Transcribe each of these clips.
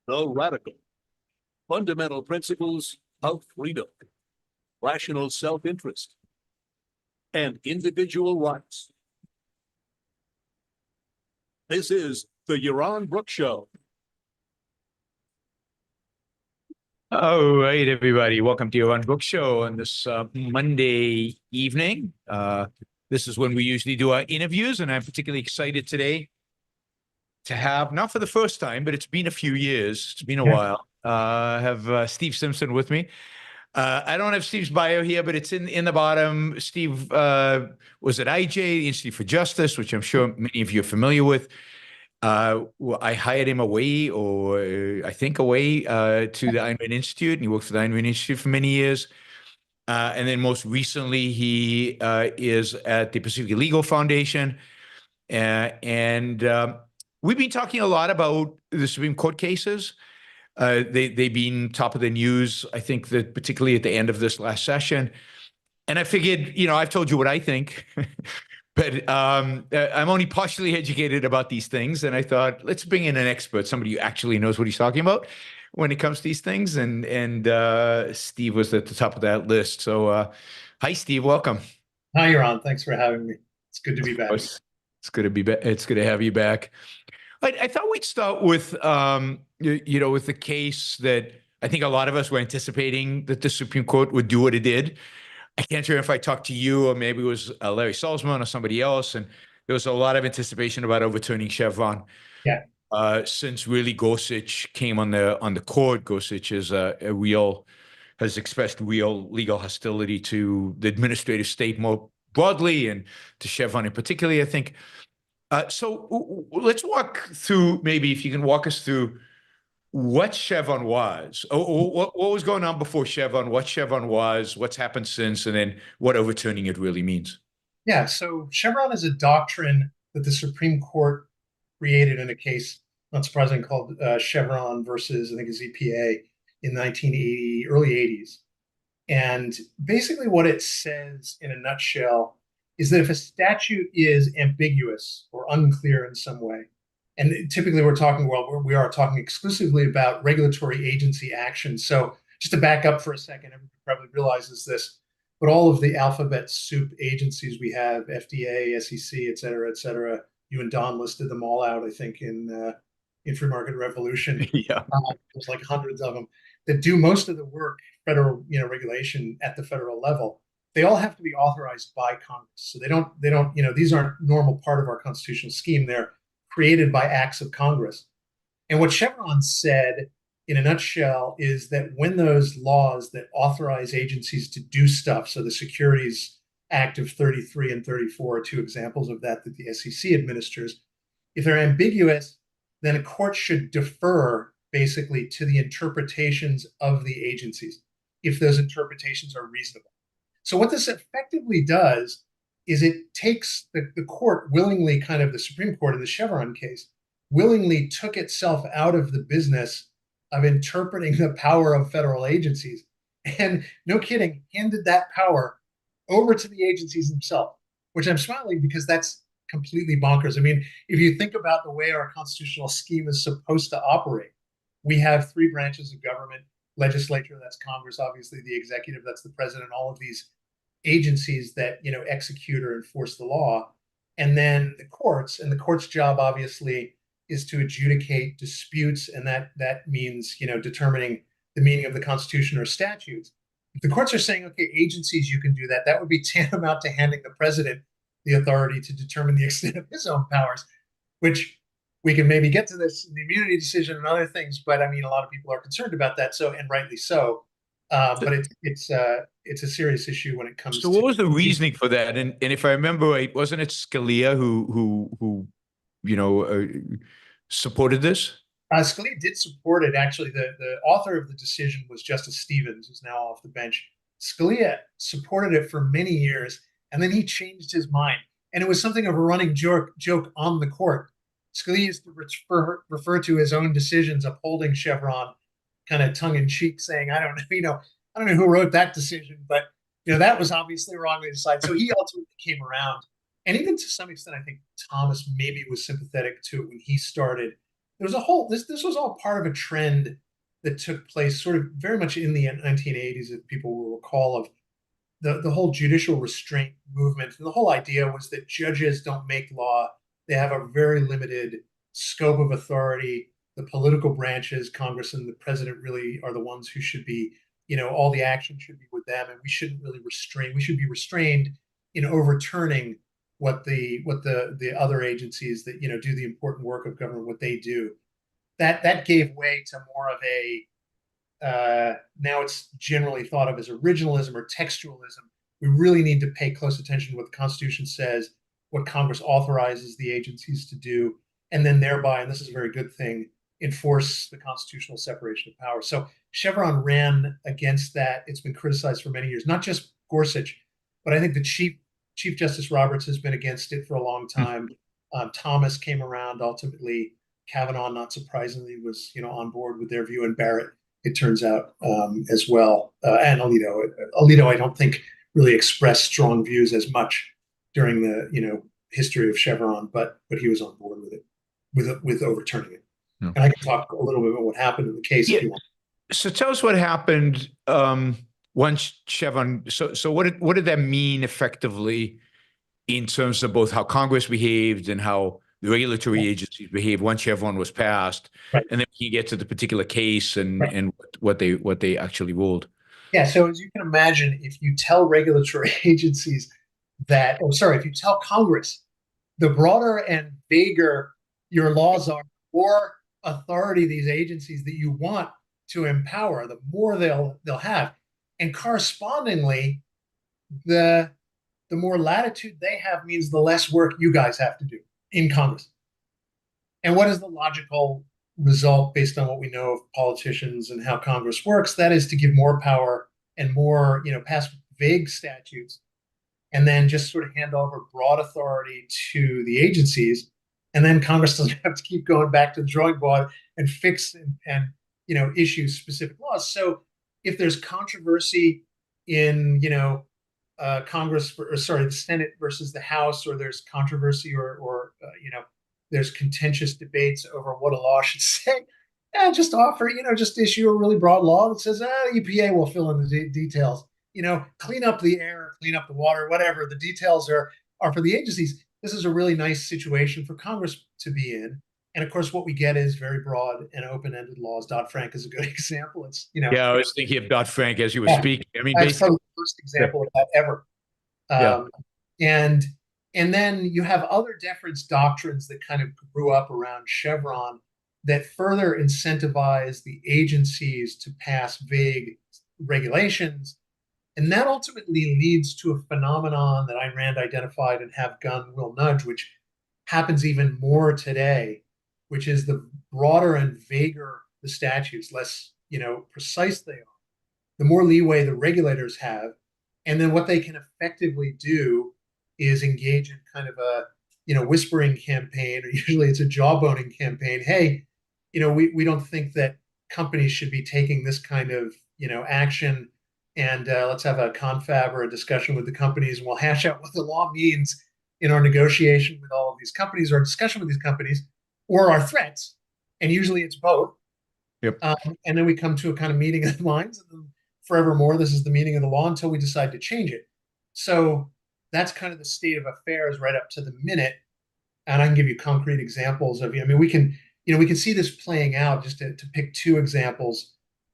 the radical, fundamental principles of freedom, rational self-interest, and individual rights. This is the Yaron Brook Show. All right, everybody. Welcome to Yaron Brook Show on this Monday evening. This is when we usually do our interviews, and I'm particularly excited today to have, not for the first time, but it's been a few years, it's been a while, have Steve Simpson with me. I don't have Steve's bio here, but it's in the bottom. Steve was at IJ, the Institute for Justice, which I'm sure many of you are familiar with. I hired him away, or I think away, to the Ayn Rand Institute, and he worked for the Ayn Rand Institute for many years. And then most recently, he is at the Pacific Legal Foundation. And we've been talking a lot about the Supreme Court cases. They've been top of the news, I think, that particularly at the end of this last session. And I figured, I've told you what I think. But I'm only partially educated about these things, and I thought, let's bring in an expert, somebody who actually knows what he's talking about when it comes to these things. And Steve was at the top of that list. So, hi, Steve. Welcome. Hi, Yaron. Thanks for having me. It's good to be back. It's good to be back. It's good to have you back. I thought we'd start with, with the case that I think a lot of us were anticipating that the Supreme Court would do what it did. I can't remember if I talked to you or maybe it was Larry Salzman or somebody else, and there was a lot of anticipation about overturning Chevron. Yeah. Since really Gorsuch came on the court, Gorsuch is has expressed real legal hostility to the administrative state more broadly and to Chevron in particular, I think. So let's walk through, maybe if you can walk us through what Chevron was, or what was going on before Chevron, what Chevron was, what's happened since, and then what overturning it really means. Yeah, so Chevron is a doctrine that the Supreme Court created in a case, not surprising, called Chevron versus, I think it's EPA in 1980, early 80s. And basically what it says in a nutshell is that if a statute is ambiguous or unclear in some way, and typically we are talking exclusively about regulatory agency action. So just to back up for a second, everybody probably realizes this, but all of the alphabet soup agencies we have, FDA, SEC, et cetera, you and Don listed them all out, I think, in Free Market Revolution. Yeah. There's like hundreds of them that do most of the work, federal, regulation at the federal level. They all have to be authorized by Congress. So they don't, these aren't normal part of our constitutional scheme. They're created by acts of Congress. And what Chevron said in a nutshell is that when those laws that authorize agencies to do stuff, so the Securities Act of 33 and 34 are two examples of that the SEC administers, if they're ambiguous, then a court should defer basically to the interpretations of the agencies, if those interpretations are reasonable. So what this effectively does is it takes the court willingly, kind of the Supreme Court in the Chevron case, willingly took itself out of the business of interpreting the power of federal agencies, and no kidding, handed that power over to the agencies themselves, which I'm smiling because that's completely bonkers. I mean, if you think about the way our constitutional scheme is supposed to operate, we have three branches of government: legislature, that's Congress, obviously the executive, that's the president, all of these agencies that execute or enforce the law, and then the courts. And the court's job obviously is to adjudicate disputes, and that means determining the meaning of the Constitution or statutes. If the courts are saying, okay, agencies, you can do that, that would be tantamount to handing the president the authority to determine the extent of his own powers, which we can maybe get to this in the immunity decision and other things, but I mean, a lot of people are concerned about that, so, and rightly so. But it's a serious issue when it comes to. So what was the reasoning for that? And if I remember right, wasn't it Scalia who supported this? Scalia did support it. Actually, the author of the decision was Justice Stevens, who's now off the bench. Scalia supported it for many years, and then he changed his mind. And it was something of a running joke on the court. Scalia used to refer to his own decisions upholding Chevron kind of tongue-in-cheek, saying, I don't know who wrote that decision, but that was obviously wrongly decided. So he ultimately came around. And even to some extent, I think Thomas maybe was sympathetic to it when he started there was a whole this was all part of a trend that took place sort of very much in the 1980s, if people will recall, of the whole judicial restraint movement. And the whole idea was that judges don't make law. They have a very limited scope of authority. The political branches, Congress and the president, really are the ones who should be, all the action should be with them, and we shouldn't really restrain. We should be restrained in overturning what the other agencies that do the important work of government, what they do. That gave way to more of a now it's generally thought of as originalism or textualism. We really need to pay close attention to what the Constitution says, what Congress authorizes the agencies to do, and then thereby, and this is a very good thing, enforce the constitutional separation of power. So Chevron ran against that. It's been criticized for many years, not just Gorsuch, but I think the Chief Justice Roberts has been against it for a long time. Thomas came around ultimately. Kavanaugh, not surprisingly, was on board with their view, and Barrett, it turns out, as well, and Alito. Alito, I don't think really expressed strong views as much during the history of Chevron, but he was on board with it, with overturning it. Yeah. And I can talk a little bit about what happened in the case if you want. So tell us what happened once Chevron. So what did that mean effectively in terms of both how Congress behaved and how the regulatory agencies behaved once Chevron was passed? Right. And then you get to the particular case and Right. and what they actually ruled. Yeah. So as you can imagine, if you tell regulatory agencies that, if you tell Congress, the broader and vaguer your laws are, the more authority these agencies that you want to empower, the more they'll have, and correspondingly, the more latitude they have means the less work you guys have to do in Congress. And what is the logical result based on what we know of politicians and how Congress works? That is to give more power and more, pass vague statutes, and then just sort of hand over broad authority to the agencies. And then Congress doesn't have to keep going back to the drawing board and fix and issue specific laws. So if there's controversy in, Congress, the Senate versus the House, or there's controversy or there's contentious debates over what a law should say, just offer, just issue a really broad law that says, EPA will fill in the details, clean up the air, clean up the water, whatever. The details are for the agencies. This is a really nice situation for Congress to be in. And of course, what we get is very broad and open-ended laws. Dodd-Frank is a good example. It's, Yeah, I was thinking of Dodd-Frank as you were speaking. I mean, that's basically, probably the first example of that ever. And then you have other deference doctrines that kind of grew up around Chevron that further incentivize the agencies to pass vague regulations. And that ultimately leads to a phenomenon that Ayn Rand identified in Have Gun, Will Nudge, which happens even more today, which is the broader and vaguer the statutes, less precise they are, the more leeway the regulators have. And then what they can effectively do is engage in kind of a whispering campaign, or usually it's a jawboning campaign. Hey, we don't think that companies should be taking this kind of action, and let's have a confab or a discussion with the companies, and we'll hash out what the law means in our negotiation with all of these companies, or discussion with these companies, or our threats. And usually it's both. Yep. And then we come to a kind of meeting of the minds, and then forevermore, this is the meaning of the law until we decide to change it. So that's kind of the state of affairs right up to the minute. And I can give you concrete examples of, we can see this playing out. Just to pick two examples.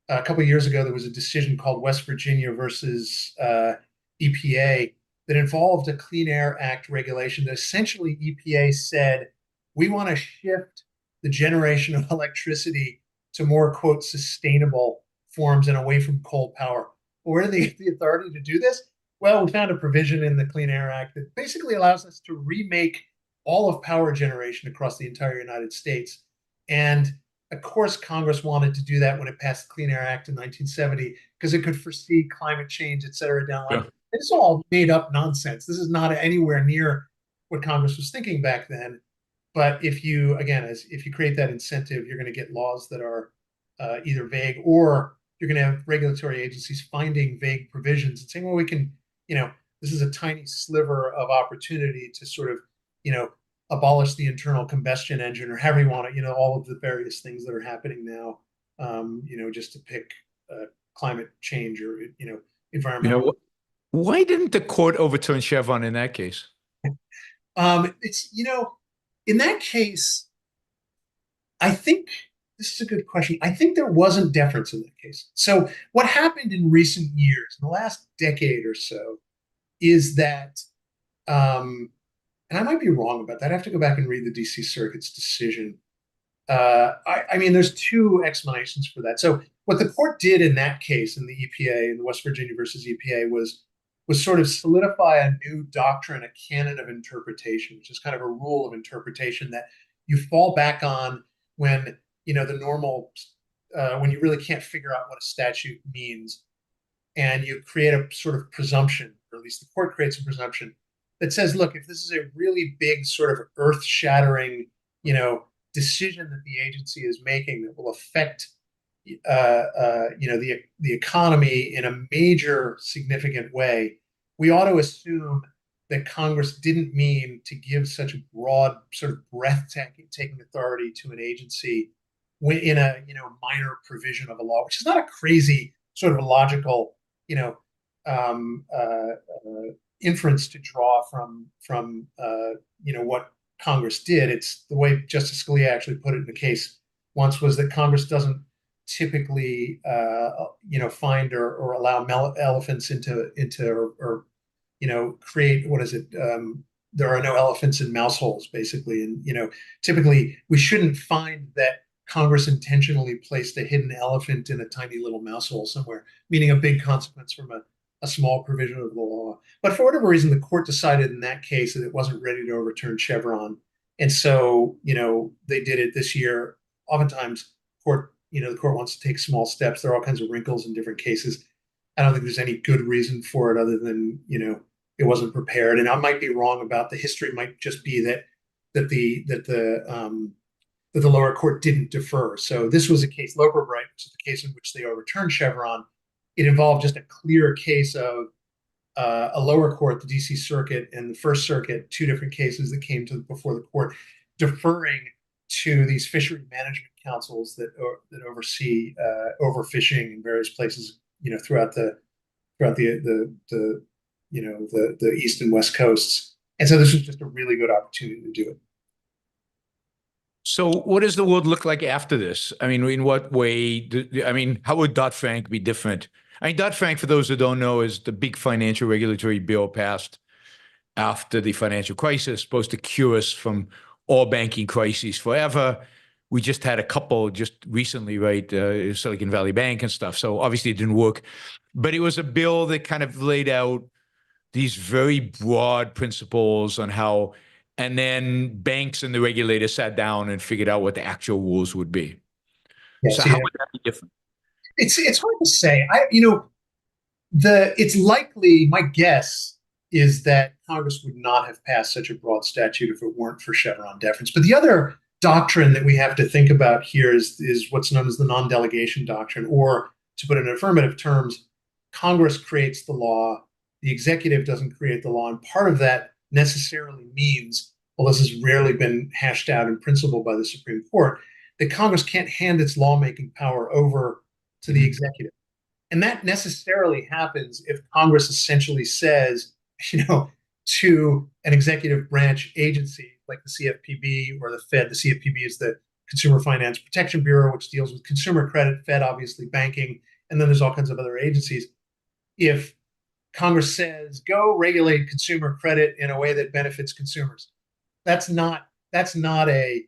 A couple of years ago, there was a decision called West Virginia versus EPA that involved a Clean Air Act regulation that essentially EPA said, we want to shift the generation of electricity to more, quote, sustainable forms and away from coal power. Well, where do they get the authority to do this? Well, we found a provision in the Clean Air Act that basically allows us to remake all of power generation across the entire United States. And of course, Congress wanted to do that when it passed the Clean Air Act in 1970, because it could foresee climate change, et cetera, down the line. Yeah. It's all made up nonsense. This is not anywhere near what Congress was thinking back then. But if you create that incentive, you're going to get laws that are either vague, or you're going to have regulatory agencies finding vague provisions and saying, well, we can, this is a tiny sliver of opportunity to sort of, abolish the internal combustion engine, or however you want to, all of the various things that are happening now, just to pick climate change or, environmental. Why didn't the court overturn Chevron in that case? It's, in that case, I think this is a good question. I think there wasn't deference in that case. So what happened in recent years, in the last decade or so, is that, and I might be wrong about that. I have to go back and read the DC Circuit's decision. I mean, there's two explanations for that. So what the court did in that case, in the EPA, in the West Virginia versus EPA, was sort of solidify a new doctrine, a canon of interpretation, which is kind of a rule of interpretation that you fall back on when, the normal, when you really can't figure out what a statute means, and you create a sort of presumption, or at least the court creates a presumption that says, look, if this is a really big sort of earth-shattering, decision that the agency is making that will affect, the economy in a major significant way, we ought to assume that Congress didn't mean to give such a broad, sort of breathtaking authority to an agency in a minor provision of a law, which is not a crazy sort of logical inference to draw from what Congress did. It's the way Justice Scalia actually put it in the case once, was that Congress doesn't typically find or allow elephants into or create, what is it, there are no elephants in mouse holes, basically. And typically we shouldn't find that Congress intentionally placed a hidden elephant in a tiny little mouse hole somewhere, meaning a big consequence from a small provision of the law. But for whatever reason, the court decided in that case that it wasn't ready to overturn Chevron. And so, they did it this year. Oftentimes, the court wants to take small steps. There are all kinds of wrinkles in different cases. I don't think there's any good reason for it other than, it wasn't prepared. And I might be wrong about the history. Might just be that the lower court didn't defer. So this was a case, Loper Bright, which is the case in which they overturned Chevron. It involved just a clear case of a lower court, the DC Circuit, and the First Circuit, two different cases that came before the court, deferring to these fishery management councils that oversee overfishing in various places, throughout the east and west coasts. And so this was just a really good opportunity to do it. So what does the world look like after this? I mean, in what way? How would Dodd-Frank be different? Dodd-Frank, for those who don't know, is the big financial regulatory bill passed after the financial crisis, supposed to cure us from all banking crises forever. We just had a couple just recently, right? Silicon Valley Bank and stuff. So obviously it didn't work. But it was a bill that kind of laid out these very broad principles on how, and then banks and the regulators sat down and figured out what the actual rules would be. Yeah, so how would that be different? It's hard to say. It's likely, my guess is that Congress would not have passed such a broad statute if it weren't for Chevron deference. But the other doctrine that we have to think about here is what's known as the non-delegation doctrine, or to put it in affirmative terms, Congress creates the law, the executive doesn't create the law. And part of that necessarily means, well, this has rarely been hashed out in principle by the Supreme Court, that Congress can't hand its lawmaking power over to the executive. And that necessarily happens if Congress essentially says, to an executive branch agency like the CFPB or the Fed. The CFPB is the Consumer Finance Protection Bureau, which deals with consumer credit, Fed, obviously banking, and then there's all kinds of other agencies. If Congress says, go regulate consumer credit in a way that benefits consumers, that's not a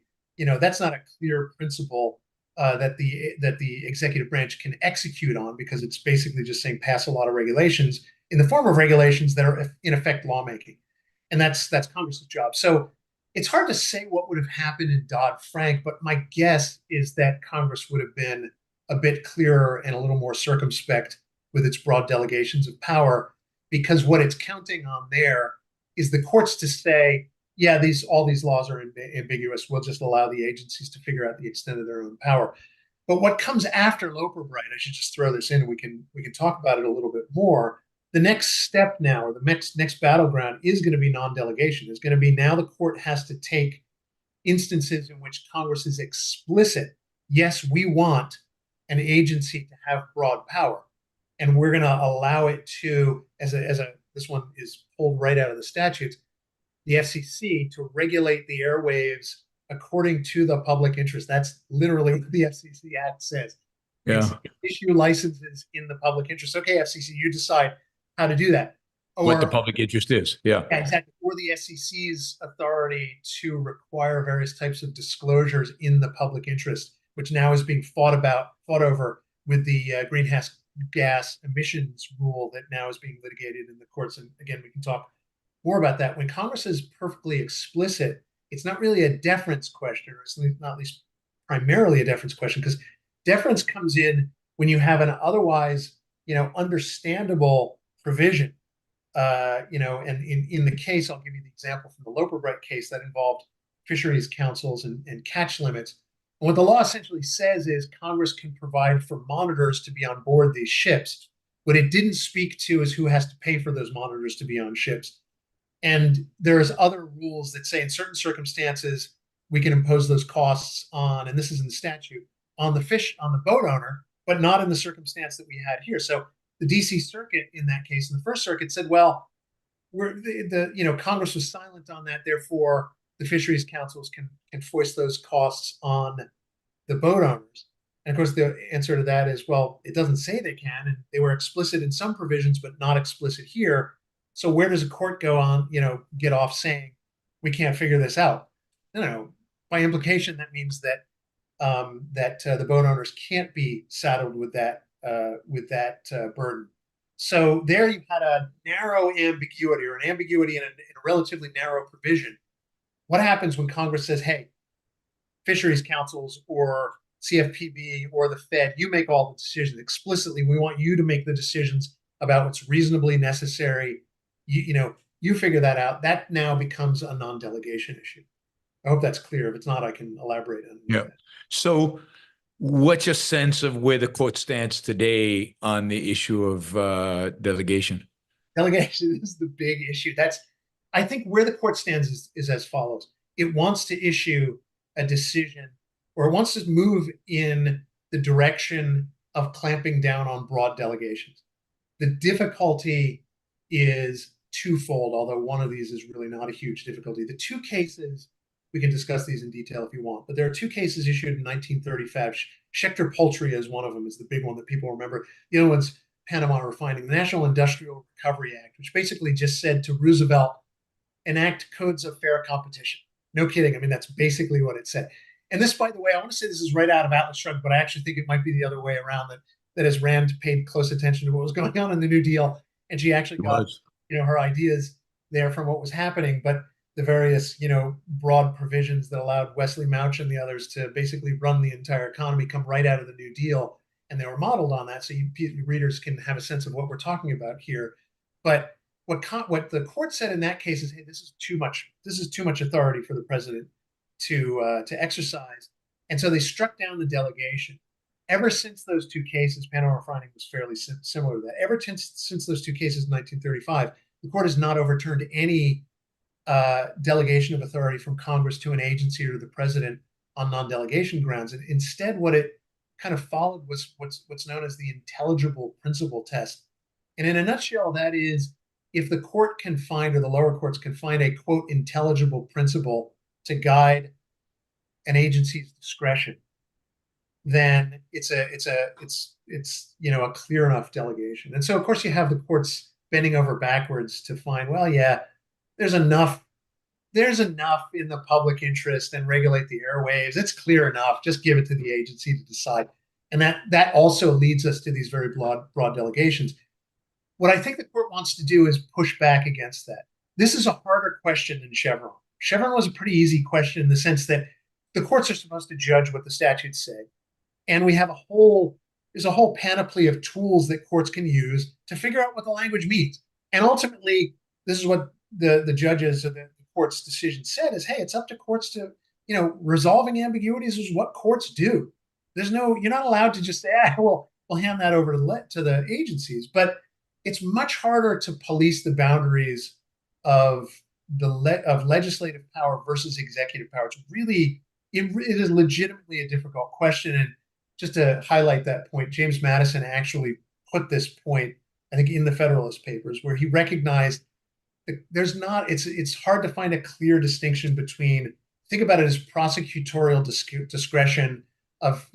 clear principle that the executive branch can execute on, because it's basically just saying pass a lot of regulations in the form of regulations that are in effect lawmaking, and that's Congress's job. So it's hard to say what would have happened in Dodd-Frank, but my guess is that Congress would have been a bit clearer and a little more circumspect with its broad delegations of power, because what it's counting on there is the courts to say, yeah, all these laws are ambiguous. We'll just allow the agencies to figure out the extent of their own power. But what comes after Loper Bright, I should just throw this in, and we can talk about it a little bit more. The next step now, or the next battleground, is going to be non-delegation. It's going to be now the court has to take instances in which Congress is explicit. Yes, we want an agency to have broad power, and we're going to allow it to, this one is pulled right out of the statutes, the FCC to regulate the airwaves according to the public interest. That's literally what the FCC Act says. Yeah. Issue licenses in the public interest. Okay, FCC, you decide how to do that. Or What the public interest is. Yeah. exactly. Or the FCC's authority to require various types of disclosures in the public interest, which now is being fought over with the greenhouse gas emissions rule that now is being litigated in the courts. And again, we can talk more about that. When Congress is perfectly explicit, it's not really a deference question, or it's not at least primarily a deference question, because deference comes in when you have an otherwise, understandable provision. And in the case, I'll give you the example from the Loper-Bright case that involved fisheries councils and catch limits. And what the law essentially says is Congress can provide for monitors to be on board these ships. What it didn't speak to is who has to pay for those monitors to be on ships. And there's other rules that say in certain circumstances, we can impose those costs on, and this is in the statute, on the boat owner, but not in the circumstance that we had here. So the DC Circuit in that case, in the First Circuit, said, well, Congress was silent on that, therefore the fisheries councils can foist those costs on the boat owners. And of course, the answer to that is, well, it doesn't say they can, and they were explicit in some provisions, but not explicit here. So where does a court go on, get off saying we can't figure this out? No. By implication, that means that the boat owners can't be saddled with that burden. So there you had a narrow ambiguity, or an ambiguity in a relatively narrow provision. What happens when Congress says, hey, fisheries councils or CFPB or the Fed, you make all the decisions explicitly. We want you to make the decisions about what's reasonably necessary. You figure that out. That now becomes a non-delegation issue. I hope that's clear. If it's not, I can elaborate on that. So what's your sense of where the court stands today on the issue of delegation? Delegation is the big issue. I think where the court stands is as follows. It wants to issue a decision, or it wants to move in the direction of clamping down on broad delegations. The difficulty is twofold, although one of these is really not a huge difficulty. The two cases, we can discuss these in detail if you want, but there are two cases issued in 1935. Schechter Poultry is one of them, is the big one that people remember. The other one's Panama Refining. The National Industrial Recovery Act, which basically just said to Roosevelt, enact codes of fair competition. No kidding. I mean, that's basically what it said. And this, by the way, I want to say this is right out of Atlas Shrugged, but I actually think it might be the other way around, that as Rand paid close attention to what was going on in the New Deal, and she actually got her ideas there from what was happening. But the various broad provisions that allowed Wesley Mouch and the others to basically run the entire economy come right out of the New Deal, and they were modeled on that. So you readers can have a sense of what we're talking about here. But what the court said in that case is, hey, this is too much. This is too much authority for the president to exercise, and so they struck down the delegation. Ever since those two cases, Panama Refining was fairly similar to that. Ever since those two cases in 1935, the court has not overturned any delegation of authority from Congress to an agency or the president on non-delegation grounds. And instead, what it kind of followed was what's known as the intelligible principle test. And in a nutshell, that is, if the court can find, or the lower courts can find, a quote intelligible principle to guide an agency's discretion, then it's a clear enough delegation. And so of course you have the courts bending over backwards to find, well, yeah, there's enough in the public interest and regulate the airwaves. It's clear enough. Just give it to the agency to decide. And that also leads us to these very broad delegations. What I think the court wants to do is push back against that. This is a harder question than Chevron. Chevron was a pretty easy question in the sense that the courts are supposed to judge what the statutes say. And we have there's a whole panoply of tools that courts can use to figure out what the language means. And ultimately, this is what the judges of the court's decision said is, hey, it's up to courts to, resolving ambiguities is what courts do. You're not allowed to just say, we'll hand that over to the agencies. But it's much harder to police the boundaries of of legislative power versus executive power. It's really, it is legitimately a difficult question. And just to highlight that point, James Madison actually put this point, I think, in the Federalist Papers, where he recognized that it's hard to find a clear distinction between, think about it as prosecutorial discretion of,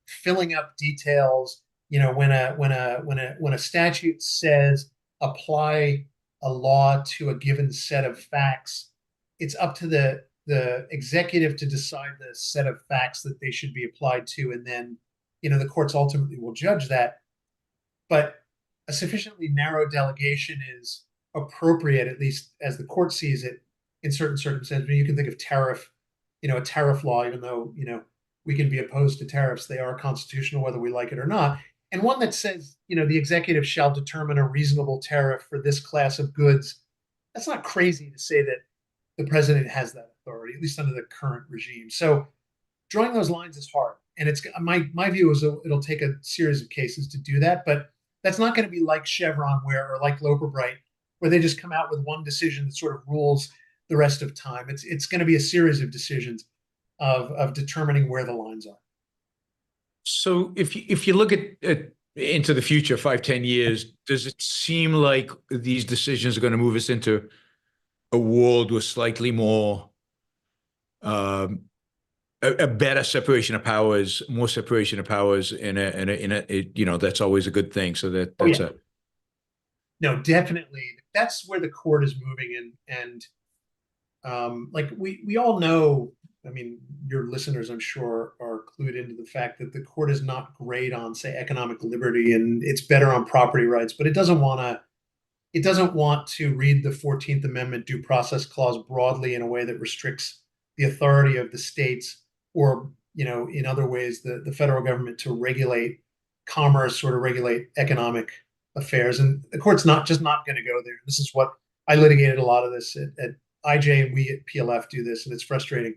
filling up details. When a statute says apply a law to a given set of facts, it's up to the executive to decide the set of facts that they should be applied to, and then the courts ultimately will judge that. But a sufficiently narrow delegation is appropriate, at least as the court sees it, in certain circumstances. I mean, you can think of a tariff law, even though we can be opposed to tariffs, they are constitutional whether we like it or not. And one that says, the executive shall determine a reasonable tariff for this class of goods. That's not crazy to say that the president has that authority, at least under the current regime. So drawing those lines is hard. And it's my view is it'll take a series of cases to do that. But that's not going to be like Chevron or like Loper Bright, where they just come out with one decision that sort of rules the rest of time. It's going to be a series of decisions of determining where the lines are. So if you look at into the future, 5-10 years, does it seem like these decisions are going to move us into a world with slightly more a better separation of powers, more separation of powers in a that's always a good thing. So that's no, definitely. That's where the court is moving and like we all know, I mean, your listeners, I'm sure, are clued into the fact that the court is not great on, say, economic liberty, and it's better on property rights, but it doesn't want to read the 14th Amendment due process clause broadly in a way that restricts the authority of the states or, in other ways, the federal government to regulate commerce or to regulate economic affairs. And the court's not going to go there. This is what I litigated a lot of this at IJ, and we at PLF do this, and it's frustrating.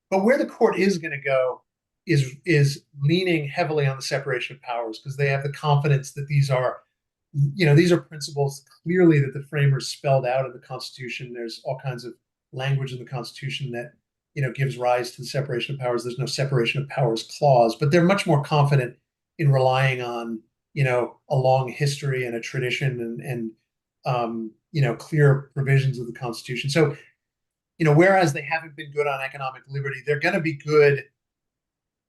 But where the court is going to go is leaning heavily on the separation of powers, because they have the confidence that these are principles clearly that the framers spelled out in the Constitution. There's all kinds of language in the Constitution that gives rise to the separation of powers. There's no separation of powers clause, but they're much more confident in relying on a long history and a tradition and clear provisions of the Constitution. So whereas they haven't been good on economic liberty, they're going to be good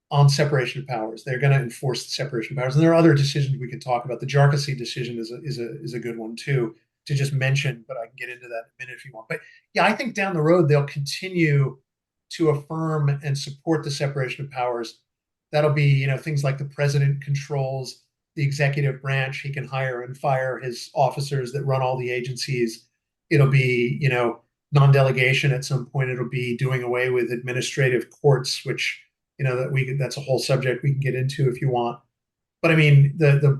on separation of powers. They're going to enforce the separation of powers. And there are other decisions we can talk about. The Jarkissi decision is a good one too, to just mention, but I can get into that in a minute if you want. But yeah, I think down the road, they'll continue to affirm and support the separation of powers. That'll be, things like the president controls the executive branch. He can hire and fire his officers that run all the agencies. It'll be, non-delegation at some point. It'll be doing away with administrative courts, which that's a whole subject we can get into if you want. But I mean, the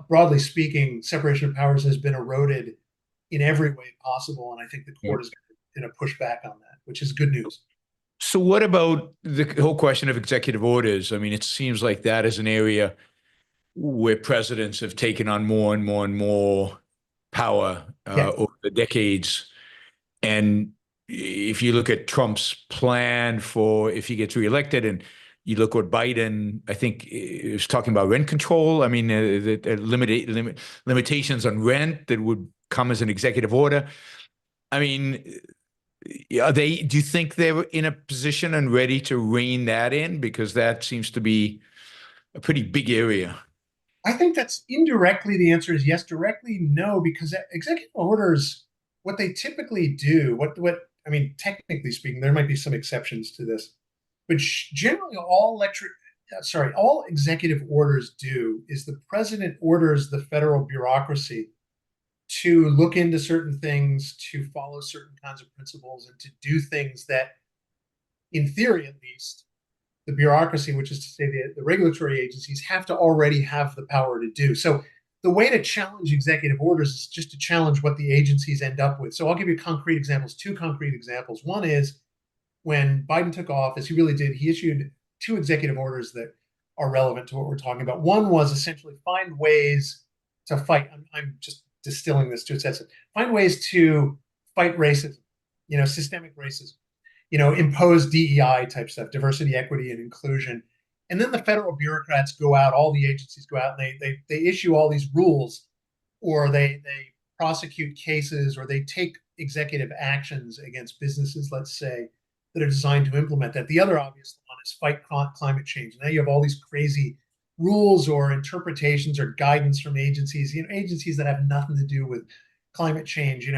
broadly speaking, separation of powers has been eroded in every way possible, and I think the court is going to push back on that, which is good news. So what about the whole question of executive orders? I mean, it seems like that is an area where presidents have taken on more and more and more power over the decades. And if you look at Trump's plan for if he gets reelected, and you look what Biden, I think, is talking about rent control. I mean, limitations on rent that would come as an executive order. I mean, do you think they're in a position and ready to rein that in? Because that seems to be a pretty big area. I think that's indirectly, the answer is yes. Directly, no, because executive orders, what they typically do, I mean, technically speaking, there might be some exceptions to this, but generally all executive orders do is the president orders the federal bureaucracy to look into certain things, to follow certain kinds of principles, and to do things that, in theory at least, the bureaucracy, which is to say the regulatory agencies, have to already have the power to do. So the way to challenge executive orders is just to challenge what the agencies end up with. So I'll give you concrete examples, two concrete examples. One is when Biden took office, he issued two executive orders that are relevant to what we're talking about. One was essentially find ways to fight. I'm just distilling this to its essence. Find ways to fight racism, systemic racism, impose DEI type stuff, diversity, equity, and inclusion. And then the federal bureaucrats go out, all the agencies go out, and they issue all these rules, or they prosecute cases, or they take executive actions against businesses, let's say, that are designed to implement that. The other obvious one is fight climate change. Now you have all these crazy rules or interpretations or guidance from agencies, agencies that have nothing to do with climate change,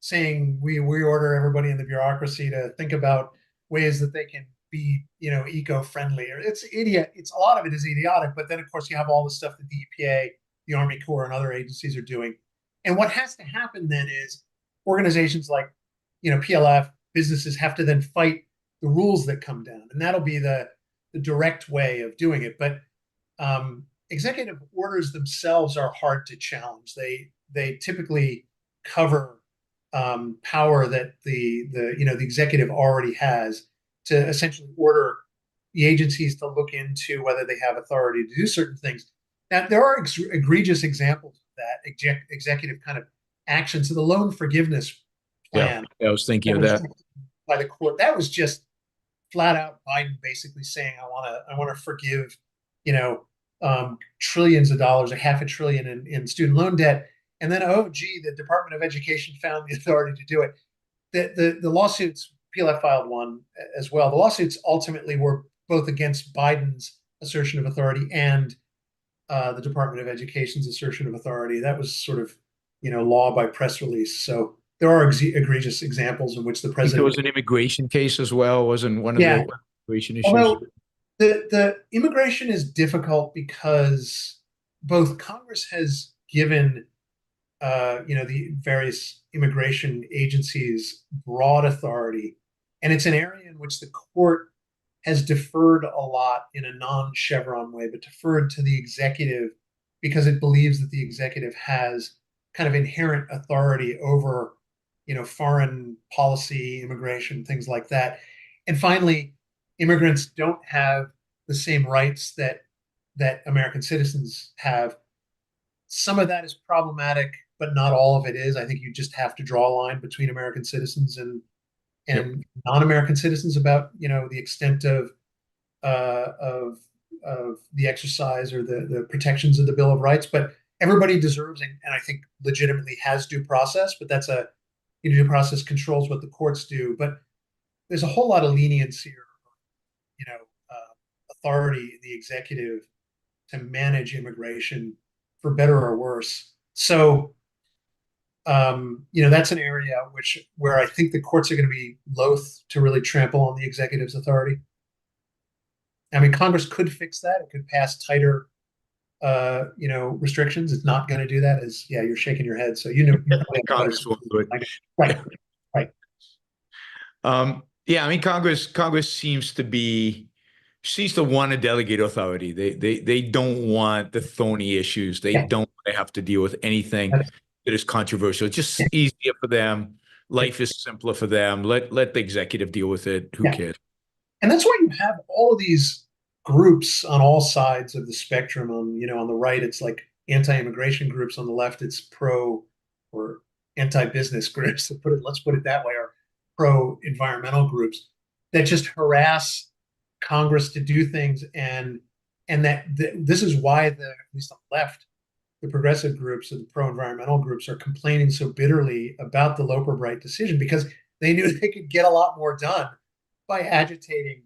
saying we order everybody in the bureaucracy to think about ways that they can be, eco-friendly. It's a lot of it is idiotic, but then of course you have all the stuff that the EPA, the Army Corps, and other agencies are doing. And what has to happen then is organizations like, PLF, businesses have to then fight the rules that come down, and that'll be the direct way of doing it. But executive orders themselves are hard to challenge. They typically cover power that the executive already has to essentially order the agencies to look into whether they have authority to do certain things. Now, there are egregious examples of that executive kind of action. So the loan forgiveness plan. Yeah, I was thinking of that. By the court, that was just flat out Biden basically saying, I want to forgive, trillions of dollars, or $500 billion in student loan debt. And then, oh, gee, the Department of Education found the authority to do it. The lawsuits, PLF filed one as well. The lawsuits ultimately were both against Biden's assertion of authority and the Department of Education's assertion of authority. That was sort of, law by press release. So there are egregious examples in which the president. There was an immigration case as well, wasn't one of the immigration issues? Although the immigration is difficult because both Congress has given the various immigration agencies broad authority, and it's an area in which the court has deferred a lot in a non-Chevron way, but deferred to the executive because it believes that the executive has kind of inherent authority over, foreign policy, immigration, things like that. And finally, immigrants don't have the same rights that American citizens have. Some of that is problematic, but not all of it is. I think you just have to draw a line between American citizens and non-American citizens about, the extent of the exercise or the protections of the Bill of Rights. But everybody deserves, and I think legitimately has, due process, but that's due process controls what the courts do. But there's a whole lot of leniency or, authority in the executive to manage immigration, for better or worse. So, that's an area where I think the courts are going to be loath to really trample on the executive's authority. I mean, Congress could fix that. It could pass tighter, restrictions. It's not going to do that. You're shaking your head. So, Congress won't do it. Right. Congress seems to want to delegate authority. They don't want the thorny issues. They don't want to have to deal with anything that is controversial. It's just easier for them. Life is simpler for them. Let the executive deal with it. Who cares? And that's why you have all of these groups on all sides of the spectrum. On the right, it's like anti-immigration groups. On the left, it's pro or anti-business groups. Let's put it that way, or pro-environmental groups that just harass Congress to do things, and this is why at least on the left, the progressive groups and the pro-environmental groups are complaining so bitterly about the Loper-Bright decision, because they knew they could get a lot more done by agitating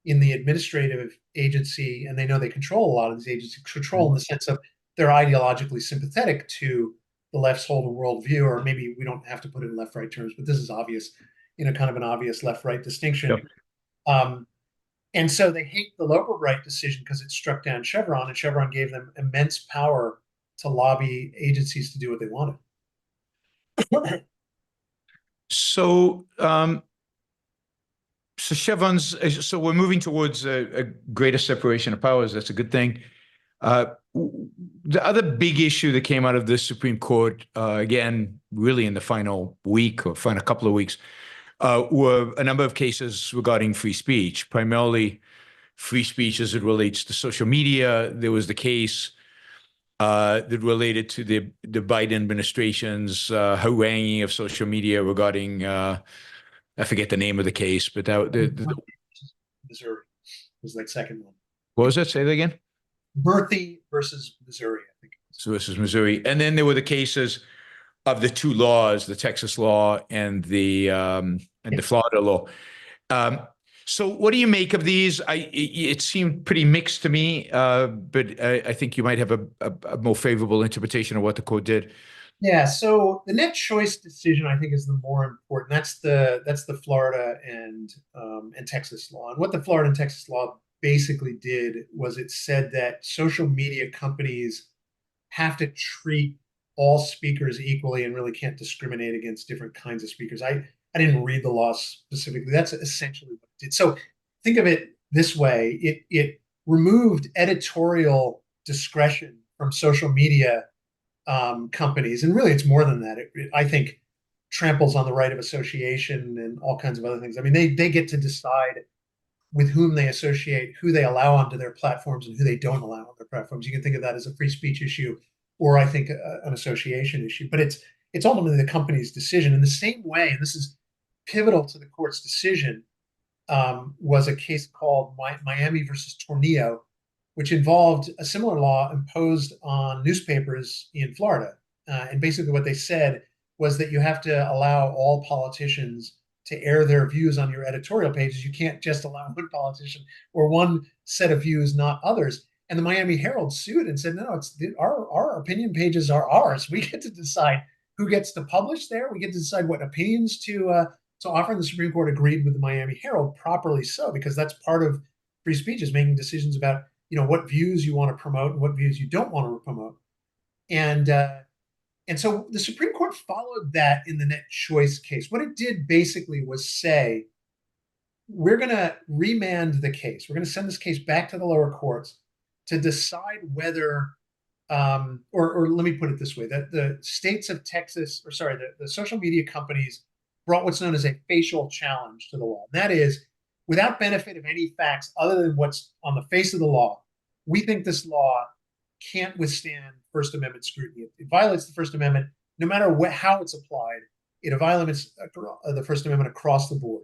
in the administrative agency, and they know they control a lot of these agencies, in the sense of they're ideologically sympathetic to the left's whole worldview, or maybe we don't have to put it in left-right terms, but this is obvious, kind of an obvious left-right distinction. Yep. And so they hate the Loper-Bright decision because it struck down Chevron, and Chevron gave them immense power to lobby agencies to do what they wanted. So so we're moving towards a greater separation of powers. That's a good thing. The other big issue that came out of the Supreme Court, again, really in the final week or final couple of weeks, were a number of cases regarding free speech, primarily free speech as it relates to social media. There was the case that related to the Biden administration's haranguing of social media regarding I forget the name of the case, but Missouri was that second one. what was that? Say that again. Murphy versus Missouri, I think. So this is Missouri, and then there were the cases of the two laws, the Texas law and the Florida law. So what do you make of these? It seemed pretty mixed to me, but I think you might have a more favorable interpretation of what the court did. Yeah, so the net choice decision, I think, is the more important. That's the Florida and Texas law. And what the Florida and Texas law basically did was it said that social media companies have to treat all speakers equally and really can't discriminate against different kinds of speakers. I didn't read the law specifically. That's essentially what it did. So think of it this way. It removed editorial discretion from social media companies. And really, it's more than that. I think tramples on the right of association and all kinds of other things. I mean, they get to decide with whom they associate, who they allow onto their platforms and who they don't allow on their platforms. You can think of that as a free speech issue, or I think an association issue. But it's ultimately the company's decision. In the same way, and this is pivotal to the court's decision, was a case called Miami versus Tornillo, which involved a similar law imposed on newspapers in Florida. And basically what they said was that you have to allow all politicians to air their views on your editorial pages. You can't just allow one politician or one set of views, not others. And the Miami Herald sued and said, no, it's our opinion pages are ours. We get to decide who gets to publish there. We get to decide what opinions to offer. And the Supreme Court agreed with the Miami Herald, properly so, because that's part of free speech, is making decisions about what views you want to promote and what views you don't want to promote. And so the Supreme Court followed that in the net choice case. What it did basically was say, we're going to remand the case. We're going to send this case back to the lower courts to decide whether, or let me put it this way, that the states of Texas, the social media companies brought what's known as a facial challenge to the law. That is, without benefit of any facts other than what's on the face of the law, we think this law can't withstand First Amendment scrutiny. It violates the First Amendment no matter how it's applied. It violates the First Amendment across the board.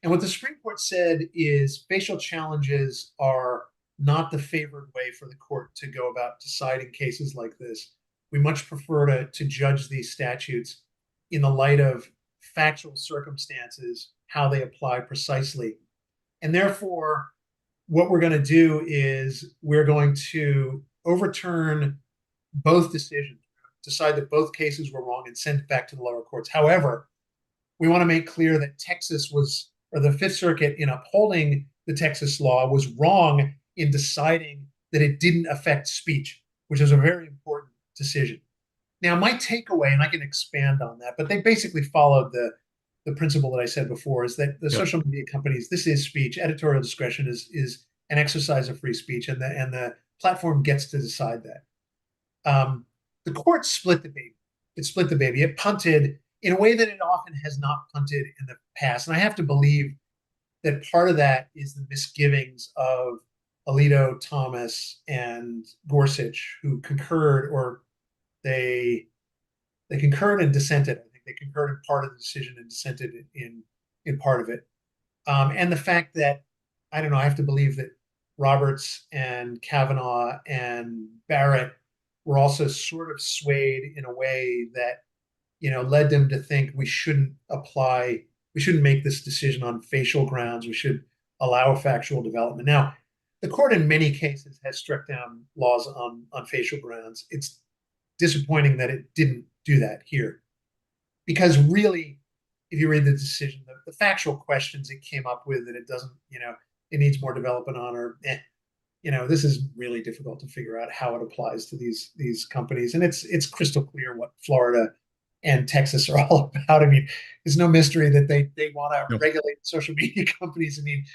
And what the Supreme Court said is facial challenges are not the favored way for the court to go about deciding cases like this. We much prefer to judge these statutes in the light of factual circumstances, how they apply precisely. And therefore, what we're going to do is we're going to overturn both decisions, decide that both cases were wrong, and send it back to the lower courts. However, we want to make clear that the Fifth Circuit, in upholding the Texas law, was wrong in deciding that it didn't affect speech, which is a very important decision. Now, my takeaway, and I can expand on that, but they basically followed the principle that I said before, is that the social media companies, this is speech. Editorial discretion is an exercise of free speech, and the platform gets to decide that. The court split the baby. It split the baby. It punted in a way that it often has not punted in the past. And I have to believe that part of that is the misgivings of Alito, Thomas, and Gorsuch, who concurred, or they concurred and dissented. I think they concurred in part of the decision and dissented in part of it. And the fact that, I don't know, I have to believe that Roberts and Kavanaugh and Barrett were also sort of swayed in a way that, led them to think we shouldn't make this decision on facial grounds. We should allow a factual development. Now, the court in many cases has struck down laws on facial grounds. It's disappointing that it didn't do that here, because really, if you read the decision, the factual questions it came up with that it doesn't, it needs more development on, or this is really difficult to figure out how it applies to these companies. And it's crystal clear what Florida and Texas are all about. I mean, it's no mystery that they want to regulate social media companies. I mean,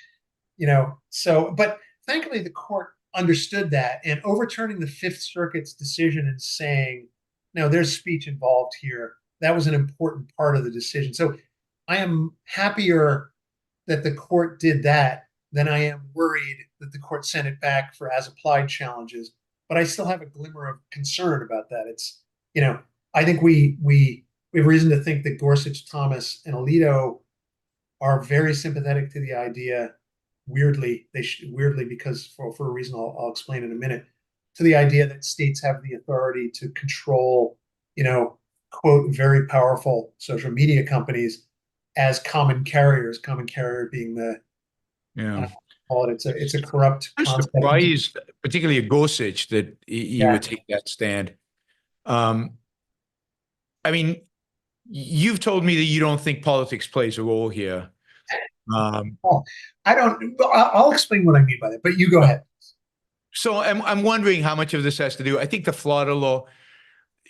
but thankfully the court understood that, and overturning the Fifth Circuit's decision and saying, no, there's speech involved here. That was an important part of the decision. So I am happier that the court did that than I am worried that the court sent it back for as applied challenges. but I still have a glimmer of concern about that. It's, I think we have reason to think that Gorsuch, Thomas, and Alito are very sympathetic to the idea. Weirdly, weirdly because for a reason I'll explain in a minute, to the idea that states have the authority to control, quote, very powerful social media companies as common carriers. Common carrier being the call it. It's a corrupt I'm concept. surprised, particularly at Gorsuch, that he would take that stand. I mean, you've told me that you don't think politics plays a role here. I don't. I'll explain what I mean by that, but you go ahead. So I'm wondering how much of this has to do. I think the Florida law,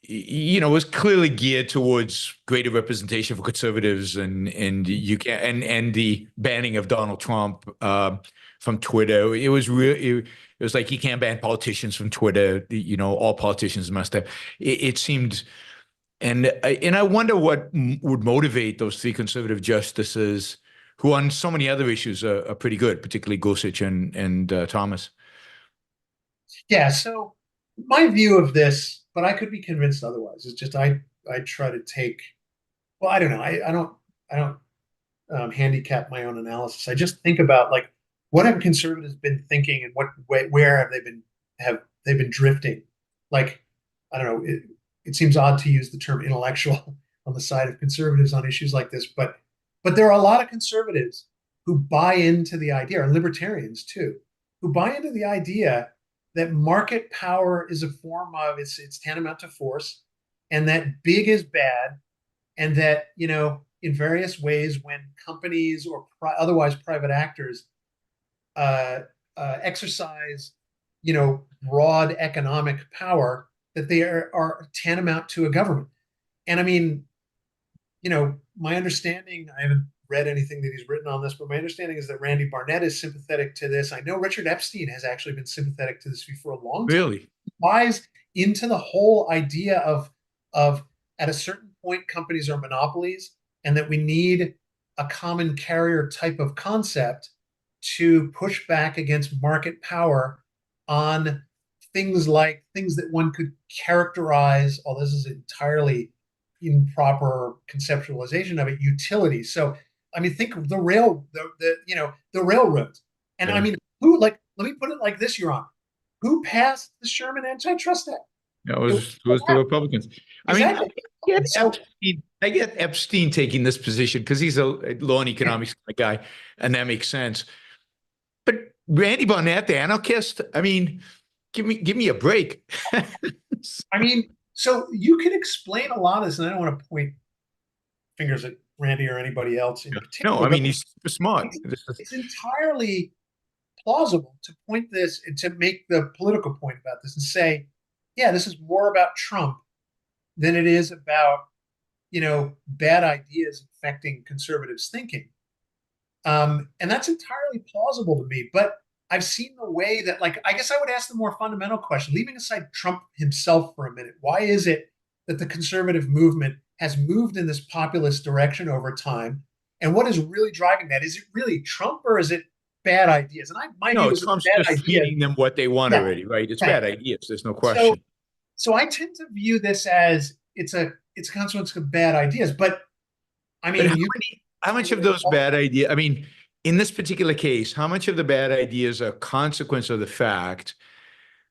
was clearly geared towards greater representation for conservatives, and you can and the banning of Donald Trump from Twitter. It was it was like you can't ban politicians from Twitter. All politicians must have. It seemed, and I wonder what would motivate those three conservative justices who on so many other issues are pretty good, particularly Gorsuch and Thomas. Yeah. So my view of this, but I could be convinced otherwise. It's just I try to take. Well, I don't know. I don't handicap my own analysis. I just think about like what have conservatives been thinking and where have they been drifting? Like I don't know. It seems odd to use the term intellectual on the side of conservatives on issues like this, but there are a lot of conservatives who buy into the idea, or libertarians too, who buy into the idea that market power is a form of it's tantamount to force, and that big is bad, and that in various ways when companies or otherwise private actors exercise broad economic power, that they are tantamount to a government. And I mean, my understanding, I haven't read anything that he's written on this, but my understanding is that Randy Barnett is sympathetic to this. I know Richard Epstein has actually been sympathetic to this for a long time. Really? He buys into the whole idea of at a certain point, companies are monopolies, and that we need a common carrier type of concept to push back against market power on things that one could characterize, this is entirely improper conceptualization of it, utility. So I mean, think of the railroads. And I mean, let me put it like this, Yaron. Who passed the Sherman Antitrust Act? It was the Republicans. Exactly. I get Epstein taking this position because he's a law and economics kind of guy, and that makes sense. But Randy Barnett, the anarchist, I mean, give me a break. I mean, so you can explain a lot of this, and I don't want to point fingers at Randy or anybody else in particular. No, I mean, he's super smart. It's entirely plausible to point this and to make the political point about this and say, yeah, this is more about Trump than it is about, bad ideas affecting conservatives' thinking. And that's entirely plausible to me. But I've seen the way that, I guess I would ask the more fundamental question, leaving aside Trump himself for a minute. Why is it that the conservative movement has moved in this populist direction over time? And what is really driving that? Is it really Trump, or is it bad ideas? And my view is Trump's bad just ideas. feeding them what they want already, right? It's bad ideas. There's no question. So I tend to view this as it's a consequence of bad ideas. But I mean, how much of those bad ideas? I mean, in this particular case, how much of the bad ideas are a consequence of the fact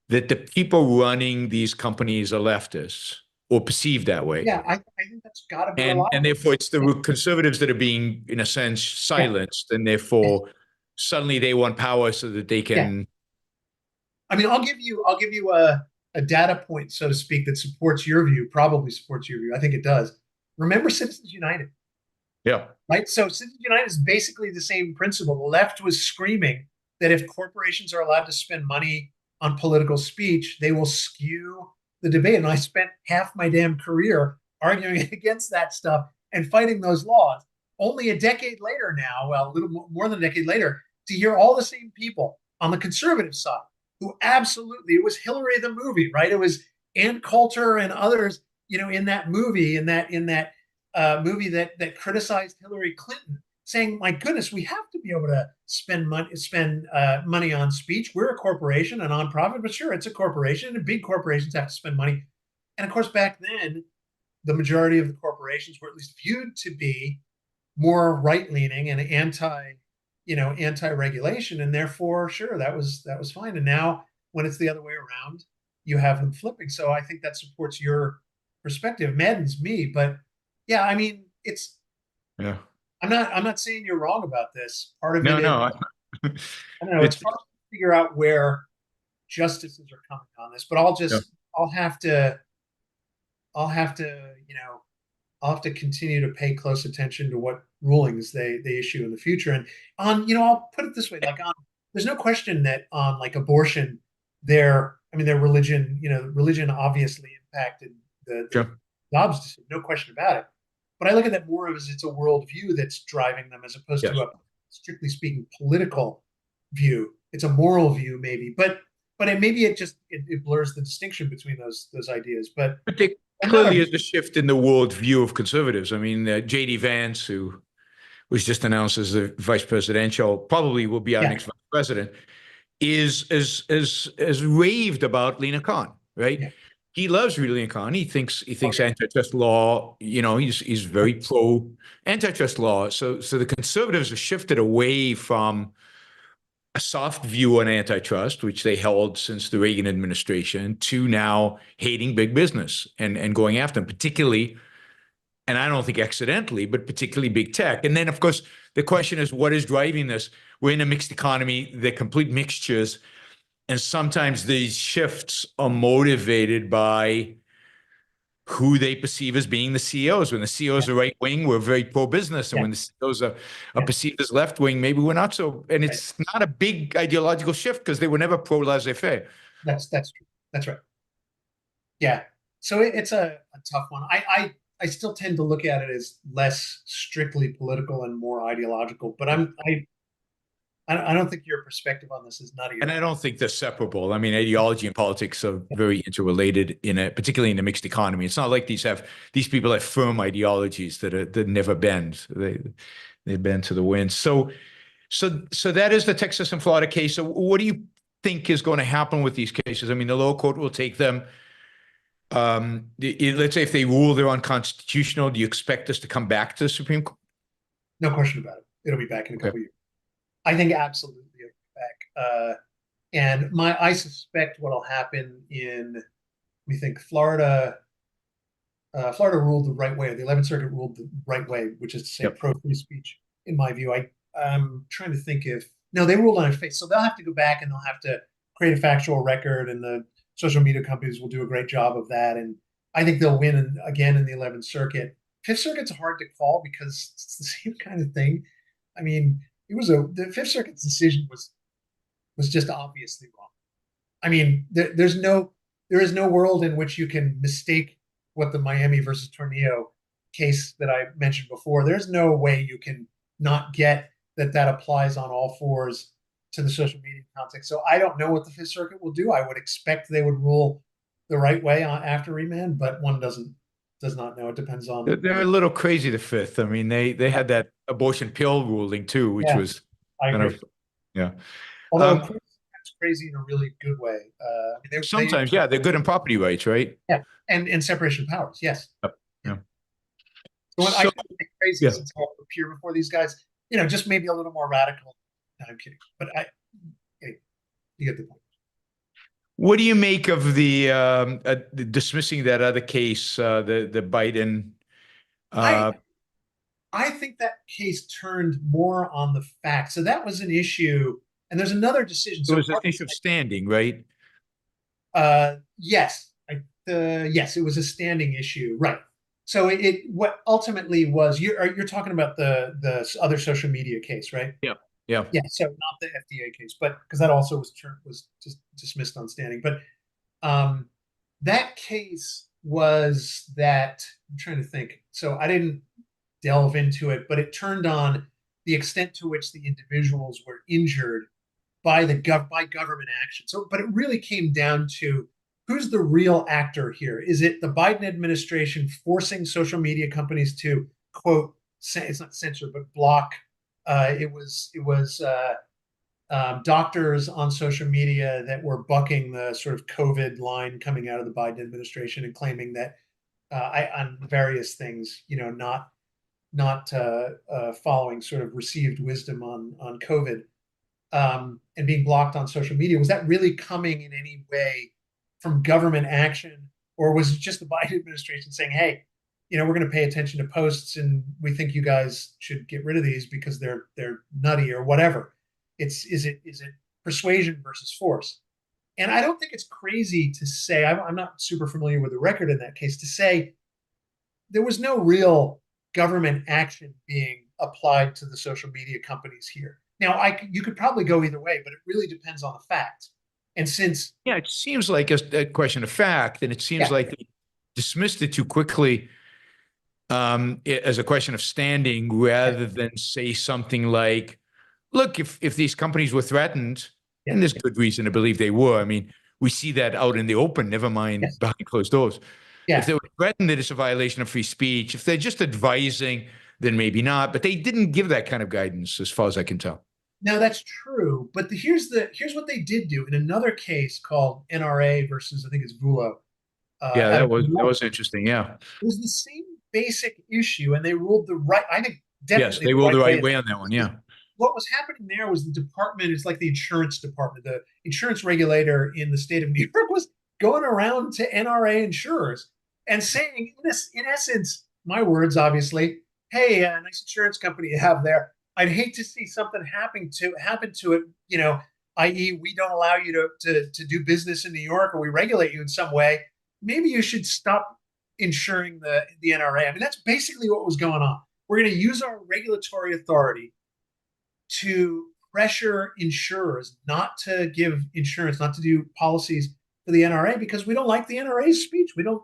that the people running these companies are leftists or perceived that way? Yeah, I think that's got to be and therefore it's the conservatives that are being, in a sense, silenced, and therefore suddenly they want power so that they can. Yeah. I mean, I'll give you a data point, so to speak, that supports your view. Probably supports your view. I think it does. Remember Citizens United? Yeah. Right. So Citizens United is basically the same principle. The left was screaming that if corporations are allowed to spend money on political speech, they will skew the debate. And I spent half my damn career arguing against that stuff and fighting those laws. Only a decade later now, well, a little more than a decade later, to hear all the same people on the conservative side who absolutely, it was Hillary the movie, right? It was Ann Coulter and others, in that movie, movie that criticized Hillary Clinton, saying, my goodness, we have to be able to spend money on speech. We're a corporation, a nonprofit, but sure, it's a corporation, and big corporations have to spend money. And of course, back then, the majority of the corporations were at least viewed to be more right-leaning and anti-regulation, and therefore, sure, that was fine. And now, when it's the other way around, you have them flipping. So I think that supports your perspective. Maddens me, but yeah, I mean, it's. Yeah. I'm not saying you're wrong about this. Part of No, it is, no. I don't know. It's hard to figure out where justices are coming on this, but I'll have to, I'll have to continue to pay close attention to what rulings they issue in the future. And I'll put it this way, there's no question that on like abortion, their religion, religion obviously impacted the Dobbs decision, no question about it. But I look at that more as it's a worldview that's driving them, as opposed to a, strictly speaking, political view. It's a moral view, maybe, but maybe it blurs the distinction between those ideas. But there clearly is a shift in the worldview of conservatives. I mean, J.D. Vance, who was just announced as the vice presidential, probably will be our next vice president, is raved about Lina Khan, right? Yeah. He loves Lina Khan. He thinks antitrust law, he's very pro antitrust law. So the conservatives have shifted away from a soft view on antitrust, which they held since the Reagan administration, to now hating big business and going after them, particularly, and I don't think accidentally, but particularly big tech. And then, of course, the question is, what is driving this? We're in a mixed economy. They're complete mixtures. And sometimes these shifts are motivated by who they perceive as being the CEOs. When the CEOs are right wing, we're very pro business, and when the CEOs are perceived as left wing, maybe we're not so. And it's not a big ideological shift because they were never pro laissez-faire. That's true. That's right. Yeah. So it's a tough one. I still tend to look at it as less strictly political and more ideological. But I don't think your perspective on this is nutty. And I don't think they're separable. I mean, ideology and politics are very interrelated particularly in a mixed economy. It's not like these people have firm ideologies that never bend. They bend to the wind. So that is the Texas and Florida case. So what do you think is going to happen with these cases? I mean, the lower court will take them. Let's say if they rule they're unconstitutional, do you expect this to come back to the Supreme Court? No question about it. It'll be back in a couple of years. I think absolutely it'll be back. And I suspect what'll happen Florida ruled the right way. The 11th Circuit ruled the right way, which is to say pro free speech, in my view. I'm trying to think they ruled on its face. So they'll have to go back and they'll have to create a factual record, and the social media companies will do a great job of that. And I think they'll win again in the 11th Circuit. Fifth Circuit's hard to call because it's the same kind of thing. I mean, the Fifth Circuit's decision was just obviously wrong. I mean, there is no world in which you can mistake what the Miami versus Tornillo case that I mentioned before. There's no way you can not get that applies on all fours to the social media context. So I don't know what the Fifth Circuit will do. I would expect they would rule the right way after remand, but one does not know. It depends on. They're a little crazy, the Fifth. I mean, they had that abortion pill ruling too, which was kind of, Although it's crazy in a really good way. Sometimes, they're good in property rights, right? Yeah, and separation of powers, yes. Yeah. So I think crazy since I'll appear before these guys, just maybe a little more radical. No, I'm kidding, but you get the point. What do you make of the dismissing that other case, the Biden? I think that case turned more on the facts. So that was an issue, and there's another decision. So it was an issue of standing, right? Yes. Yes, it was a standing issue, right? So what ultimately was you're talking about the other social media case, right? Yeah. So not the FDA case, but because that also was just dismissed on standing. But that case was that I'm trying to think. So I didn't delve into it, but it turned on the extent to which the individuals were injured by government action. So, but it really came down to who's the real actor here? Is it the Biden administration forcing social media companies to, quote, it's not censor, but block It was doctors on social media that were bucking the sort of COVID line coming out of the Biden administration and claiming that on various things, not following sort of received wisdom on COVID, and being blocked on social media. Was that really coming in any way from government action, or was it just the Biden administration saying, "Hey, we're going to pay attention to posts, and we think you guys should get rid of these because they're nutty or whatever"? Is it persuasion versus force? And I don't think it's crazy to say, I'm not super familiar with the record in that case, to say there was no real government action being applied to the social media companies here. Now, you could probably go either way, but it really depends on the facts. And since it seems like a question of fact, and it seems like they dismissed it too quickly as a question of standing, rather than say something like, look, if these companies were threatened, and there's good reason to believe they were. I mean, we see that out in the open, never mind behind closed doors. If they were threatened, that it's a violation of free speech. If they're just advising, then maybe not. But they didn't give that kind of guidance, as far as I can tell. No, that's true. But here's what they did do in another case called NRA versus, I think it's Vulo. That was interesting. Yeah, it was the same basic issue, and they ruled the right. I think definitely. Yes, they ruled the right way on that one. Yeah. What was happening there was the department, it's like the insurance department, the insurance regulator in the state of New York was going around to NRA insurers and saying, in essence, my words, obviously, "Hey, a nice insurance company you have there. I'd hate to see something happen to it, i.e. we don't allow you to do business in New York, or we regulate you in some way. Maybe you should stop insuring the NRA." I mean, that's basically what was going on. We're going to use our regulatory authority to pressure insurers not to give insurance, not to do policies for the NRA, because we don't like the NRA's speech. We don't,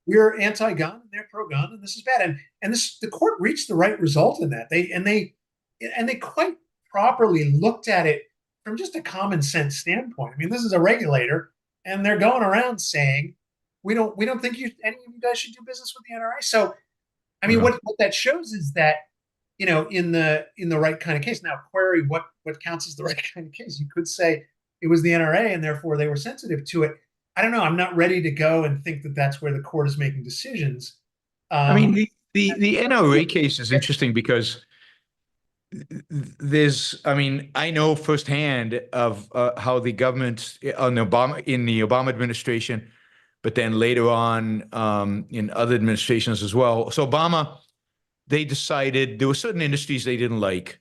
we're anti-gun and they're pro-gun, and this is bad. And the court reached the right result in that. They quite properly looked at it from just a common sense standpoint. I mean, this is a regulator, and they're going around saying, we don't think any of you guys should do business with the NRA. So, I mean, what that shows is that, in the right kind of case. Now, query what counts as the right kind of case. You could say it was the NRA, and therefore they were sensitive to it. I don't know. I'm not ready to go and think that that's where the court is making decisions. I mean, the NRA case is interesting because I know firsthand of how the government in the Obama administration, but then later on in other administrations as well. So Obama, they decided there were certain industries they didn't like,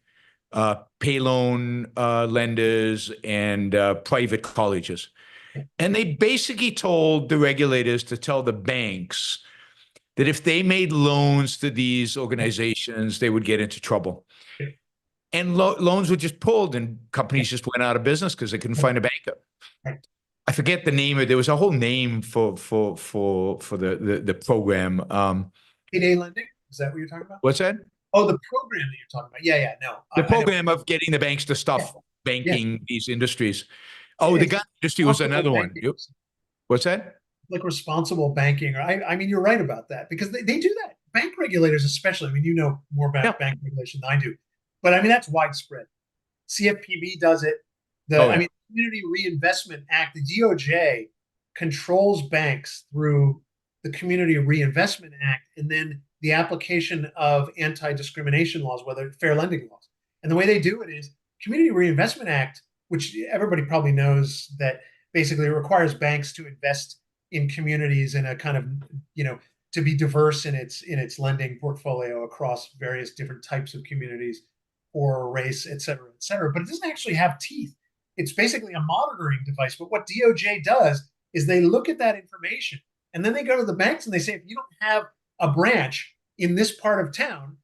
pay loan lenders and private colleges. And they basically told the regulators to tell the banks that if they made loans to these organizations, they would get into trouble. And loans were just pulled, and companies just went out of business because they couldn't find a banker. I forget the name. There was a whole name for the program. Payday lending? Is that what you're talking about? What's that? Oh, the program that you're talking about. Yeah, no. The program of getting the banks to stop banking these industries. Oh, the gun industry was another one. What's that? Like responsible banking. I mean, you're right about that, because they do that. Bank regulators especially. I mean, you know more about bank regulation than I do. But I mean, that's widespread. CFPB does it. I mean, the Community Reinvestment Act, the DOJ controls banks through the Community Reinvestment Act, and then the application of anti-discrimination laws, whether fair lending laws. And the way they do it is Community Reinvestment Act, which everybody probably knows, that basically requires banks to invest in communities in a kind of, to be diverse in its lending portfolio across various different types of communities or race, et cetera, et cetera. But it doesn't actually have teeth. It's basically a monitoring device. But what DOJ does is they look at that information, and then they go to the banks and they say, if you don't have a branch in this part of town,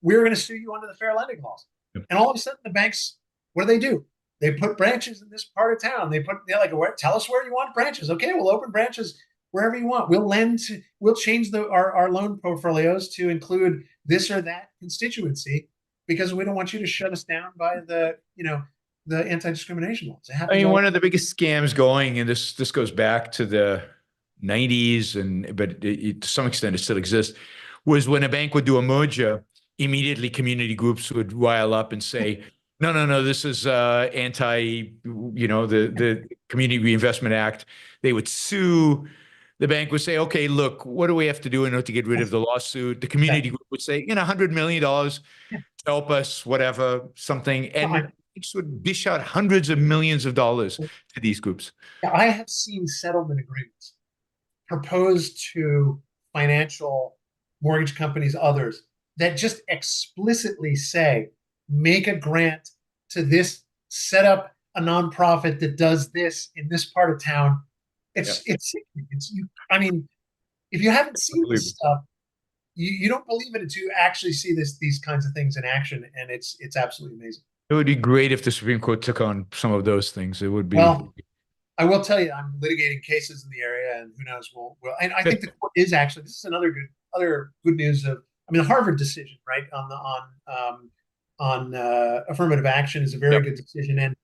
we're going to sue you under the fair lending laws. Yep. And all of a sudden the banks, what do? They put branches in this part of town. They're like, tell us where you want branches. Okay, we'll open branches wherever you want. We'll change our loan portfolios to include this or that constituency, because we don't want you to shut us down by the anti-discrimination laws. I mean, one of the biggest scams going, and this goes back to the 90s, but to some extent it still exists, was when a bank would do a merger, immediately community groups would rile up and say, no, no, no, this is anti, the Community Reinvestment Act. They would sue. The bank would say, okay, look, what do we have to do in order to get rid of the lawsuit? The community group would say, $100 million to help us, whatever, something. And banks would dish out hundreds of millions of dollars to these groups. I have seen settlement agreements proposed to financial mortgage companies, others, that just explicitly say, make a grant to this, set up a nonprofit that does this in this part of town. It's sickening. I mean, if you haven't seen this stuff, you don't believe it until you actually see these kinds of things in action, and it's absolutely amazing. It would be great if the Supreme Court took on some of those things. It would be. Well, I will tell you, I'm litigating cases in the area, and who knows, and I think the court is actually, this is other good news of, I mean, the Harvard decision, right, on affirmative action is a very good decision, and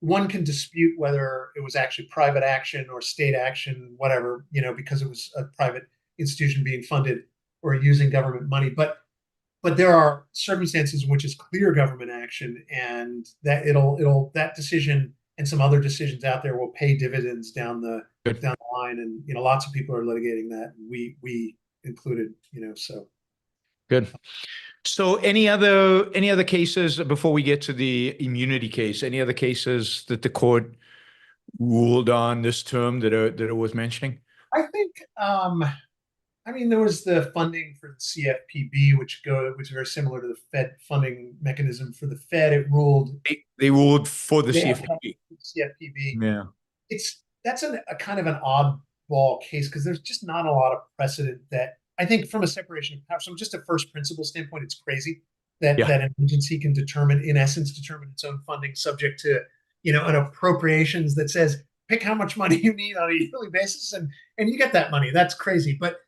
one can dispute whether it was actually private action or state action, whatever, because it was a private institution being funded or using government money, but there are circumstances in which it's clear government action, and that that decision and some other decisions out there will pay dividends down the line, and lots of people are litigating that, and we included, so good. So any other cases before we get to the immunity case? Any other cases that the court ruled on this term that are worth mentioning? I think I mean, there was the funding for the CFPB, which is very similar to the Fed funding mechanism for the Fed. It ruled. They ruled for the CFPB. CFPB. Yeah. That's a kind of an oddball case because there's just not a lot of precedent that I think from a separation of powers, from just a first principle standpoint, it's crazy that an agency can determine its own funding subject to, an appropriations that says pick how much money you need on a yearly basis and you get that money. That's crazy. But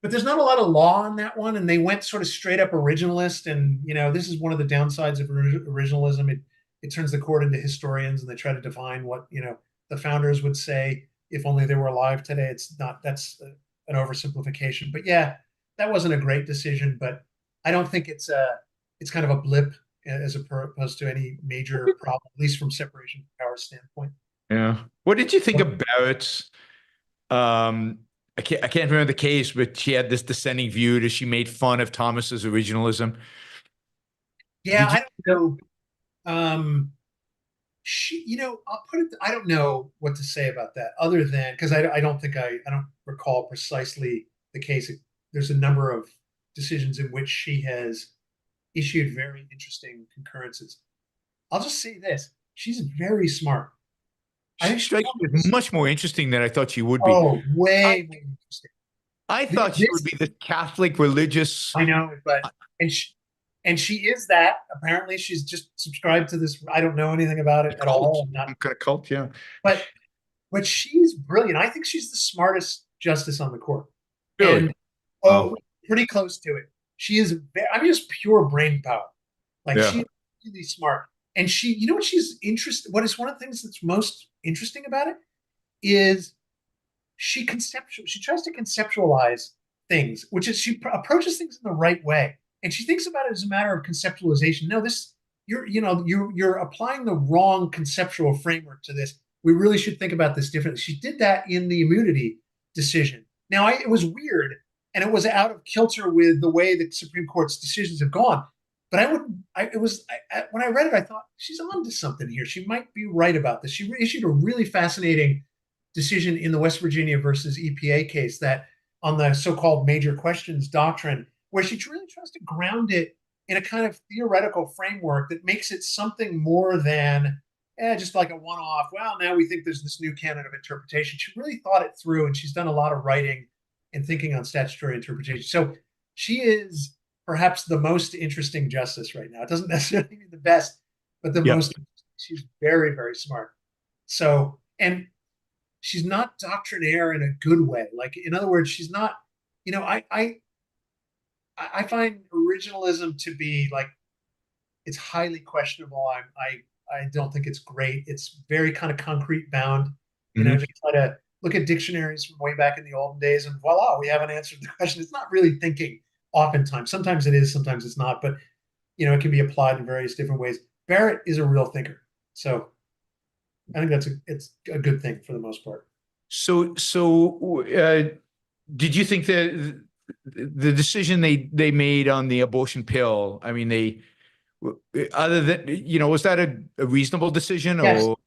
there's not a lot of law on that one, and they went sort of straight up originalist. And this is one of the downsides of originalism. It turns the court into historians, and they try to define what the founders would say if only they were alive today. It's not. That's an oversimplification. But yeah, that wasn't a great decision. But I don't think it's kind of a blip as opposed to any major problem, at least from separation of powers standpoint. Yeah. What did you think about? I can't remember the case, but she had this dissenting view that she made fun of Thomas's originalism. Yeah, I don't know. I'll put it. I don't know what to say about that, other than because I don't recall precisely the case. There's a number of decisions in which she has issued very interesting concurrences. I'll just say this: she's very smart. I think she was much more interesting than I thought she would be. Oh, way more interesting. I thought she would be the Catholic religious. I know, but and she is that. Apparently, she's just subscribed to this. I don't know anything about it at all. Some kind of cult, yeah. But she's brilliant. I think she's the smartest justice on the court. Really? And pretty close to it. She is. Just pure brain power. She's really smart. And she, what she's interested. What is one of the things that's most interesting about it is she tries to conceptualize things, which is she approaches things in the right way, and she thinks about it as a matter of conceptualization. No, you're applying the wrong conceptual framework to this. We really should think about this differently. She did that in the immunity decision. Now, it was weird, and it was out of kilter with the way the Supreme Court's decisions have gone. But when I read it, I thought she's on to something here. She might be right about this. She issued a really fascinating decision in the West Virginia versus EPA case that on the so-called major questions doctrine, where she really tries to ground it in a kind of theoretical framework that makes it something more than just like a one-off. Well, now we think there's this new canon of interpretation. She really thought it through, and she's done a lot of writing and thinking on statutory interpretation. So she is perhaps the most interesting justice right now. It doesn't necessarily mean the best, but the most. She's very, very smart. So, and she's not doctrinaire in a good way. Like, in other words, she's not. I find originalism to be like, it's highly questionable. I don't think it's great. It's very kind of concrete bound. Just try to look at dictionaries from way back in the olden days, and voila, we haven't answered the question. It's not really thinking. Oftentimes, sometimes it is, sometimes it's not. But it can be applied in various different ways. Barrett is a real thinker. So I think it's a good thing for the most part. So, did you think that the decision they made on the abortion pill, I mean, other than, was that a reasonable decision? Yes. Or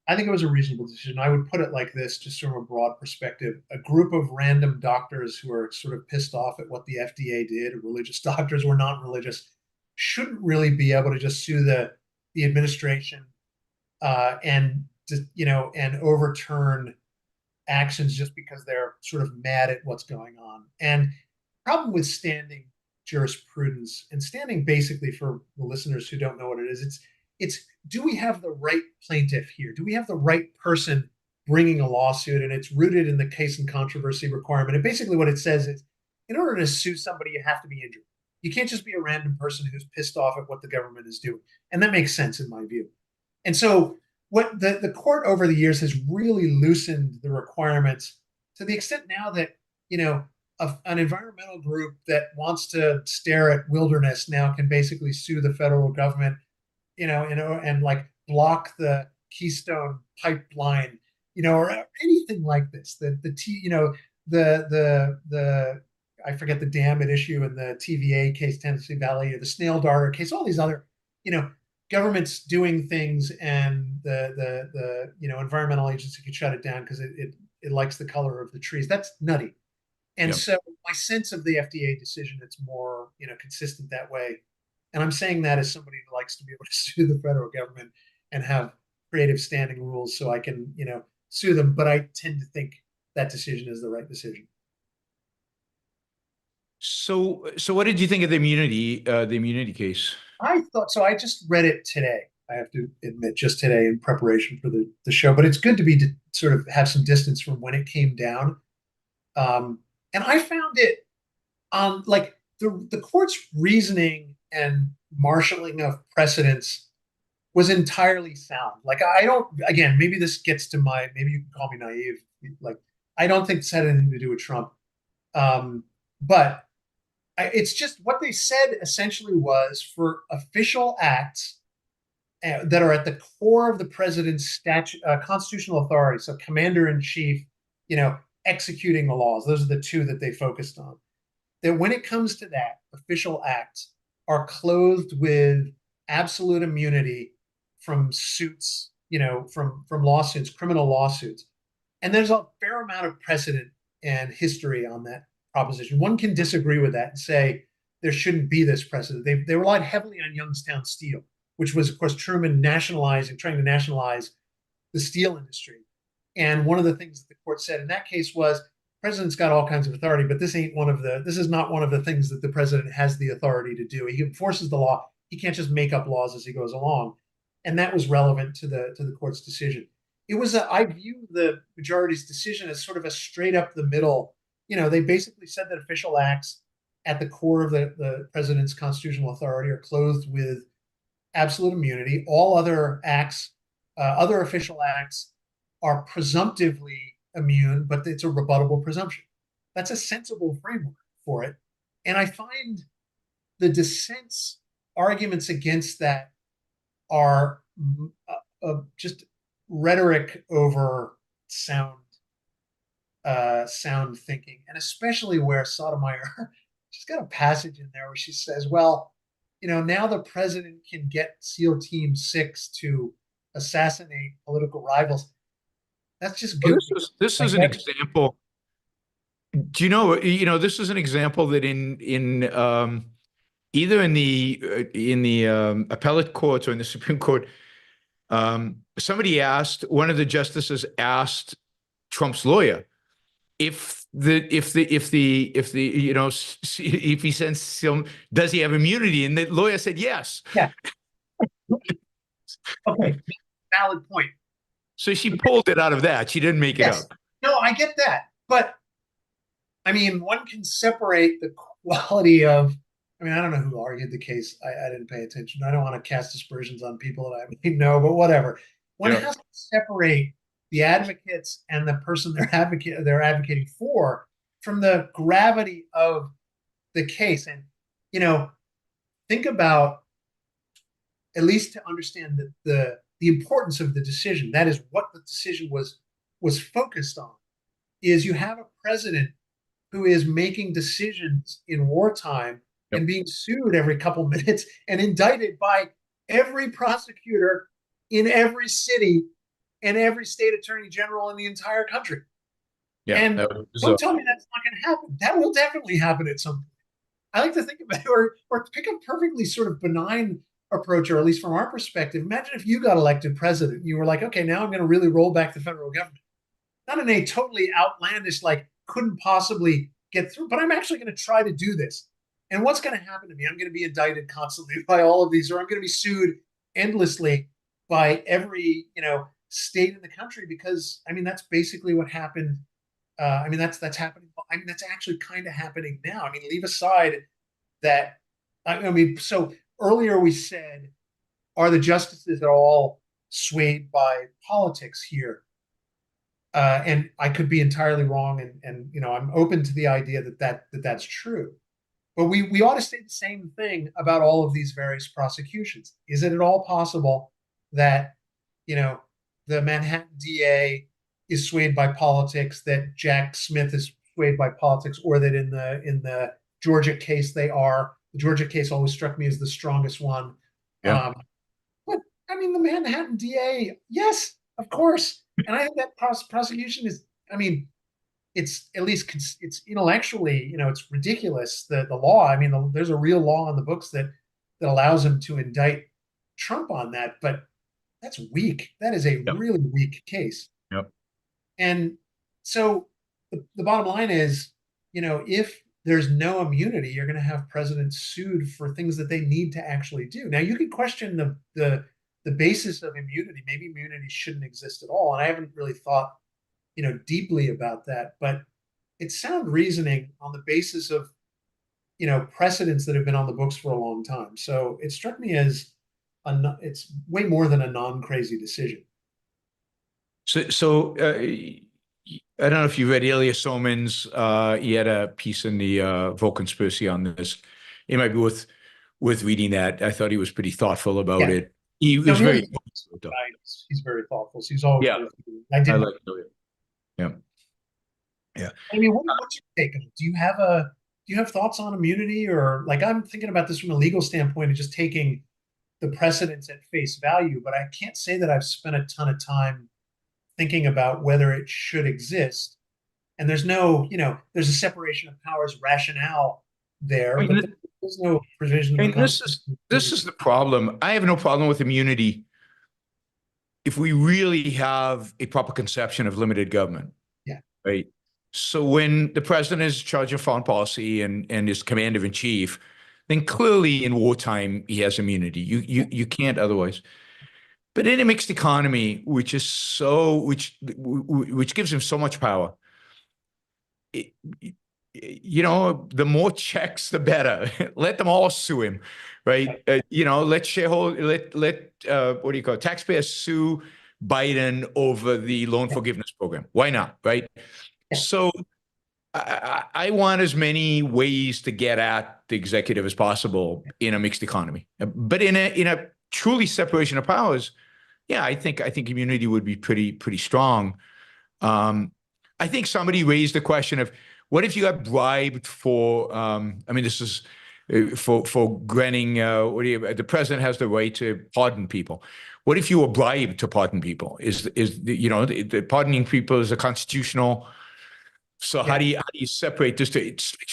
I think it was a reasonable decision. I would put it like this, just from a broad perspective. A group of random doctors who are sort of pissed off at what the FDA did, or religious doctors or non-religious, shouldn't really be able to just sue the administration and overturn actions just because they're sort of mad at what's going on. And problem with standing jurisprudence, and standing, basically, for the listeners who don't know what it is, it's do we have the right plaintiff here? Do we have the right person bringing a lawsuit? And it's rooted in the case and controversy requirement. And basically what it says is, in order to sue somebody, you have to be injured. You can't just be a random person who's pissed off at what the government is doing. And that makes sense in my view. And so what the court over the years has really loosened the requirements to the extent now that, an environmental group that wants to stare at wilderness now can basically sue the federal government, and like block the Keystone pipeline, or anything like this. I forget the dam at issue in the TVA case, Tennessee Valley, or the snail darter case, all these other, governments doing things, and the environmental agency could shut it down because it likes the color of the trees. That's nutty. And so my sense of the FDA decision, it's more, consistent that way. And I'm saying that as somebody who likes to be able to sue the federal government and have creative standing rules so I can, sue them. But I tend to think that decision is the right decision. so what did you think of the immunity case? I thought so. I just read it today. I have to admit, just today in preparation for the show. But it's good to sort of have some distance from when it came down. And I found it like the court's reasoning and marshaling of precedents was entirely sound. Like, again, maybe this gets to maybe you can call me naive. Like, I don't think this had anything to do with Trump. But it's just what they said essentially was, for official acts that are at the core of the president's constitutional authority, so commander-in-chief, executing the laws. Those are the two that they focused on. That when it comes to that, official acts are clothed with absolute immunity from suits, from lawsuits, criminal lawsuits. And there's a fair amount of precedent and history on that proposition. One can disagree with that and say there shouldn't be this precedent. They relied heavily on Youngstown Steel, which was, of course, Truman trying to nationalize the steel industry. And one of the things that the court said in that case was, president's got all kinds of authority, but this is not one of the things that the president has the authority to do. He enforces the law. He can't just make up laws as he goes along. And that was relevant to the court's decision. I view the majority's decision as sort of a straight up the middle. They basically said that official acts at the core of the president's constitutional authority are clothed with absolute immunity. All other acts, other official acts, are presumptively immune, but it's a rebuttable presumption. That's a sensible framework for it. And I find the dissent's arguments against that are just rhetoric over sound thinking. And especially where Sotomayor, she's got a passage in there where she says, well, now the president can get SEAL Team 6 to assassinate political rivals. That's just good. This is an example. Do this is an example that in either in the appellate courts or in the Supreme Court, one of the justices asked Trump's lawyer if he sends some, does he have immunity? And the lawyer said yes. Yeah. Okay. Valid point. So she pulled it out of that. She didn't make it up. No, I get that. But I mean, one can separate the quality of, I don't know who argued the case. I didn't pay attention. I don't want to cast aspersions on people that I may know, but whatever. One has to separate the advocates and the person they're advocating for from the gravity of the case. And, think about, at least to understand the importance of the decision, that is what the decision was focused on, is you have a president who is making decisions in wartime and being sued every couple minutes and indicted by every prosecutor in every city and every state attorney general in the entire country. Yeah, and don't tell me that's not going to happen. That will definitely happen at some point. I like to think about it, or pick a perfectly sort of benign approach, or at least from our perspective. Imagine if you got elected president, you were like, okay, now I'm going to really roll back the federal government. Not in a totally outlandish, like couldn't possibly get through, but I'm actually going to try to do this. And what's going to happen to me? I'm going to be indicted constantly by all of these, or I'm going to be sued endlessly by every, state in the country, because I mean, that's basically what happened. I mean, that's happening. I mean, that's actually kind of happening now. I mean, leave aside that. I mean, so earlier we said, are the justices at all swayed by politics here? And I could be entirely wrong, and I'm open to the idea that's true. But we ought to say the same thing about all of these various prosecutions. Is it at all possible that the Manhattan DA is swayed by politics, that Jack Smith is swayed by politics, or that in the Georgia case they are? The Georgia case always struck me as the strongest one. Yeah. But I mean, the Manhattan DA, yes, of course. And I think that prosecution is, I mean, it's at least it's intellectually, it's ridiculous. The law, I mean, there's a real law on the books that allows him to indict Trump on that, but that's weak. That is a really weak case. Yep. And so the bottom line is, if there's no immunity, you're going to have presidents sued for things that they need to actually do. Now, you could question the basis of immunity. Maybe immunity shouldn't exist at all. And I haven't really thought, deeply about that, but it's sound reasoning on the basis of, precedents that have been on the books for a long time. So it struck me as it's way more than a non-crazy decision. So I don't know if you read Ilya Soman's. He had a piece in the Vote Conspiracy on this. It might be worth reading that. I thought he was pretty thoughtful about it. He was very. He's very thoughtful. So he's always. Yeah, I did. like Ilya. Yeah. Yeah. I mean, what's your take on it? Do you have thoughts on immunity, or like, I'm thinking about this from a legal standpoint of just taking the precedents at face value, but I can't say that I've spent a ton of time thinking about whether it should exist. And there's no, there's a separation of powers rationale there, but there's no provision. I mean, this is the problem. I have no problem with immunity if we really have a proper conception of limited government. Yeah. Right. So when the president is in charge of foreign policy and is commander in chief, then clearly in wartime he has immunity. You can't otherwise. But in a mixed economy, which gives him so much power, the more checks, the better. Let them all sue him, right? Let taxpayers sue Biden over the loan forgiveness program. Why not, right? So I want as many ways to get at the executive as possible in a mixed economy. But in a truly separation of powers, yeah, I think immunity would be pretty strong. I think somebody raised the question of, what if you got bribed for? This is for granting. The president has the right to pardon people. What if you were bribed to pardon people? The pardoning people is a constitutional. So how do you separate this?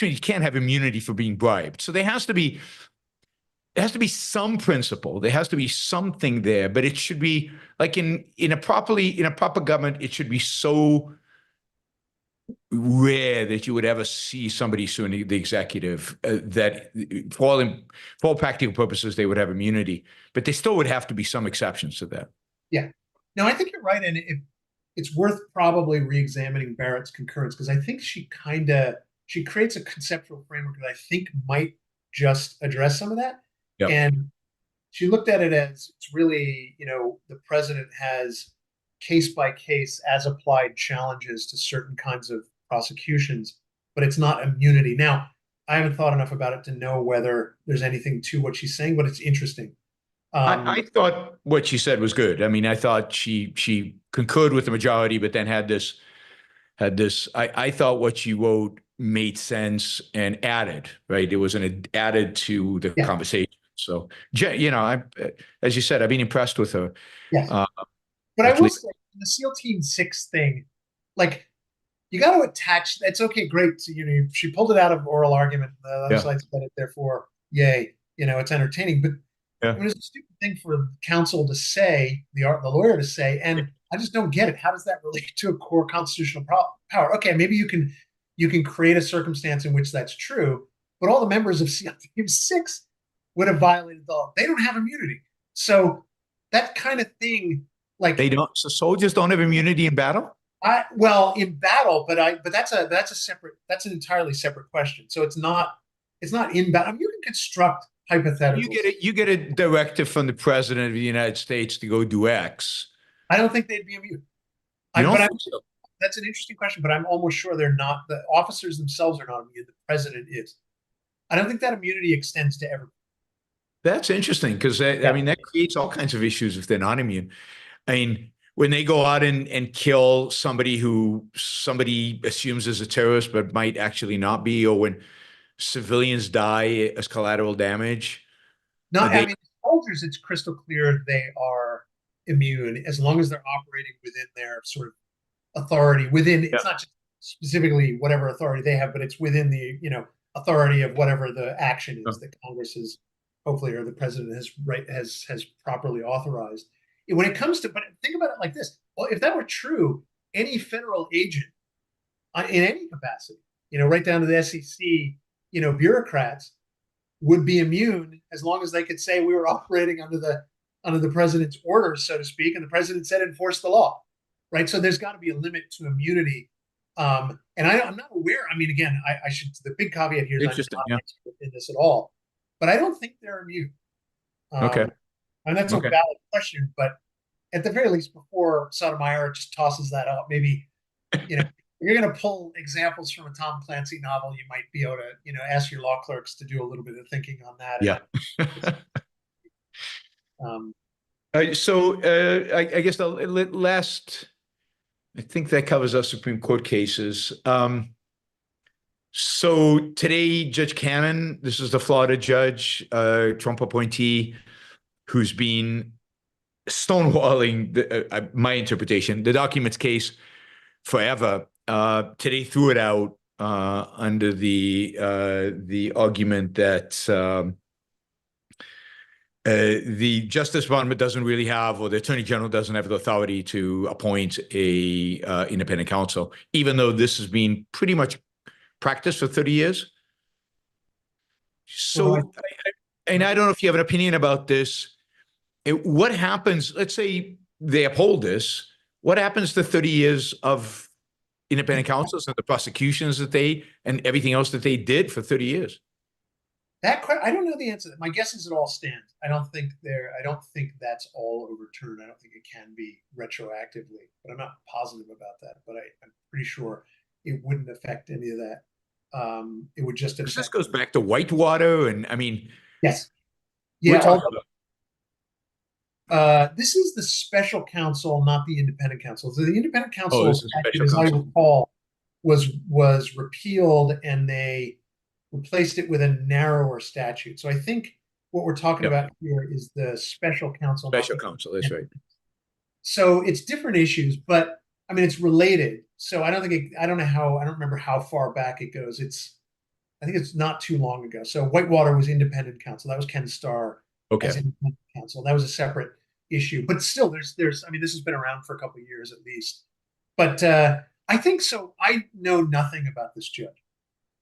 You can't have immunity for being bribed. So there has to be some principle. There has to be something there, but it should be like in a proper government, it should be so rare that you would ever see somebody suing the executive that for all practical purposes, they would have immunity, but there still would have to be some exceptions to that. Yeah. No, I think you're right. And it's worth probably re-examining Barrett's concurrence, because I think she creates a conceptual framework that I think might just address some of that. Yep. And she looked at it as it's really, the president has case by case as applied challenges to certain kinds of prosecutions, but it's not immunity. Now, I haven't thought enough about it to know whether there's anything to what she's saying, but it's interesting. I thought what she said was good. I mean, I thought she concurred with the majority, but then had this. I thought what she wrote made sense and added, right? It was added to the Yeah. conversation. So, as you said, I've been impressed with her. Yes. Uh, But I will least- say the SEAL Team 6 thing, like you got to attach. That's okay, great. So, she pulled it out of oral argument. The other side said it, therefore, yay. It's entertaining. But Yeah. I mean, it's a stupid thing for counsel to say, the lawyer to say, and I just don't get it. How does that relate to a core constitutional power? Okay, maybe you can create a circumstance in which that's true, but all the members of SEAL Team 6 would have violated the law. They don't have immunity. So that kind of thing, like They don't. So soldiers don't have immunity in battle. in battle, but that's an entirely separate question. So it's not in battle. I mean, you can construct hypotheticals. You get a directive from the president of the United States to go do X. I don't think they'd be immune. You don't think so? That's an interesting question, but I'm almost sure they're not. The officers themselves are not immune. The president is. I don't think that immunity extends to everyone. That's interesting because I mean that creates all kinds of issues if they're not immune. I mean, when they go out and kill somebody who somebody assumes is a terrorist but might actually not be, or when civilians die as collateral damage. I mean, soldiers, it's crystal clear they are immune as long as they're operating within their sort of authority. It's not just specifically whatever authority they have, but it's within the authority of whatever the action is that Congress is hopefully, or the president has properly authorized. When it comes to, but think about it like this: well, if that were true, any federal agent in any capacity, right down to the SEC, bureaucrats would be immune as long as they could say we were operating under the president's orders, so to speak, and the president said enforce the law, right? So there's got to be a limit to immunity. And I'm not aware. I mean, again, I should. The big caveat here is I'm not an expert in this at all, but I don't think they're immune. Okay. And that's a valid question, but at the very least, before Sotomayor just tosses that out, maybe, if you're going to pull examples from a Tom Clancy novel, you might be able to, ask your law clerks to do a little bit of thinking on that. Yeah. I guess the last, I think that covers our Supreme Court cases. So today, Judge Cannon, this is the Florida judge, Trump appointee, who's been stonewalling my interpretation, the documents case forever. Today threw it out under the argument that the Justice Department doesn't really have, or the Attorney General doesn't have the authority to appoint a independent counsel, even though this has been pretty much practiced for 30 years. So, and I don't know if you have an opinion about this. What happens, let's say they uphold this, what happens to 30 years of independent counsels and the prosecutions and everything else that they did for 30 years? I don't know the answer. My guess is it all stands. I don't think that's all overturned. I don't think it can be retroactively, but I'm not positive about that. But I'm pretty sure it wouldn't affect any of that. It would just affect. This goes back to Whitewater, and I mean, yes, yeah. This is the special counsel, not the independent counsel. So the independent counsel, as I recall, was repealed, and they replaced it with a narrower statute. So I think what we're talking about here is the special counsel. Special counsel, that's right. So it's different issues, but I mean it's related. So I don't remember how far back it goes. I think it's not too long ago. So Whitewater was independent counsel. That was Ken Starr. Okay. As independent counsel. That was a separate issue, but still, there's. I mean, this has been around for a couple of years at least. But I think so. I know nothing about this judge,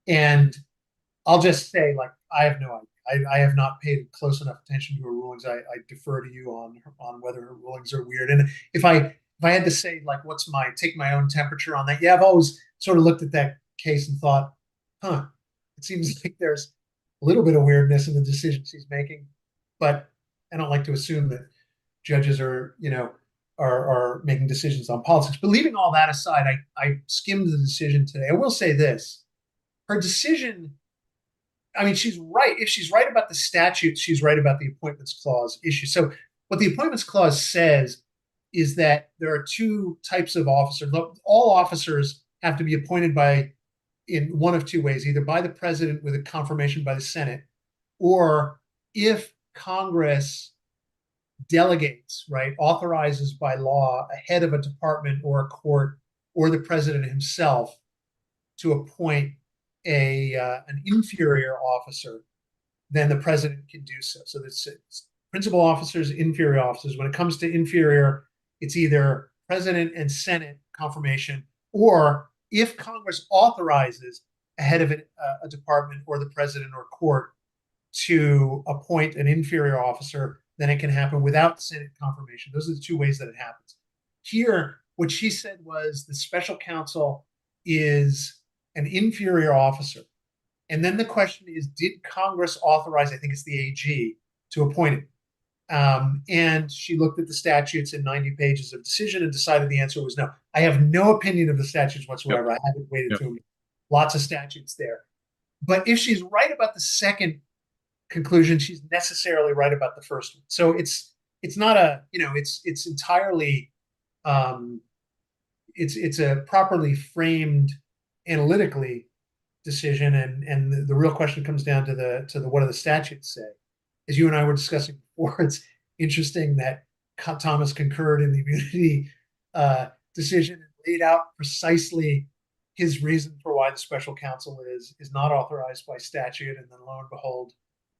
and I'll just say, like, I have no idea. I have not paid close enough attention to her rulings. I defer to you on whether her rulings are weird. And if I had to say, like, take my own temperature on that? Yeah, I've always sort of looked at that case and thought, it seems like there's a little bit of weirdness in the decisions she's making. But I don't like to assume that judges are making decisions on politics. But leaving all that aside, I skimmed the decision today. I will say this: her decision I mean, she's right. If she's right about the statute, she's right about the appointments clause issue. So what the appointments clause says is that there are two types of officers. All officers have to be appointed in one of two ways, either by the president with a confirmation by the Senate, or if Congress delegates, right, authorizes by law a head of a department or a court or the president himself to appoint an inferior officer, then the president can do so. So it's principal officers, inferior officers. When it comes to inferior, it's either president and Senate confirmation, or if Congress authorizes a head of a department or the president or court to appoint an inferior officer, then it can happen without Senate confirmation. Those are the two ways that it happens. Here, what she said was the special counsel is an inferior officer. And then the question is, did Congress authorize, I think it's the AG, to appoint him? And she looked at the statutes in 90 pages of decision and decided the answer was no. I have no opinion of the statutes whatsoever. Yep. I haven't waded through them. Lots of statutes there. But if she's right about the second conclusion, she's necessarily right about the first one. So it's not a, it's entirely, it's a properly framed analytically decision, and the real question comes down to the what do the statutes say? As you and I were discussing before, it's interesting that Thomas concurred in the immunity decision and laid out precisely his reason for why the special counsel is not authorized by statute, and then lo and behold,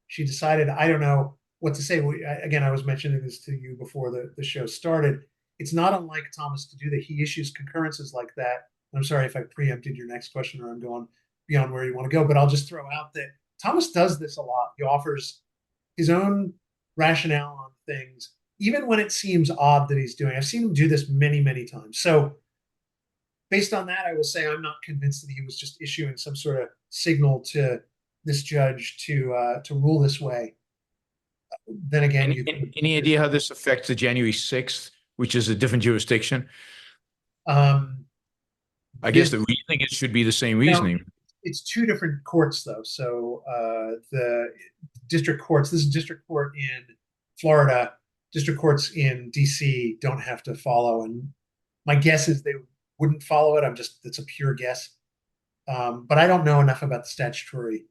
she decided, I don't know what to say. Again, I was mentioning this to you before the show started. It's not unlike Thomas to do that. He issues concurrences like that. I'm sorry if I preempted your next question or I'm going beyond where you want to go, but I'll just throw out that Thomas does this a lot. He offers his own rationale on things, even when it seems odd that he's doing. I've seen him do this many, many times. So based on that, I will say I'm not convinced that he was just issuing some sort of signal to this judge to rule this way. Then again, any idea how this affects the January 6th, which is a different jurisdiction? I guess the reasoning, it should be the same reasoning. It's two different courts, though. So the district courts, this is district court in Florida, district courts in DC don't have to follow. And my guess is they wouldn't follow it. It's a pure guess. But I don't know enough about the statutory.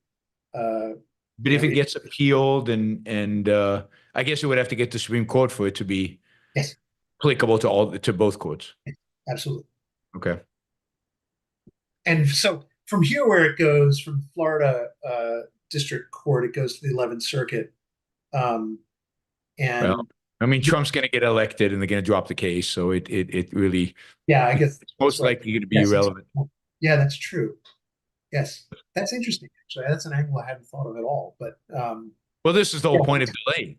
But if it gets appealed and I guess it would have to get to the Supreme Court for it to be applicable to both courts. Absolutely. Okay. And so from here, where it goes from Florida District Court, it goes to the 11th Circuit. And well, I mean, Trump's going to get elected and they're going to drop the case. So it really, I guess it's most likely going to be irrelevant. Yeah, that's true. Yes, that's interesting. Actually, that's an angle I hadn't thought of at all. But well, this is the whole point of delay,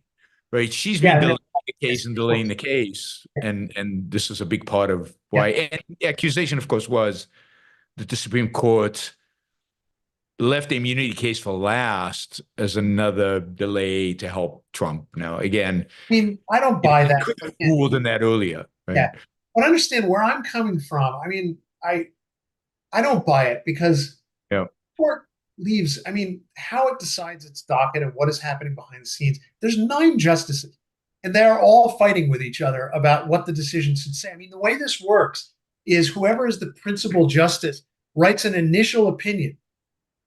right? She's been delaying the case and delaying the case, and this is a big part of why. And the accusation, of course, was that the Supreme Court left the immunity case for last as another delay to help Trump. Now, again, I mean, I don't buy that. Could have ruled in that earlier, right? Yeah, but understand where I'm coming from. I mean, I don't buy it because court leaves. I mean, how it decides its docket and what is happening behind the scenes. There's 9 justices, and they're all fighting with each other about what the decision should say. I mean, the way this works is whoever is the principal justice writes an initial opinion,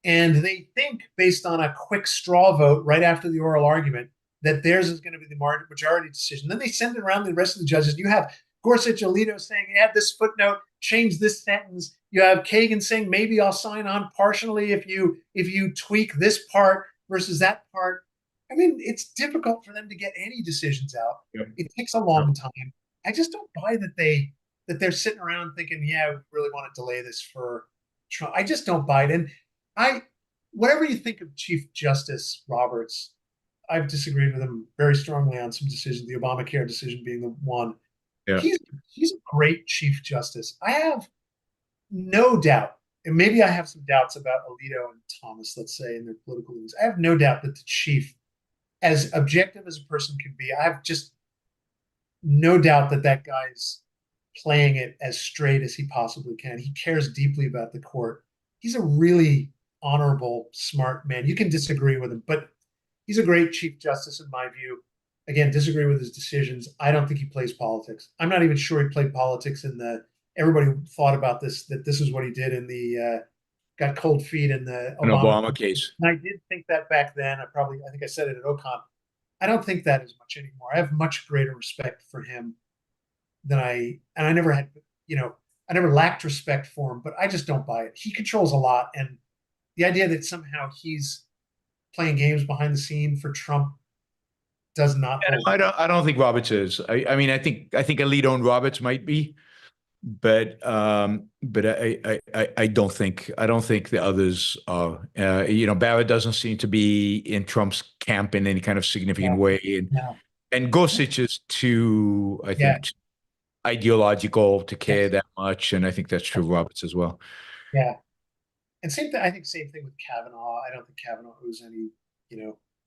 and they think, based on a quick straw vote right after the oral argument, that theirs is going to be the majority decision. Then they send it around to the rest of the judges. You have Gorsuch, Alito saying, add this footnote, change this sentence. You have Kagan saying, maybe I'll sign on partially if you tweak this part versus that part. I mean, it's difficult for them to get any decisions out. Yep. It takes a long time. I just don't buy that they're sitting around thinking, yeah, we really want to delay this for Trump. I just don't buy it. And whatever you think of Chief Justice Roberts, I've disagreed with him very strongly on some decisions, the Obamacare decision being the one. Yeah. He's a great Chief Justice. I have no doubt, and maybe I have some doubts about Alito and Thomas, let's say, in their political views. I have no doubt that the chief, as objective as a person can be, I have just no doubt that guy's playing it as straight as he possibly can. He cares deeply about the court. He's a really honorable, smart man. You can disagree with him, but he's a great Chief Justice in my view. Again, disagree with his decisions. I don't think he plays politics. I'm not even sure he played politics in the. Everybody thought about this, that this is what he did in the got cold feet in the An Obama case. And I did think that back then. I think I said it at OCON. I don't think that as much anymore. I have much greater respect for him than I never had, I never lacked respect for him, but I just don't buy it. He controls a lot. And the idea that somehow he's playing games behind the scene for Trump does not hold. I don't think Roberts is. I mean, I think elite-owned Roberts might be, but I don't think the others are. Barrett doesn't seem to be in Trump's camp in any kind of significant way, and Gorsuch is too, I think, ideological to care that much, and I think that's true of Roberts as well. Yeah, and same thing. I think same thing with Kavanaugh. I don't think Kavanaugh owes any.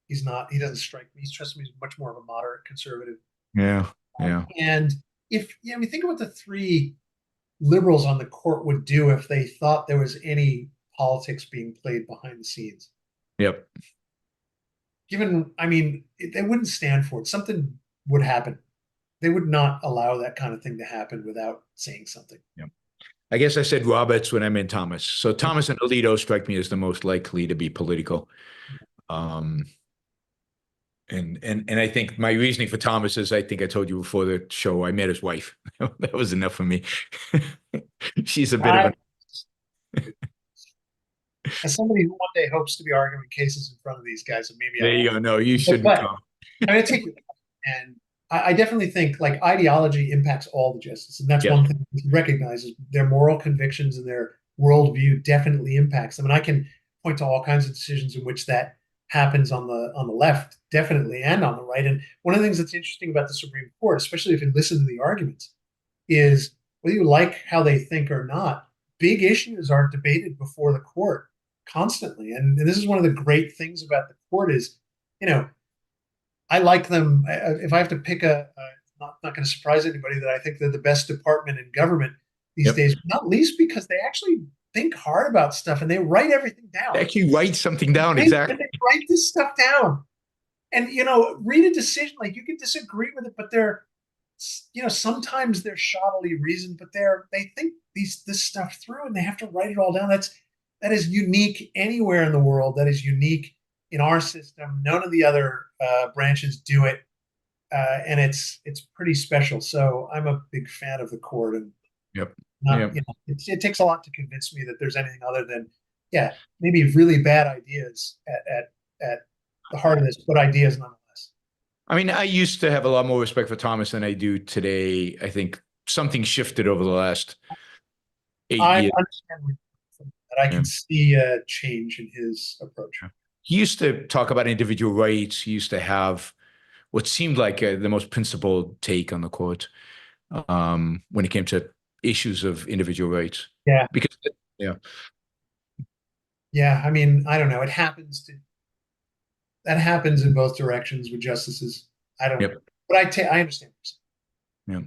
He's not. He doesn't strike me. He strikes me as much more of a moderate conservative. Yeah. And if we think of what the three liberals on the court would do if they thought there was any politics being played behind the scenes. Yep. They wouldn't stand for it. Something would happen. They would not allow that kind of thing to happen without saying something. Yeah. I guess I said Roberts when I meant Thomas. So Thomas and Alito strike me as the most likely to be political. And I think my reasoning for Thomas is, I think I told you before the show, I met his wife. That was enough for me. She's a bit of a... As somebody who one day hopes to be arguing cases in front of these guys, and maybe there you go. No, you shouldn't come. I take it, and I definitely think like ideology impacts all the justices, and that's one thing to recognize is their moral convictions and their worldview definitely impacts them. And I can point to all kinds of decisions in which that happens on the left, definitely, and on the right. And one of the things that's interesting about the Supreme Court, especially if you listen to the arguments, is whether you like how they think or not, big issues are debated before the court constantly. And this is one of the great things about the court is, I like them. If I have to pick not going to surprise anybody that I think they're the best department in government these days, not least because they actually think hard about stuff and they write everything down. They actually write something down, exactly. They write this stuff down. And, read a decision, like you can disagree with it, but they're, sometimes they're shoddily reasoned, but they think this stuff through and they have to write it all down. That is unique anywhere in the world. That is unique in our system. None of the other branches do it. And it's pretty special. So I'm a big fan of the court, and it takes a lot to convince me that there's anything other than, maybe really bad ideas at the heart of this, but ideas nonetheless. I mean, I used to have a lot more respect for Thomas than I do today. I think something shifted over the last 8 years. I understand that. I can see a change in his approach. He used to talk about individual rights. He used to have what seemed like the most principled take on the court when it came to issues of individual rights. Yeah. Because, I mean, I don't know. That happens in both directions with justices. I don't know. But I understand. Yeah.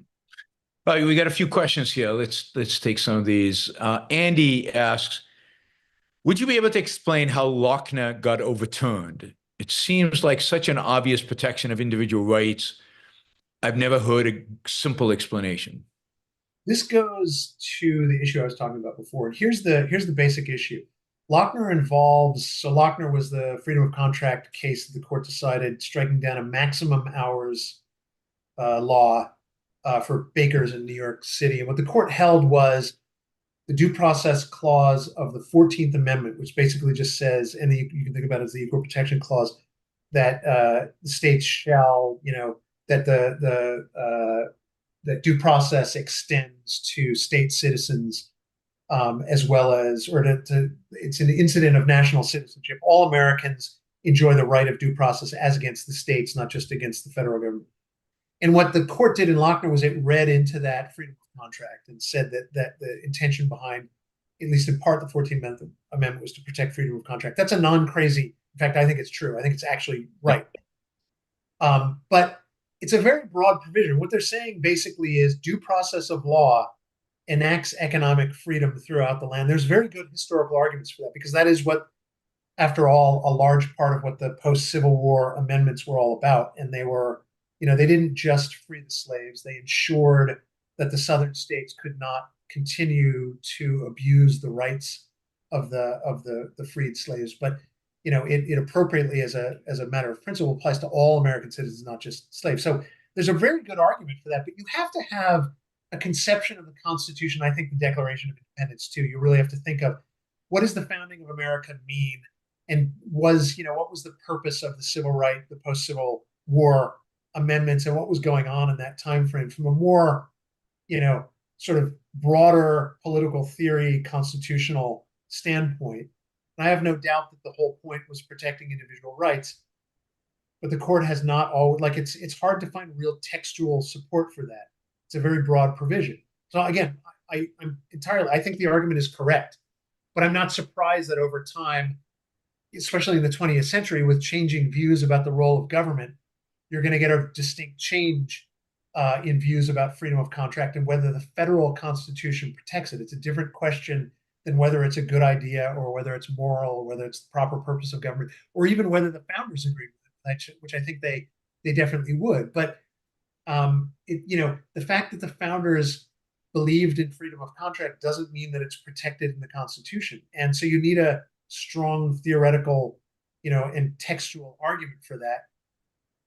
All right, we got a few questions here. Let's take some of these. Andy asks, would you be able to explain how Lochner got overturned? It seems like such an obvious protection of individual rights. I've never heard a simple explanation. This goes to the issue I was talking about before. Here's the basic issue. Lochner was the freedom of contract case that the court decided, striking down a maximum hours law for bakers in New York City. And what the court held was the due process clause of the 14th Amendment, which basically just says, and you can think about it as the equal protection clause, that the states shall, that that due process extends to state citizens as well as, it's an incident of national citizenship. All Americans enjoy the right of due process as against the states, not just against the federal government. And what the court did in Lochner was it read into that freedom of contract and said that the intention behind, at least in part, the 14th Amendment was to protect freedom of contract. That's a non-crazy, in fact, I think it's true. I think it's actually right. But it's a very broad provision. What they're saying basically is due process of law enacts economic freedom throughout the land. There's very good historical arguments for that because that is what after all, a large part of what the post-Civil War amendments were all about. And they were, they didn't just free the slaves, they ensured that the Southern states could not continue to abuse the rights of the freed slaves. But it appropriately, as a matter of principle, applies to all American citizens, not just slaves. So there's a very good argument for that. But you have to have a conception of the Constitution. I think the Declaration of Independence too. You really have to think of, what does the founding of America mean, and what was the purpose of the civil right, the post-Civil War amendments, and what was going on in that time frame from a more sort of broader political theory, constitutional standpoint. And I have no doubt that the whole point was protecting individual rights, but the court has not always, it's hard to find real textual support for that. It's a very broad provision. So again, I think the argument is correct, but I'm not surprised that over time, especially in the 20th century, with changing views about the role of government, you're going to get a distinct change in views about freedom of contract and whether the federal Constitution protects it. It's a different question than whether it's a good idea or whether it's moral or whether it's the proper purpose of government, or even whether the founders agreed with it, which I think they definitely would. But the fact that the founders believed in freedom of contract doesn't mean that it's protected in the Constitution. And so you need a strong theoretical, and textual argument for that.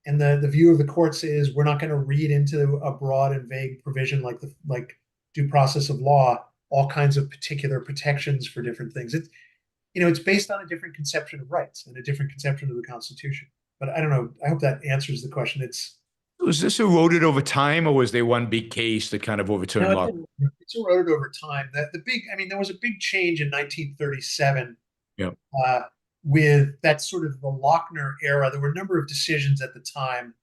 And the view of the courts is we're not going to read into a broad and vague provision like due process of law all kinds of particular protections for different things. It's based on a different conception of rights and a different conception of the Constitution. But I don't know. I hope that answers the question. Was this eroded over time, or was there one big case that kind of overturned law? It's eroded over time. There was a big change in 1937. Yeah. With that sort of the Lochner era. There were a number of decisions at the time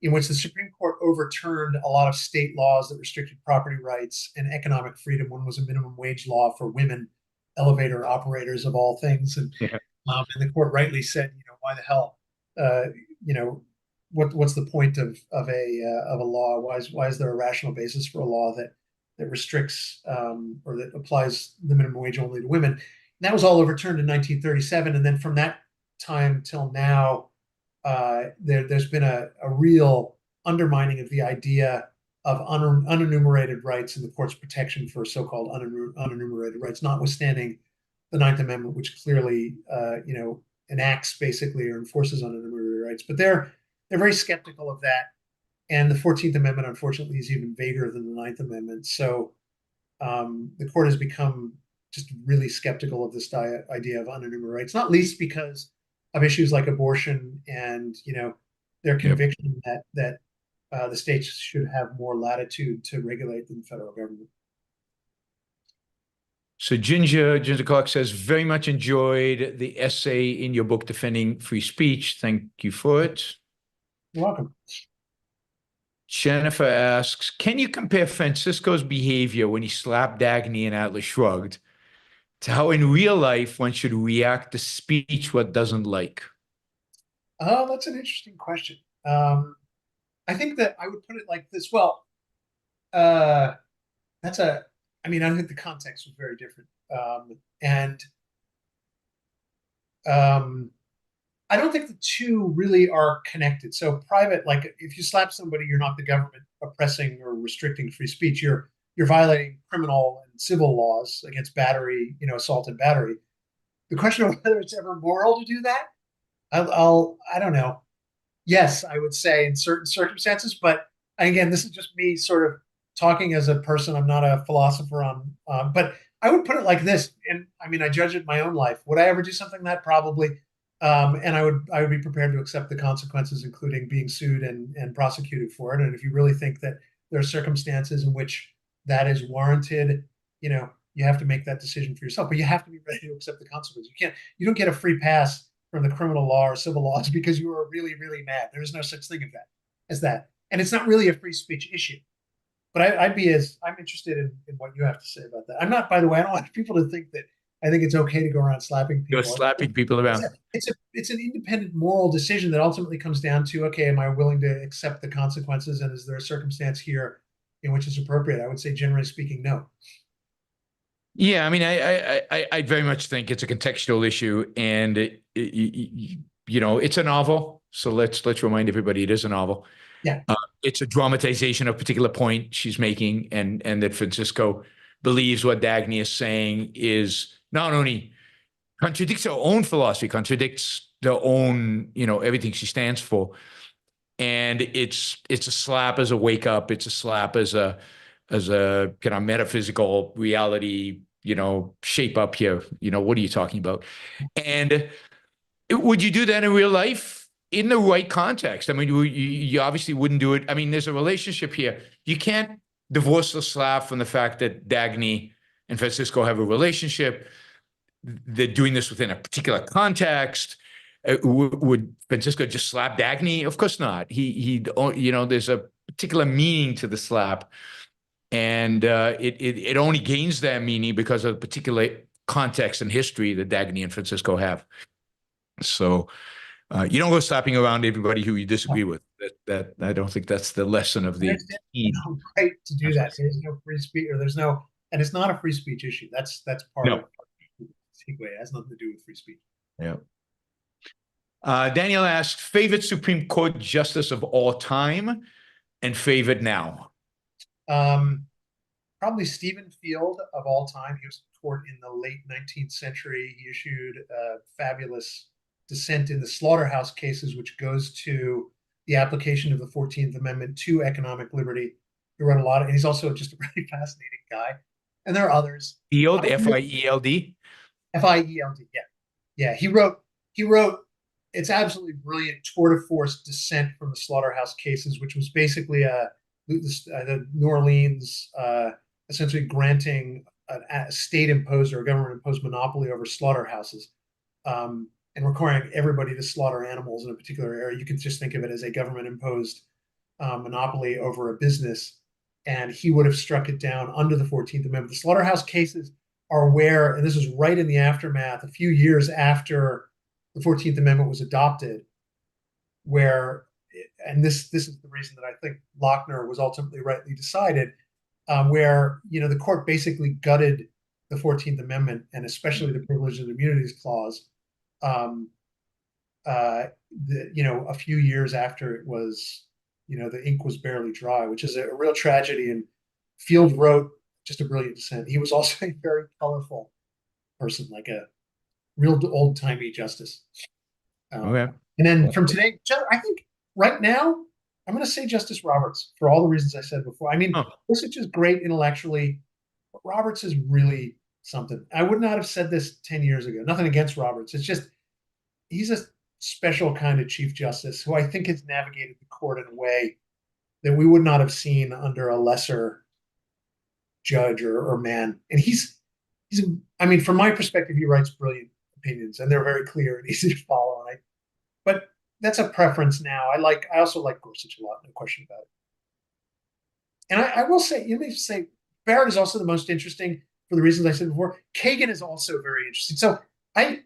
in which the Supreme Court overturned a lot of state laws that restricted property rights and economic freedom. One was a minimum wage law for women elevator operators, of all things. And the court rightly said, why the hell, what's the point of a law? Why is there a rational basis for a law that restricts or that applies the minimum wage only to women? And that was all overturned in 1937. And then from that time till now, there's been a real undermining of the idea of unenumerated rights and the court's protection for so-called unenumerated rights, notwithstanding the Ninth Amendment, which clearly, enacts basically or enforces unenumerated rights. But they're very skeptical of that. And the 14th Amendment, unfortunately, is even vaguer than the Ninth Amendment. So the court has become just really skeptical of this idea of unenumerated rights, not least because of issues like abortion and their conviction that the states should have more latitude to regulate than the federal government. So Ginger Clark says, very much enjoyed the essay in your book defending free speech. Thank you for it. You're welcome. Jennifer asks, can you compare Francisco's behavior when he slapped Dagny in Atlas Shrugged to how in real life one should react to speech one doesn't like? Oh, that's an interesting question. I think that I would put it like this. Well, I think the context was very different. I don't think the two really are connected. So private, like if you slap somebody, you're not the government oppressing or restricting free speech. You're violating criminal and civil laws against battery, assault and battery. The question of whether it's ever moral to do that, I don't know. Yes, I would say in certain circumstances, but again, this is just me sort of talking as a person. I'm not a philosopher but I would put it like this. And I judge it in my own life. Would I ever do something like that? Probably. And I would be prepared to accept the consequences, including being sued and prosecuted for it. And if you really think that there are circumstances in which that is warranted, you have to make that decision for yourself, but you have to be ready to accept the consequences. You don't get a free pass from the criminal law or civil laws because you are really, really mad. There is no such thing as that. And it's not really a free speech issue. But I'm interested in what you have to say about that. I'm not, by the way, I don't want people to think that I think it's okay to go around slapping people. You're slapping people around. It's an independent moral decision that ultimately comes down to, okay, am I willing to accept the consequences? And is there a circumstance here in which it's appropriate? I would say, generally speaking, no. Yeah, I mean, I very much think it's a contextual issue, and it's a novel. So let's remind everybody it is a novel. Yeah. It's a dramatization of a particular point she's making, and that Francisco believes what Dagny is saying is not only contradicts her own philosophy, contradicts their own, everything she stands for. And it's a slap as a wake up. It's a slap as a kind of metaphysical reality, shape up here. What are you talking about? And would you do that in real life in the right context? I mean, you obviously wouldn't do it. I mean, there's a relationship here. You can't divorce the slap from the fact that Dagny and Francisco have a relationship. They're doing this within a particular context. Would Francisco just slap Dagny? Of course not. There's a particular meaning to the slap, and it only gains that meaning because of the particular context and history that Dagny and Francisco have. So you don't go slapping around everybody who you disagree with. That I don't think that's the lesson of the no right to do that. There's no free speech, or and it's not a free speech issue. That's part of it. It has nothing to do with free speech. Yeah. Daniel asked, favorite Supreme Court justice of all time and favorite now? Probably Stephen Field of all time. He was in court in the late 19th century. He issued a fabulous dissent in the slaughterhouse cases, which goes to the application of the 14th Amendment to economic liberty. He wrote a lot, and he's also just a really fascinating guy. And there are others. Field, F-I-E-L-D? F-I-E-L-D, yeah. Yeah, he wrote, it's absolutely brilliant tour de force dissent from the slaughterhouse cases, which was basically the New Orleans essentially granting a state-imposed or a government-imposed monopoly over slaughterhouses, and requiring everybody to slaughter animals in a particular area. You can just think of it as a government-imposed monopoly over a business, and he would have struck it down under the 14th Amendment. The slaughterhouse cases are where, and this is right in the aftermath, a few years after the 14th Amendment was adopted, where, and this is the reason that I think Lochner was ultimately rightly decided, where the court basically gutted the 14th Amendment, and especially the Privileges and Immunities Clause, a few years after it was, the ink was barely dry, which is a real tragedy. And Field wrote just a brilliant dissent. He was also a very colorful person, like a real old-timey justice. Okay. And then from today, I think right now, I'm going to say Justice Roberts for all the reasons I said before. I mean, Gorsuch is great intellectually, but Roberts is really something. I would not have said this 10 years ago. Nothing against Roberts. It's just, he's a special kind of Chief Justice who I think has navigated the court in a way that we would not have seen under a lesser judge or man. And he's, I mean, from my perspective, he writes brilliant opinions, and they're very clear and easy to follow. But that's a preference now. I also like Gorsuch a lot, no question about it. And I will say, you may say Barrett is also the most interesting for the reasons I said before. Kagan is also very interesting. So I'm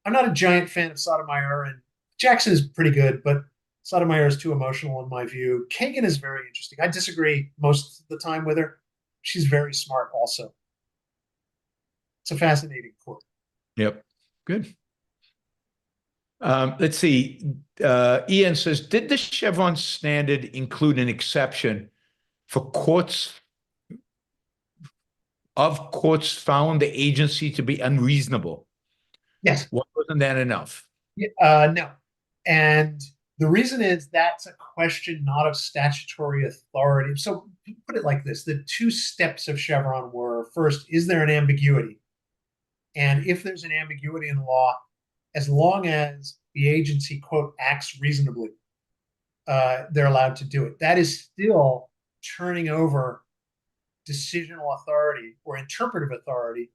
not a giant fan of Sotomayor, and Jackson is pretty good, but Sotomayor is too emotional in my view. Kagan is very interesting. I disagree most of the time with her. She's very smart also. It's a fascinating court. Yep. Good. Let's see. Ian says, did the Chevron standard include an exception for courts found the agency to be unreasonable? Yes. Why wasn't that enough? No. And the reason is that's a question not of statutory authority. So put it like this. The two steps of Chevron were, first, is there an ambiguity? And if there's an ambiguity in law, as long as the agency, quote, acts reasonably, they're allowed to do it. That is still turning over decisional authority or interpretive authority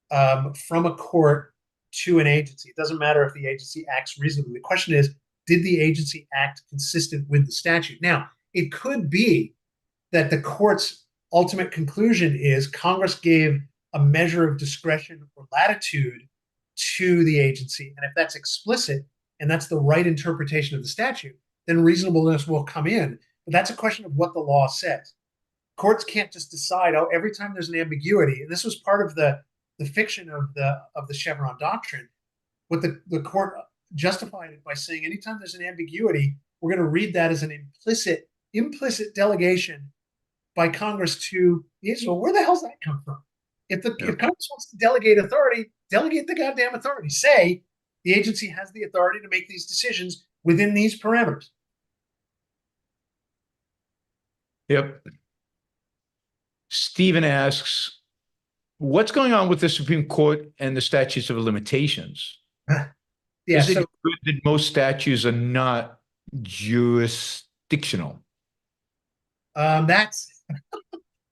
from a court to an agency. It doesn't matter if the agency acts reasonably. The question is, did the agency act consistent with the statute? Now, it could be that the court's ultimate conclusion is Congress gave a measure of discretion or latitude to the agency. And if that's explicit and that's the right interpretation of the statute, then reasonableness will come in. But that's a question of what the law says. courts can't just decide, oh, every time there's an ambiguity, and this was part of the fiction of the Chevron Doctrine. What the court justified it by saying, anytime there's an ambiguity, we're going to read that as an implicit delegation by Congress to the agency. Well, where the hell's that come from? If Congress wants to delegate authority, delegate the goddamn authority. Say the agency has the authority to make these decisions within these parameters. Yep. Stephen asks, what's going on with the Supreme Court and the statutes of limitations? Yeah, Is it so good that most statutes are not jurisdictional? that's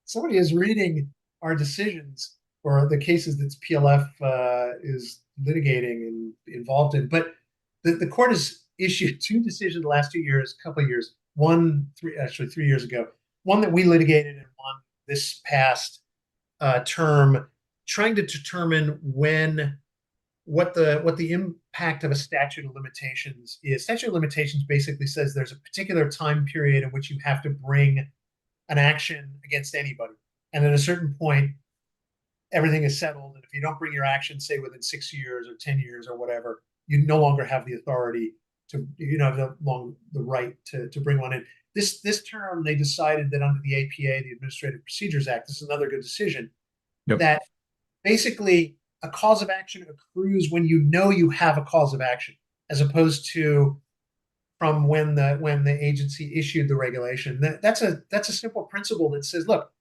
somebody is reading our decisions or the cases that PLF is litigating and involved in. But the court has issued two decisions the last 2 years, couple of years. Actually 3 years ago. One that we litigated and one this past term, trying to determine what the impact of a statute of limitations is. Statute of limitations basically says there's a particular time period in which you have to bring an action against anybody. And at a certain point, everything is settled. And if you don't bring your action, say within 6 years or 10 years or whatever, you no longer have the authority to, the right to bring one in. This term, they decided that under the APA, the Administrative Procedures Act, this is another good decision, that basically a cause of action accrues when you know you have a cause of action, as opposed to from when the agency issued the regulation. That's a simple principle that says, look,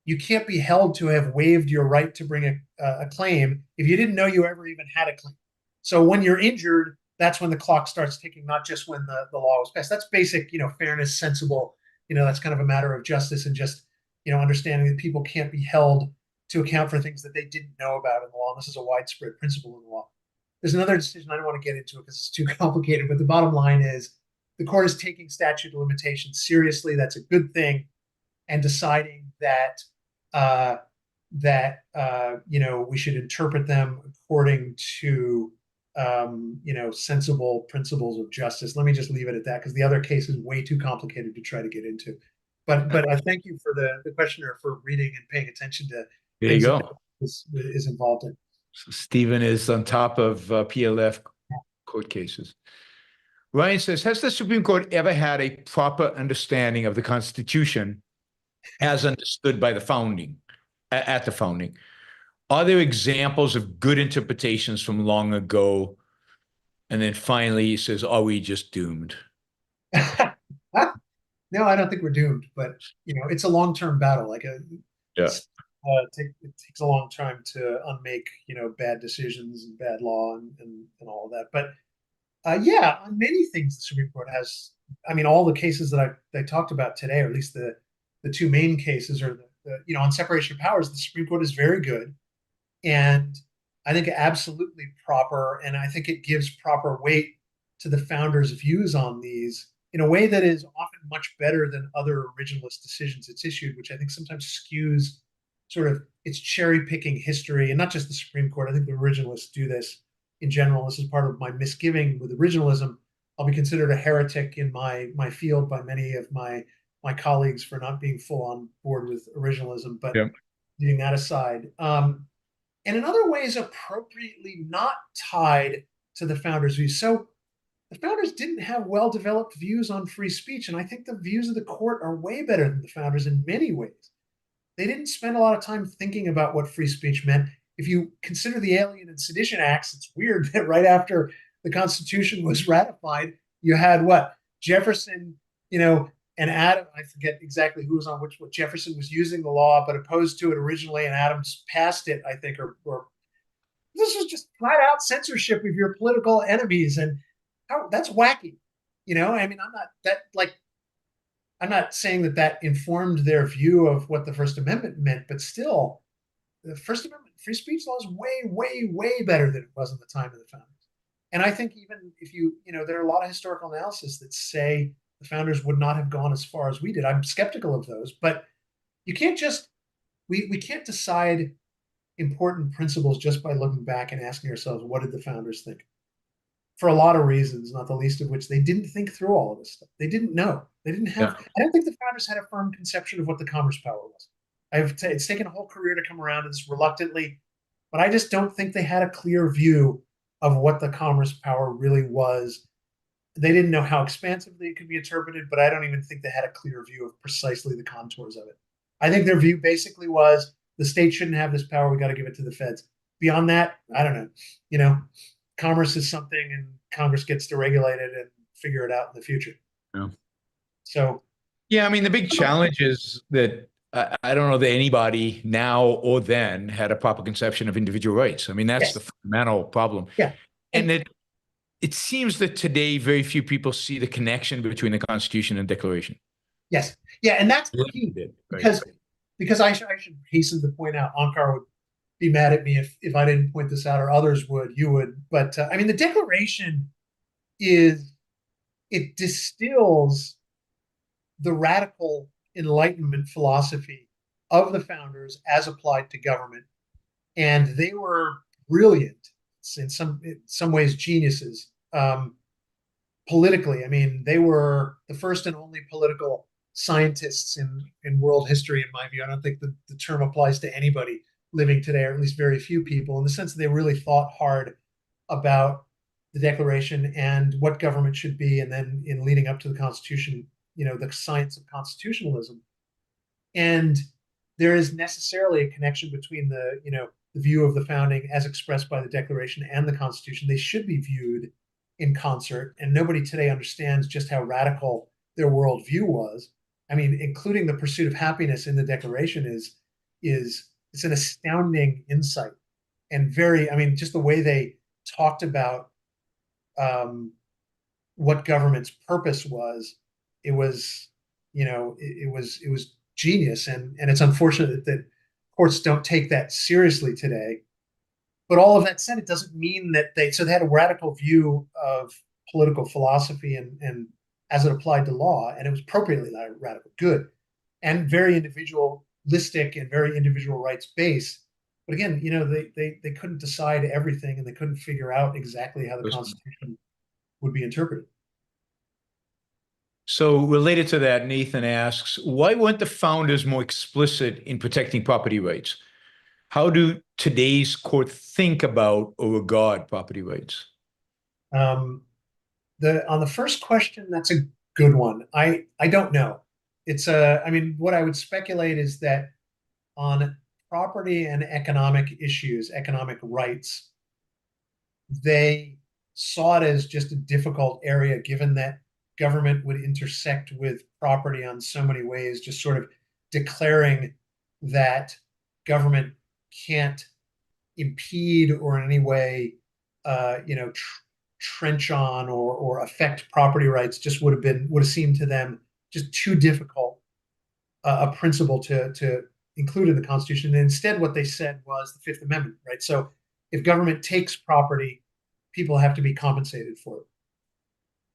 you can't be held to have waived your right to bring a claim if you didn't know you ever even had a claim. So when you're injured, that's when the clock starts ticking, not just when the law was passed. That's basic, fairness, sensible. That's kind of a matter of justice and just, understanding that people can't be held to account for things that they didn't know about in the law. And this is a widespread principle in the law. There's another decision, I don't want to get into it because it's too complicated, but the bottom line is the court is taking statute of limitations seriously. That's a good thing. And deciding that we should interpret them according to sensible principles of justice. Let me just leave it at that because the other case is way too complicated to try to get into. But I thank you for the questioner for reading and paying attention to There you go. is involved in. So Stephen is on top of PLF court cases. Ryan says, has the Supreme Court ever had a proper understanding of the Constitution as understood by the founding, at the founding? Are there examples of good interpretations from long ago? And then finally he says, are we just doomed? No, I don't think we're doomed, but it's a long-term battle. It takes a long time to unmake bad decisions and bad law and all of that. But on many things the Supreme Court has. All the cases that I talked about today, or at least the two main cases, are on separation of powers. The Supreme Court is very good, and I think absolutely proper, and I think it gives proper weight to the founders' views on these in a way that is often much better than other originalist decisions it's issued, which I think sometimes skews sort of its cherry picking history, and not just the Supreme Court. I think the originalists do this in general. This is part of my misgiving with originalism. I'll be considered a heretic in my field by many of my colleagues for not being full on board with originalism, but leaving that aside. And in other ways, appropriately not tied to the founders' views. So the founders didn't have well-developed views on free speech, and I think the views of the court are way better than the founders in many ways. They didn't spend a lot of time thinking about what free speech meant. If you consider the Alien and Sedition Acts, it's weird that right after the Constitution was ratified, you had Jefferson, and Adams. I forget exactly who was on which. What Jefferson was using the law, but opposed to it originally, and Adams passed it. I think, or this was just flat out censorship of your political enemies, and that's wacky. I'm not saying that informed their view of what the First Amendment meant, but still, the First Amendment free speech law is way, way, way better than it was at the time of the founders. And I think even if there are a lot of historical analysis that say the founders would not have gone as far as we did. I'm skeptical of those, but you can't we can't decide important principles just by looking back and asking ourselves, what did the founders think? for a lot of reasons, not the least of which they didn't think through all of this stuff. They didn't know. They didn't have. Yeah. I don't think the founders had a firm conception of what the commerce power was. It's taken a whole career to come around to this reluctantly, but I just don't think they had a clear view of what the commerce power really was. They didn't know how expansively it could be interpreted, but I don't even think they had a clear view of precisely the contours of it. I think their view basically was the state shouldn't have this power. We got to give it to the feds. Beyond that, I don't know. You know, commerce is something and Congress gets to regulate it and figure it out in the future. Yeah. So, Yeah, I mean, the big challenge is that I don't know that anybody now or then had a proper conception of individual rights. I mean, that's yes. the fundamental problem. Yeah. And it seems that today very few people see the connection between the Constitution and Declaration. Yes. Yeah, and that's the key. Because I should hasten to point out, Ankar would be mad at me if I didn't point this out, or others would, you would. But I mean, the Declaration it distills the radical Enlightenment philosophy of the founders as applied to government. And they were brilliant, in some ways geniuses, politically. I mean, they were the first and only political scientists in world history, in my view. I don't think the term applies to anybody living today, or at least very few people, in the sense that they really thought hard about the Declaration and what government should be, and then in leading up to the Constitution, you know, the science of constitutionalism. And there is necessarily a connection between the view of the founding as expressed by the Declaration and the Constitution. They should be viewed in concert, and nobody today understands just how radical their worldview was. I mean, including the pursuit of happiness in the Declaration is it's an astounding insight, and just the way they talked about what government's purpose was. It was genius, and it's unfortunate that courts don't take that seriously today. But all of that said, it doesn't mean that they had a radical view of political philosophy and as it applied to law, and it was appropriately radical, good, and very individualistic and very individual rights based. But again, they couldn't decide everything, and they couldn't figure out exactly how the Constitution would be interpreted. So related to that, Nathan asks, why weren't the founders more explicit in protecting property rights? How do today's court think about or regard property rights? On the first question, that's a good one. I don't know. What I would speculate is that on property and economic issues, economic rights, they saw it as just a difficult area, given that government would intersect with property on so many ways, just sort of declaring that government can't impede or in any way, trench on or affect property rights. Just would have seemed to them just too difficult a principle to include in the Constitution. And instead, what they said was the Fifth Amendment, right? So if government takes property, people have to be compensated for it.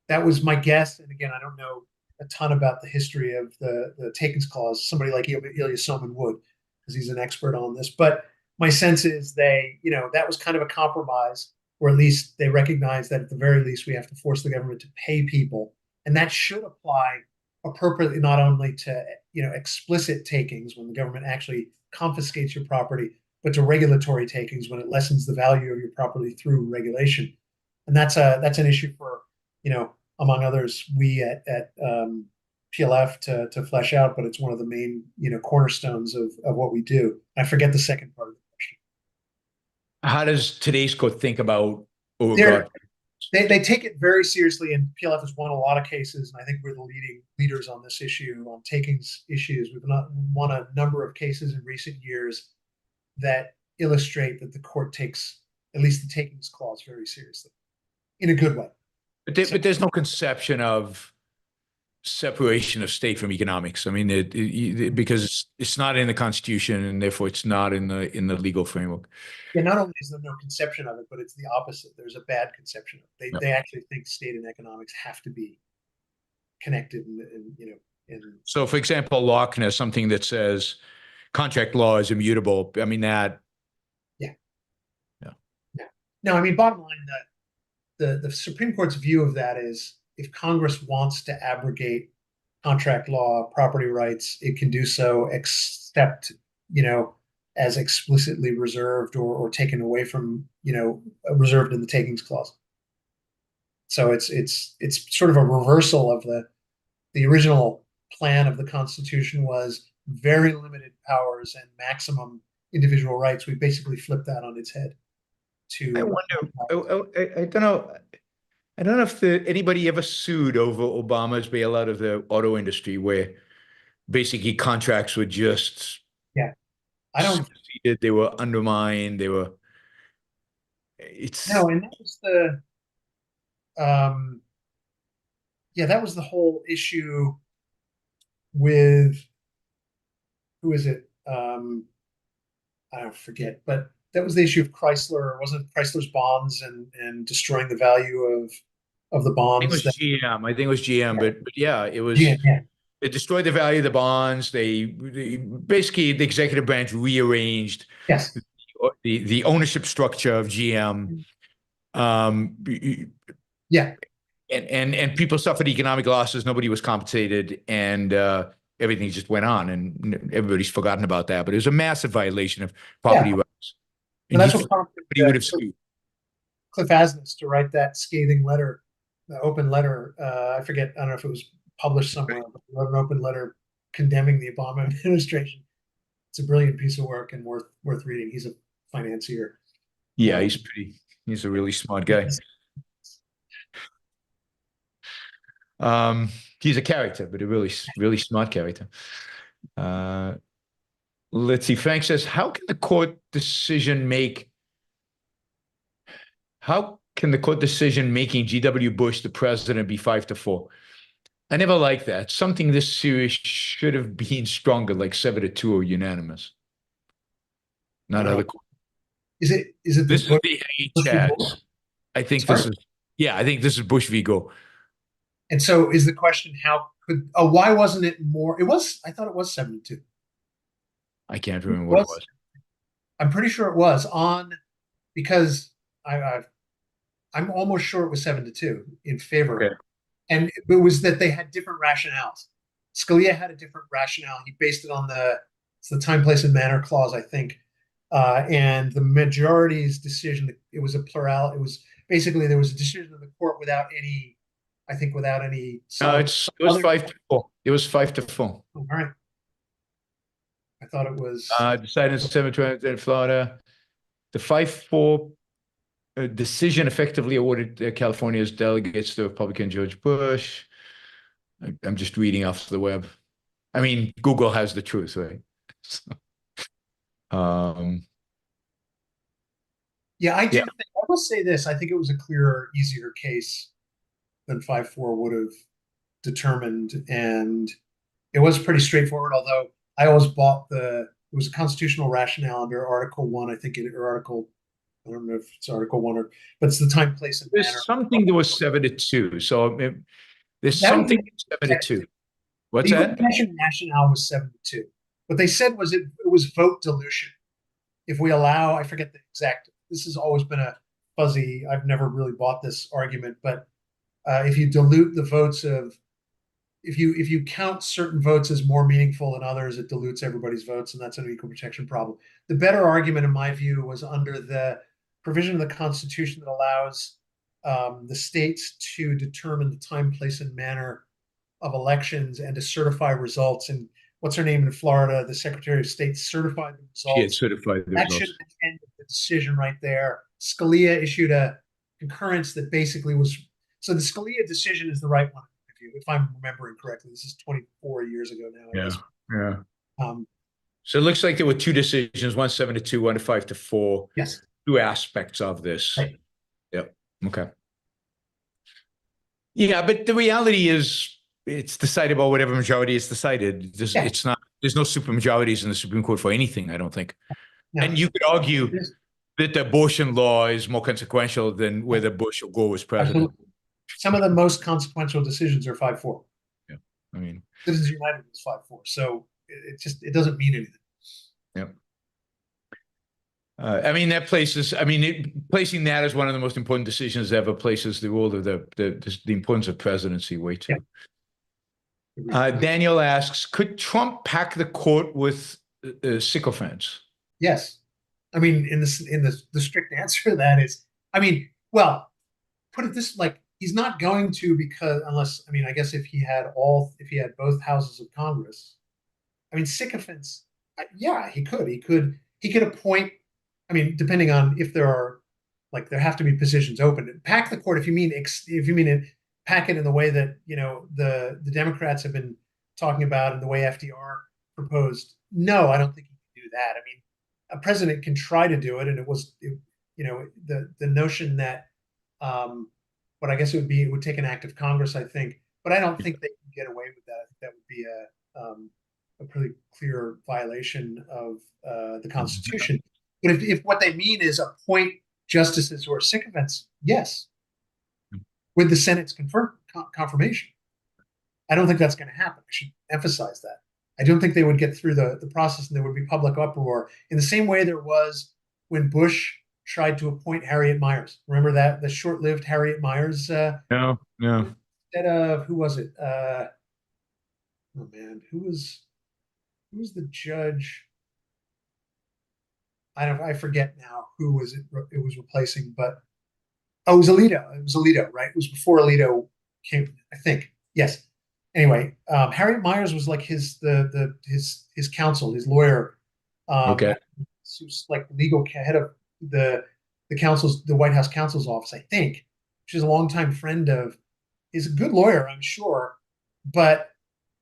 That was my guess. And again, I don't know a ton about the history of the takings clause. Somebody like Ilya Soman would, because he's an expert on this. But my sense is that was kind of a compromise, or at least they recognize that at the very least we have to force the government to pay people. And that should apply appropriately not only to explicit takings, when the government actually confiscates your property, but to regulatory takings, when it lessens the value of your property through regulation. And that's an issue for among others, we at PLF to flesh out, but it's one of the main cornerstones of what we do. I forget the second part of the question. How does today's court think about or regard? They take it very seriously, and PLF has won a lot of cases, and I think we're the leading leaders on this issue, on takings issues. We've won a number of cases in recent years that illustrate that the court takes at least the takings clause very seriously, in a good way. But there's no conception of separation of state from economics. I mean, because it's not in the Constitution, and therefore it's not in the legal framework. Yeah, not only is there no conception of it, but it's the opposite. There's a bad conception of it. They actually think state and economics have to be connected. So, for example, Lochner, something that says contract law is immutable. I mean that. Yeah. No, I mean, bottom line, the Supreme Court's view of that is if Congress wants to abrogate contract law, property rights, it can do so, except, as explicitly reserved or taken away from, reserved in the takings clause. So it's sort of a reversal of the original plan of the Constitution was very limited powers and maximum individual rights. We basically flipped that on its head. I wonder, I don't know. I don't know if anybody ever sued over Obama's bailout of the auto industry, where basically contracts were just I don't superseded, they were undermined, and that was that was the whole issue with, who is it? I don't forget, but that was the issue of Chrysler. Wasn't Chrysler's bonds and destroying the value of the bonds? I think it was GM. I think it was GM, but yeah, it was. Yeah. They destroyed the value of the bonds. They basically, the executive branch rearranged the ownership structure of GM. And people suffered economic losses. Nobody was compensated, and everything just went on, and everybody's forgotten about that. But it was a massive violation of property rights. And that's what prompted Cliff Asness to write that scathing letter, the open letter. I forget. I don't know if it was published somewhere, but he wrote an open letter condemning the Obama administration. It's a brilliant piece of work and worth reading. He's a financier. Yeah, he's a really smart guy. He's a character, but a really smart character. Let's see. Frank says, how can the court decision making G.W. Bush the president be 5-4? I never liked that. Something this serious should have been stronger, like 7-2 or unanimous. Not other. Is it this is the HS. I think this is. Yeah, I think this is Bush v. Gore. And so is the question, why wasn't it more? I thought it was 7-2. I can't remember what it was. I'm pretty sure it was because I'm almost sure it was 7-2 in favor. Okay. And it was that they had different rationales. Scalia had a different rationale. He based it on the time, place, and manner clause, I think. And the majority's decision, it was a plural. It was basically, there was a decision of the court without any. No, it was 5-4. It was 5-4. All right. I thought it was decided in 7-2 in Florida. The 5-4 decision effectively awarded California's delegates to Republican George Bush. I'm just reading off the web. I mean, Google has the truth, right? I will say this. I think it was a clearer, easier case than 5-4 would have determined, and it was pretty straightforward. Although I always bought it was a constitutional rationale under Article 1, I think, or Article. I don't know if it's Article 1 but it's the time, place, and manner. There's something that was 7-2. So there's something 7-2. What's that? The rationale was 7-2. What they said was it was vote dilution. If we allow, I forget the exact. This has always been a fuzzy. I've never really bought this argument, but if you dilute the votes if you count certain votes as more meaningful than others, it dilutes everybody's votes, and that's an equal protection problem. The better argument, in my view, was under the provision of the Constitution that allows the states to determine the time, place, and manner of elections and to certify results. And what's her name in Florida? The Secretary of State certified the results. She had certified the results. That should have ended the decision right there. Scalia issued a concurrence that basically was. So the Scalia decision is the right one, if I'm remembering correctly. This is 24 years ago now. Yeah. So it looks like there were two decisions: one 7-2, one 5-4. Yes. Two aspects of this. Right. Yep. Okay. Yeah, but the reality is, it's decided by whatever majority is decided. It's not. There's no super majorities in the Supreme Court for anything, I don't think. No. And you could argue that the abortion law is more consequential than whether Bush or Gore was president. Absolutely. Some of the most consequential decisions are 5-4. Yeah, I mean, Citizens United was 5-4, so it doesn't mean anything. Yep. I mean, placing that as one of the most important decisions ever places the role of the importance of presidency way too. Daniel asks, could Trump pack the court with sycophants? Yes. I mean, the strict answer to that is, I mean, well, put it this, like, he's not going to, because unless, I mean, I guess if he had both houses of Congress, I mean, sycophants, yeah, he could appoint, I mean, depending on if there have to be positions open. Pack the court, if you mean it, pack it in the way that, the Democrats have been talking about and the way FDR proposed. No, I don't think he can do that. I mean, a president can try to do it, and the notion that, but I guess it would take an act of Congress, I think, but I don't think they can get away with that. I think that would be a pretty clear violation of the Constitution. But if what they mean is appoint justices who are sycophants, yes, with the Senate's confirmation. I don't think that's going to happen. I should emphasize that. I don't think they would get through the process, and there would be public uproar in the same way there was when Bush tried to appoint Harriet Miers. Remember that, the short-lived Harriet Miers? No. Instead of, who was it? Oh man, who was the judge? I forget now who was it was replacing, but it was Alito. It was Alito, right? It was before Alito came, I think. Yes. Anyway, Harriet Miers was like his counsel, his lawyer. Okay. He was like legal head of the White House counsel's office, I think. She's a longtime friend of. He's a good lawyer, I'm sure, but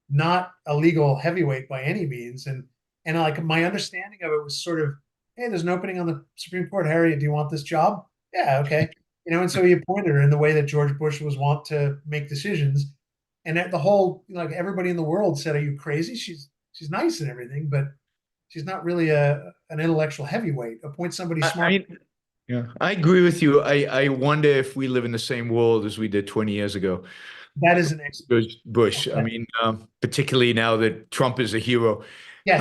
not a legal heavyweight by any means. And like, my understanding of it was sort of, hey, there's an opening on the Supreme Court. Harriet, do you want this job? Yeah, okay. And so he appointed her in the way that George Bush was wont to make decisions. And the whole, like, everybody in the world said, "Are you crazy? She's nice and everything, but she's not really an intellectual heavyweight. Appoint somebody smart." I agree with you. I wonder if we live in the same world as we did 20 years ago. That is an excellent Bush. I mean, particularly now that Trump is a hero. Yes.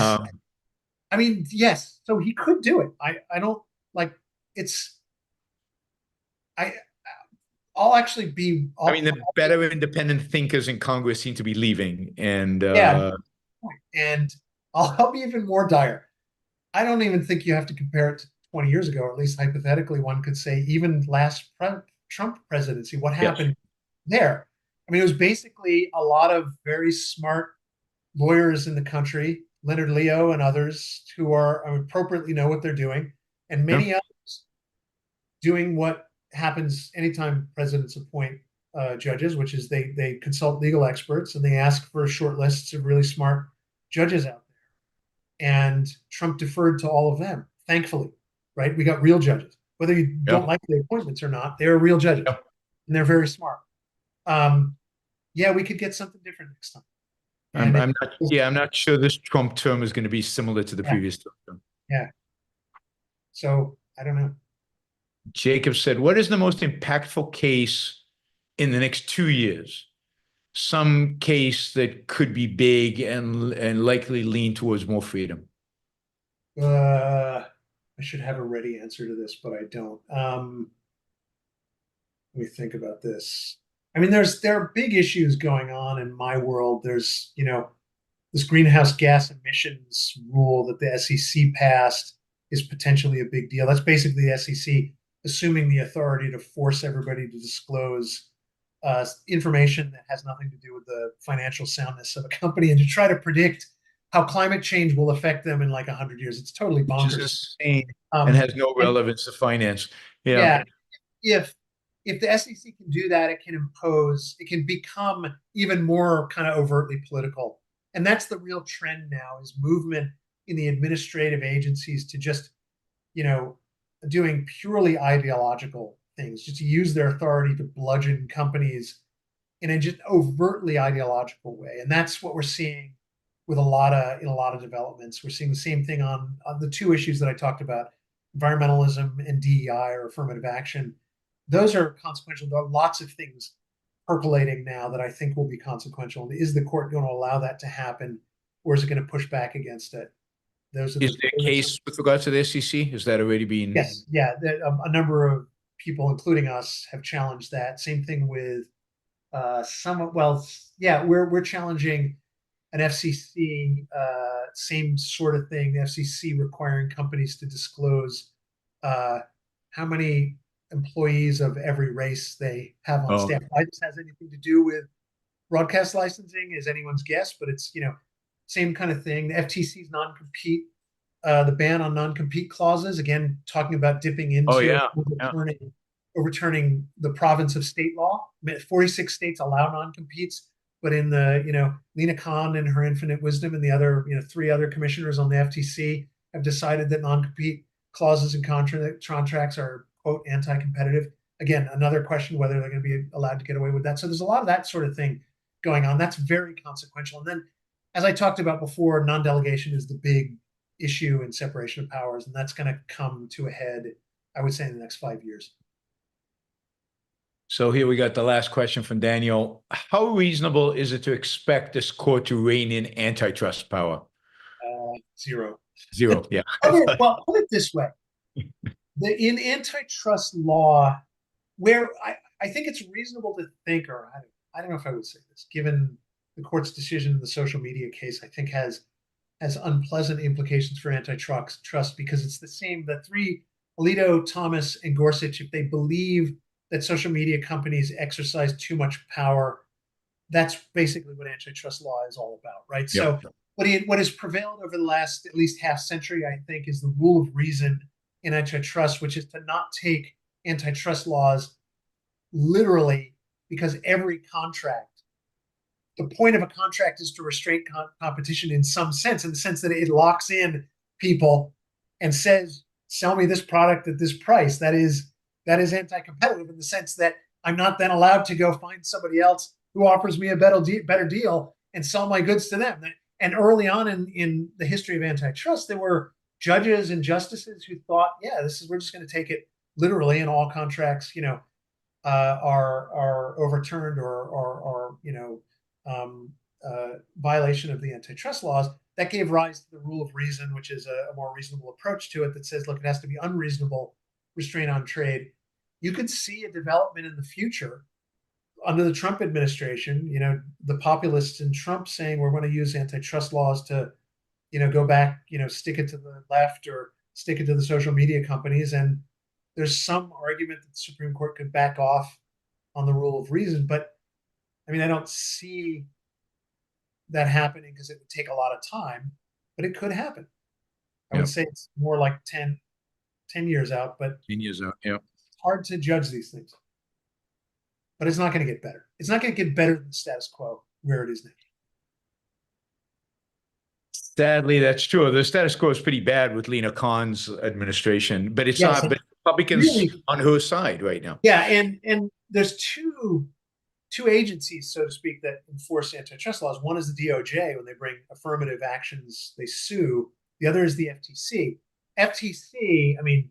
I mean, yes. So he could do it. I don't like it's. I'll actually be. I mean, the better independent thinkers in Congress seem to be leaving, and and I'll be even more dire. I don't even think you have to compare it to 20 years ago, or at least hypothetically, one could say even last Trump presidency. What happened there? I mean, it was basically a lot of very smart lawyers in the country, Leonard Leo and others, who are appropriately know what they're doing, and many others doing what happens anytime presidents appoint judges, which is they consult legal experts and they ask for short lists of really smart judges out there. And Trump deferred to all of them, thankfully, right? We got real judges. Whether you don't like the appointments or not, they're real judges, and they're very smart. Yeah, we could get something different next time. I'm not sure this Trump term is going to be similar to the previous term. Yeah. So I don't know. Jacob said, what is the most impactful case in the next 2 years? Some case that could be big and likely lean towards more freedom. I should have a ready answer to this, but I don't. Let me think about this. I mean, there are big issues going on in my world. There's, this greenhouse gas emissions rule that the SEC passed is potentially a big deal. That's basically the SEC assuming the authority to force everybody to disclose information that has nothing to do with the financial soundness of a company and to try to predict how climate change will affect them in like 100 years. It's totally bonkers. Which is insane and has no relevance to finance. Yeah. If the SEC can do that, it can become even more kind of overtly political. And that's the real trend now, is movement in the administrative agencies to just, doing purely ideological things, just to use their authority to bludgeon companies in a just overtly ideological way. And that's what we're seeing with in a lot of developments. We're seeing the same thing on the two issues that I talked about, environmentalism and DEI, or affirmative action. Those are consequential. There are lots of things percolating now that I think will be consequential. Is the court going to allow that to happen, or is it going to push back against it? Those are Is there a case with regards to the SEC? Is that already been? Yes, yeah. A number of people, including us, have challenged that. Same thing with some. Well, yeah, we're challenging an FCC, same sort of thing. The FCC requiring companies to disclose how many employees of every race they have on staff. Why this has anything to do with broadcast licensing is anyone's guess, but it's same kind of thing. The FTC's non-compete, the ban on non-compete clauses, again talking about dipping into overturning the province of state law. 46 states allow non-competes, but in the Lena Khan and her infinite wisdom and the other 3 other commissioners on the FTC have decided that non-compete clauses and contracts are quote anti-competitive. Again, another question whether they're going to be allowed to get away with that. So there's a lot of that sort of thing going on. That's very consequential. And then, as I talked about before, non-delegation is the big issue in separation of powers, and that's going to come to a head, I would say, in the next 5 years. So here we got the last question from Daniel. How reasonable is it to expect this court to rein in antitrust power? Zero. Zero, yeah. Well, put it this way. In antitrust law, where I think it's reasonable to think, or I don't know if I would say this, given the court's decision in the social media case, I think has unpleasant implications for antitrust because it's the same. The 3, Alito, Thomas, and Gorsuch, if they believe that social media companies exercise too much power, that's basically what antitrust law is all about, right? Yep. So what has prevailed over the last at least half century, I think, is the rule of reason in antitrust, which is to not take antitrust laws literally, because every contract, the point of a contract is to restrain competition in some sense, in the sense that it locks in people and says, sell me this product at this price. That is anti-competitive in the sense that I'm not then allowed to go find somebody else who offers me a better deal and sell my goods to them. And early on in the history of antitrust, there were judges and justices who thought, yeah, we're just going to take it literally, and all contracts, are overturned or violation of the antitrust laws. That gave rise to the rule of reason, which is a more reasonable approach to it that says, look, it has to be unreasonable restraint on trade. You could see a development in the future under the Trump administration, the populists in Trump saying we're going to use antitrust laws to, go back, stick it to the left or stick it to the social media companies. And there's some argument that the Supreme Court could back off on the rule of reason. But I mean, I don't see that happening because it would take a lot of time, but it could happen. I would say it's more like 10 years out, but 10 years out, yeah. It's hard to judge these things. But it's not going to get better. It's not going to get better than the status quo where it is now. Sadly, that's true. The status quo is pretty bad with Lena Khan's administration, but it's not. But Republicans really, on her side right now. Yeah, and there's two agencies, so to speak, that enforce antitrust laws. One is the DOJ. When they bring affirmative actions, they sue. The other is the FTC. FTC, I mean,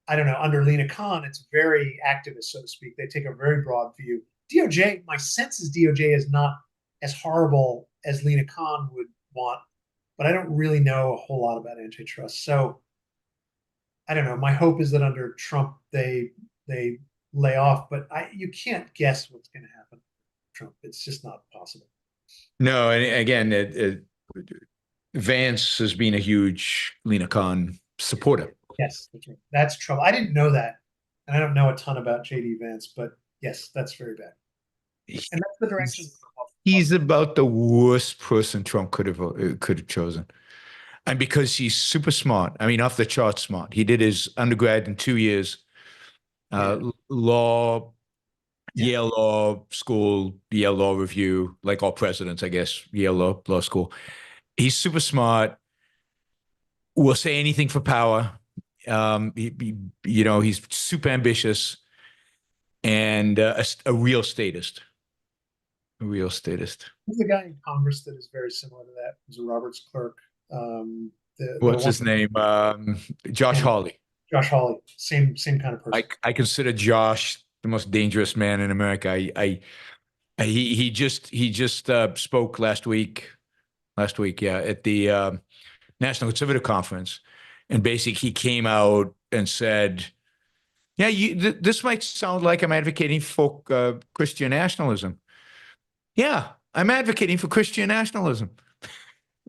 I don't know, under Lena Khan, it's very activist, so to speak. They take a very broad view. DOJ, my sense is DOJ is not as horrible as Lena Khan would want, but I don't really know a whole lot about antitrust. So I don't know. My hope is that under Trump, they lay off, but you can't guess what's going to happen with Trump. It's just not possible. No, and again, Vance has been a huge Lena Khan supporter. Yes, that's right. That's trouble. I didn't know that. And I don't know a ton about JD Vance, but yes, that's very bad. And that's the direction. He's about the worst person Trump could have chosen. And because he's super smart. I mean, off the chart smart. He did his undergrad in 2 years. Law, Yale Law School, Yale Law Review, like all presidents, I guess, Yale Law School. He's super smart. Will say anything for power. He's super ambitious and a real statist. A real statist. There's a guy in Congress that is very similar to that. He's a Roberts clerk. What's his name? Josh Hawley. Josh Hawley. Same kind of person. I consider Josh the most dangerous man in America. He just spoke last week. At the National Conservative Conference, and basically he came out and said, yeah, this might sound like I'm advocating for Christian nationalism. Yeah, I'm advocating for Christian nationalism.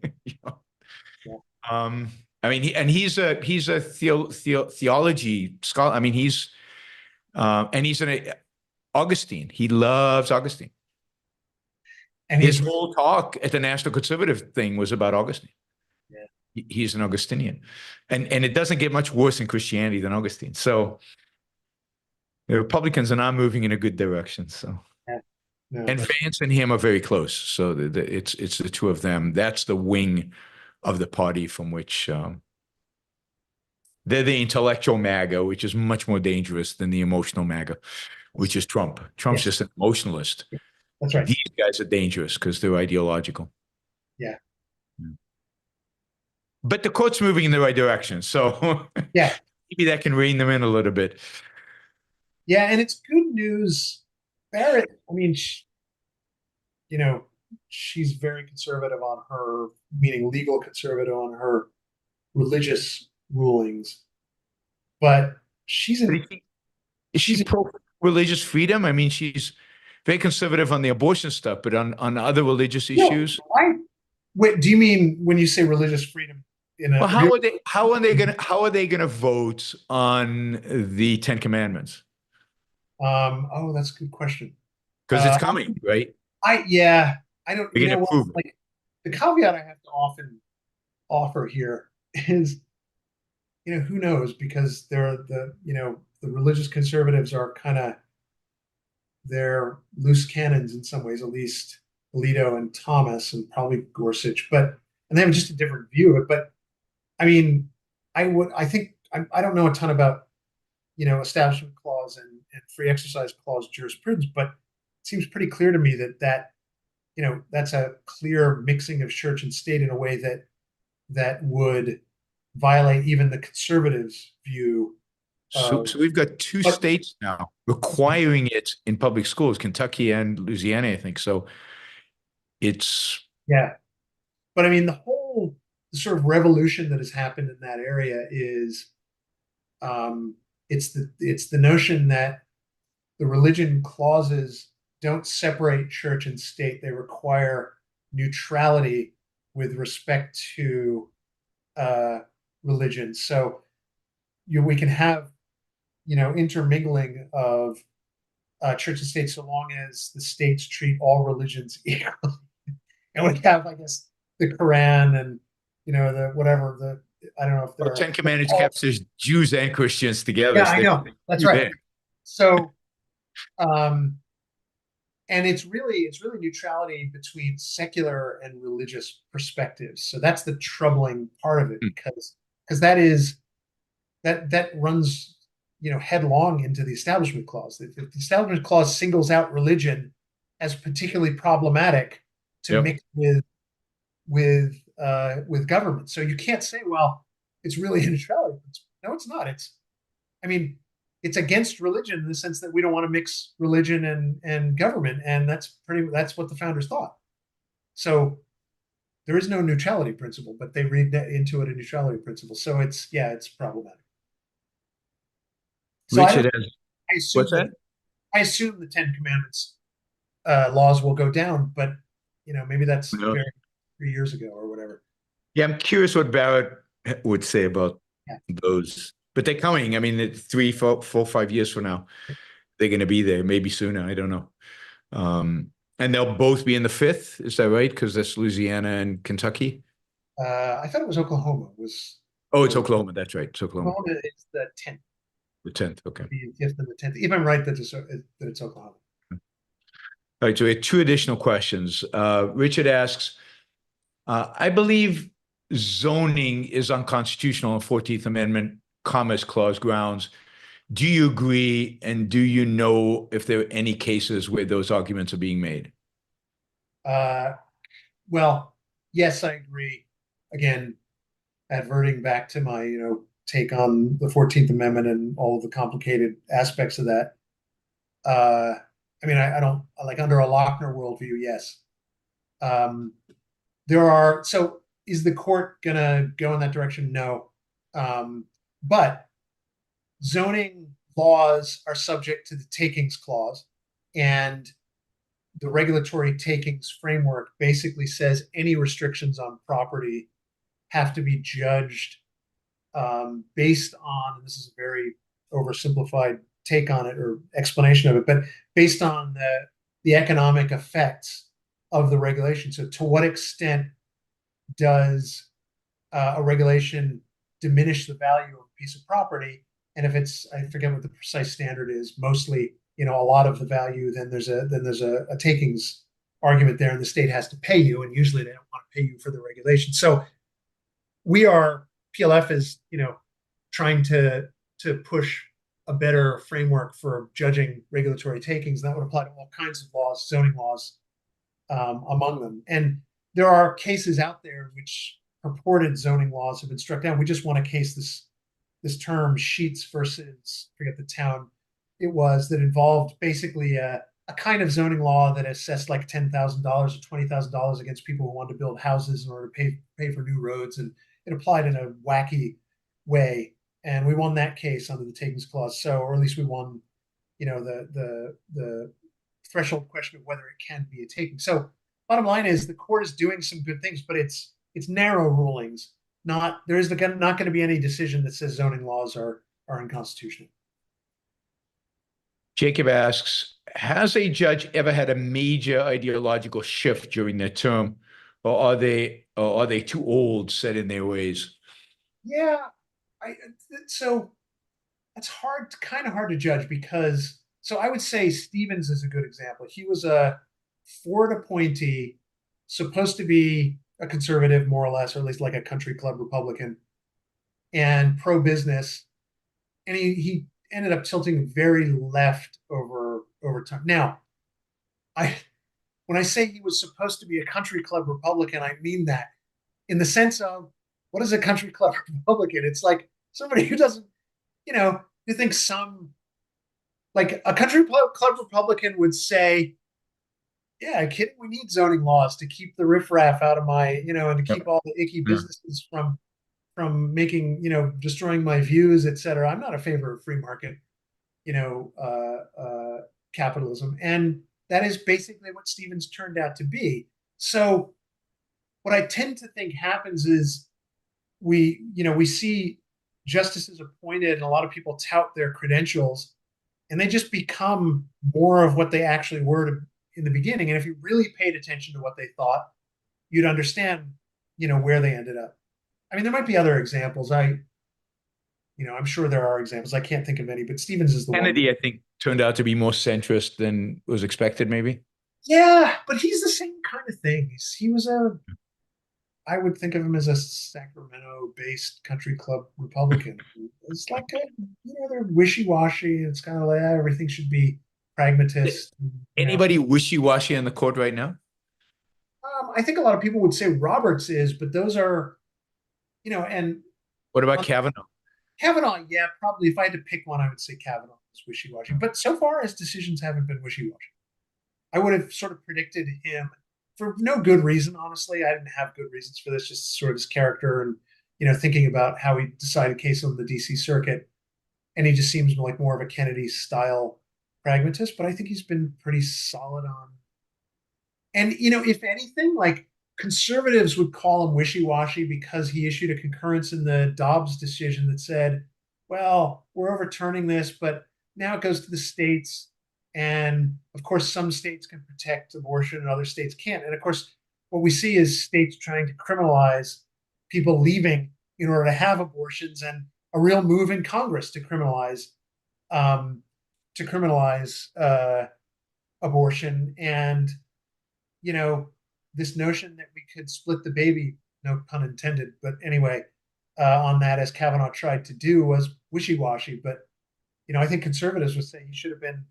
You know? Yeah. I mean, he's a theology scholar. I mean, he's an Augustine. He loves Augustine. And His he's whole talk at the National Conservative thing was about Augustine. yeah. He's an Augustinian, and it doesn't get much worse in Christianity than Augustine. So the Republicans are not moving in a good direction. So, Yeah. No, and Vance and him are very close. So it's the two of them. That's the wing of the party from which they're the intellectual MAGA, which is much more dangerous than the emotional MAGA, which is Trump. Trump's Yes. just an emotionalist. That's right. These guys are dangerous because they're ideological. Yeah. But the court's moving in the right direction. So Yeah. maybe that can rein them in a little bit. Yeah, and it's good news. Barrett, I mean, she's very conservative on her, meaning legal conservative on her religious rulings, but she's Is she pro-religious freedom? I mean, she's very conservative on the abortion stuff, but on other religious issues. Wait, do you mean when you say religious freedom? Well, how are they gonna vote on the Ten Commandments? Oh, that's a good question. Because it's coming, right? I don't. They're gonna prove it. Like the caveat I have to often offer here is, who knows? Because the religious conservatives are they're loose cannons in some ways, at least Alito and Thomas and probably Gorsuch, and they have just a different view of it. But I mean, I don't know a ton about, Establishment Clause and Free Exercise Clause jurisprudence, but it seems pretty clear to me that that's a clear mixing of church and state in a way that would violate even the conservatives' view. So we've got two states now requiring it in public schools, Kentucky and Louisiana, I think. So it's but I mean, the sort of revolution that has happened in that area is, it's the notion that the religion clauses don't separate church and state; they require neutrality with respect to religion. So we can have intermingling of church and state so long as the states treat all religions equally. And we have, I guess, the Quran and the whatever I don't know if there are Ten Commandments captures Jews and Christians together. Yeah, I know. That's right. So, and it's really neutrality between secular and religious perspectives. So that's the troubling part of it, because that runs headlong into the Establishment Clause. If the Establishment Clause singles out religion as particularly problematic to mix with government, so you can't say, well, it's really a neutrality principle. No, it's not. It's against religion in the sense that we don't want to mix religion and government, and that's what the founders thought. So there is no neutrality principle, but they read into it a neutrality principle. So it's problematic. So Richard, I assume the Ten Commandments laws will go down, but maybe that's 3 years ago or whatever. Yeah, I'm curious what Barrett would say about those. But they're coming. I mean, 3, 4, 5 years from now, they're going to be there. Maybe sooner. I don't know. And they'll both be in the 5th. Is that right? Because that's Louisiana and Kentucky. I thought it was Oklahoma. It's Oklahoma. That's right. It's Oklahoma. Oklahoma is the 10th. The 10th. Okay. The 5th and the 10th. If I'm right that it's Oklahoma. All right. So we have 2 additional questions. Richard asks, I believe zoning is unconstitutional on 14th Amendment Commerce Clause grounds. Do you agree? And do you know if there are any cases where those arguments are being made? Well, yes, I agree. Again, adverting back to my, take on the 14th Amendment and all of the complicated aspects of that. I mean, I don't like under a Lochner worldview. Yes. There are, so is the court gonna go in that direction? No. But zoning laws are subject to the takings clause, and the regulatory takings framework basically says any restrictions on property have to be judged based on, this is a very oversimplified take on it or explanation of it, but based on the economic effects of the regulation. So to what extent does a regulation diminish the value of a piece of property? And if it's, I forget what the precise standard is, mostly, a lot of the value, then there's a takings argument there, and the state has to pay you, and usually they don't want to pay you for the regulation. So PLF is, trying to push a better framework for judging regulatory takings. That would apply to all kinds of laws, zoning laws, among them. And there are cases out there in which purported zoning laws have been struck down. We just won a case this term, Sheets versus, I forget the town it was, that involved basically a kind of zoning law that assessed like $10,000 or $20,000 against people who wanted to build houses in order to pay for new roads, and it applied in a wacky way. And we won that case under the takings clause. So, or at least we won, the threshold question of whether it can be a taking. So, bottom line is the court is doing some good things, but it's narrow rulings. There is not going to be any decision that says zoning laws are unconstitutional. Jacob asks, has a judge ever had a major ideological shift during their term, or are they too old, set in their ways? Yeah, so that's kind of hard to judge, because, so I would say Stevens is a good example. He was a Ford appointee, supposed to be a conservative, more or less, or at least like a country club Republican, and pro-business, and he ended up tilting very left over time. Now, when I say he was supposed to be a country club Republican, I mean that in the sense of, what is a country club Republican? It's like somebody who doesn't, who thinks like a country club Republican would say, yeah, kidding, we need zoning laws to keep the riffraff out of my, and to keep all the icky businesses from making, destroying my views, et cetera. I'm not a favor of free market, capitalism. And that is basically what Stevens turned out to be. So what I tend to think happens is we see justices appointed, and a lot of people tout their credentials, and they just become more of what they actually were in the beginning. And if you really paid attention to what they thought, you'd understand, where they ended up. I mean, there might be other examples. I'm sure there are examples. I can't think of any, but Stevens is the Kennedy, one. I think, turned out to be more centrist than was expected, maybe. Yeah, but he's the same kind of thing. I would think of him as a Sacramento-based country club Republican. It's like they're wishy-washy. It's kind of like everything should be pragmatist. Anybody wishy-washy on the court right now? I think a lot of people would say Roberts is, but those are, and what about Kavanaugh? Kavanaugh, yeah, probably. If I had to pick one, I would say Kavanaugh is wishy-washy. But so far, his decisions haven't been wishy-washy. I would have sort of predicted him for no good reason, honestly. I didn't have good reasons for this, just sort of his character and, thinking about how he decided case on the DC circuit. And he just seems like more of a Kennedy-style pragmatist, but I think he's been pretty solid on. And, if anything, like conservatives would call him wishy-washy because he issued a concurrence in the Dobbs decision that said, well, we're overturning this, but now it goes to the states. And of course, some states can protect abortion and other states can't. And of course, what we see is states trying to criminalize people leaving in order to have abortions, and a real move in Congress to criminalize abortion. And, this notion that we could split the baby, no pun intended, but anyway, on that, as Kavanaugh tried to do, was wishy-washy. But, I think conservatives would say he should have been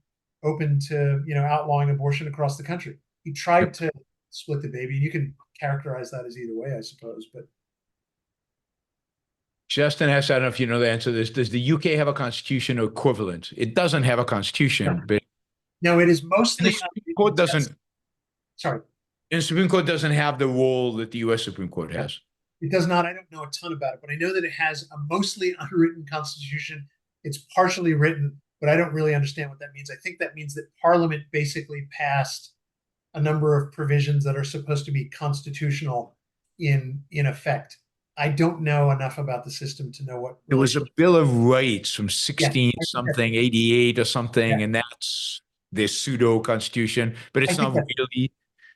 open to, outlawing abortion across the country. He tried to split the baby. You can characterize that as either way, I suppose. But Justin asks, I don't know if you know the answer to this. Does the UK have a constitution or equivalent? It doesn't have a constitution, but no, it is mostly. the Supreme Court doesn't. Sorry. And the Supreme Court doesn't have the role that the U.S. Supreme Court has. It does not. I don't know a ton about it, but I know that it has a mostly unwritten constitution. It's partially written, but I don't really understand what that means. I think that means that Parliament basically passed a number of provisions that are supposed to be constitutional in effect. I don't know enough about the system to know what There was a Bill of Rights from Yeah, 16 I think something, 88 or something, Yeah. and that's their pseudo constitution, but I it's think not that really.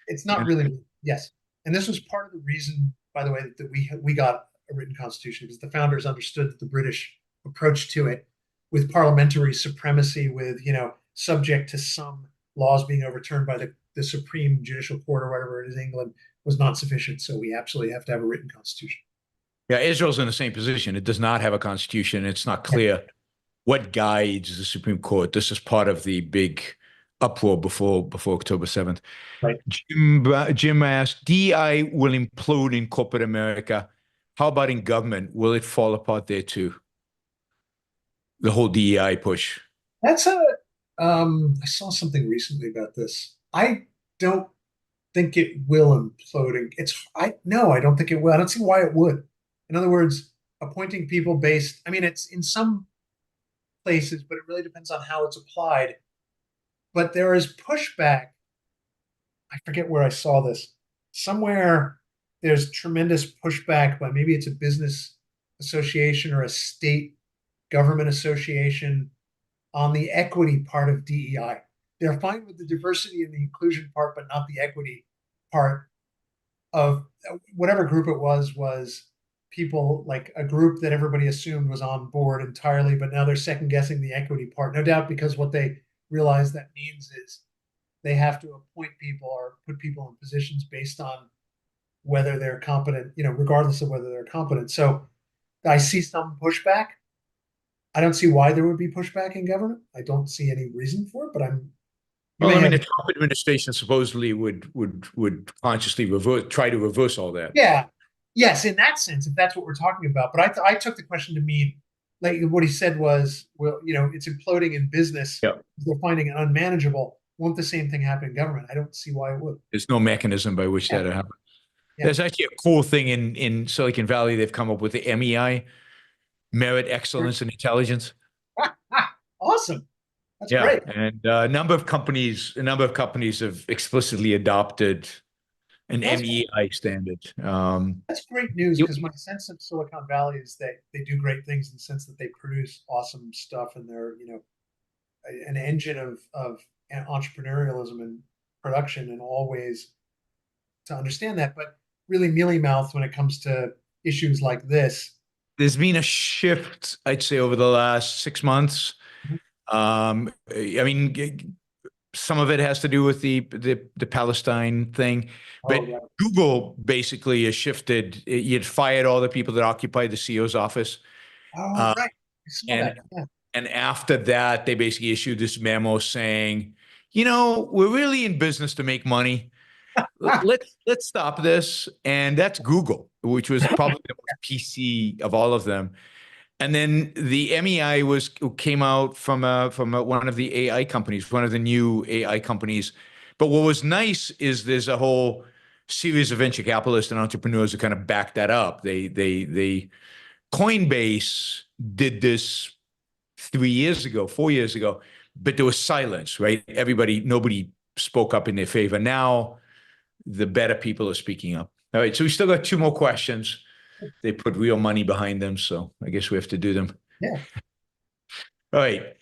it's not really, yes. And this was part of the reason, by the way, that we got a written constitution, because the founders understood that the British approach to it, with parliamentary supremacy, with subject to some laws being overturned by the Supreme Judicial Court or whatever it is, England, was not sufficient. So we absolutely have to have a written constitution. Yeah, Israel's in the same position. It does not have a constitution. It's not clear what guides the Supreme Court. This is part of the big uproar before October 7th. Right. Jim asked, DI will implode in corporate America. How about in government? Will it fall apart there too? The whole DEI push. That's I saw something recently about this. I don't think it will implode. I don't think it will. I don't see why it would. In other words, appointing people based, I mean, it's in some places, but it really depends on how it's applied. But there is pushback. I forget where I saw this. Somewhere there's tremendous pushback by, maybe it's a business association or a state government association, on the equity part of DEI. They're fine with the diversity and the inclusion part, but not the equity part of whatever group it was people, like a group that everybody assumed was on board entirely, but now they're second guessing the equity part. No doubt, because what they realize that means is they have to appoint people or put people in positions based on whether they're competent, regardless of whether they're competent. So I see some pushback. I don't see why there would be pushback in government. I don't see any reason for it, but Well, I mean, the Trump administration supposedly would consciously try to reverse all that. Yeah. Yes, in that sense, if that's what we're talking about. But I took the question to mean, like, what he said was, well, it's imploding in business. Yeah. They're finding it unmanageable. Won't the same thing happen in government? I don't see why it would. There's no mechanism by which that happens. Yeah. There's actually a cool thing in Silicon Valley. They've come up with the MEI, Merit, Excellence, and Intelligence. Awesome. That's great. And a number of companies have explicitly adopted an MEI standard. That's great news, because my sense of Silicon Valley is that they do great things in the sense that they produce awesome stuff, and they're an engine of entrepreneurialism and production in all ways, to understand that, but really mealy-mouthed when it comes to issues like this. There's been a shift, I'd say, over the last 6 months. I mean, some of it has to do with the Palestine thing, but Google basically has shifted. You'd fired all the people that occupied the CEO's office. Oh, right. I saw that. Yeah. And after that, they basically issued this memo saying, we're really in business to make money. Let's stop this. And that's Google, which was probably the most PC of all of them. And then the MEI came out from one of the AI companies, one of the new AI companies. But what was nice is there's a whole series of venture capitalists and entrepreneurs who kind of backed that up. They Coinbase did this 4 years ago, but there was silence, right? Nobody spoke up in their favor. Now the better people are speaking up. All right, so we still got 2 more questions. They put real money behind them, so I guess we have to do them. Yeah. All right.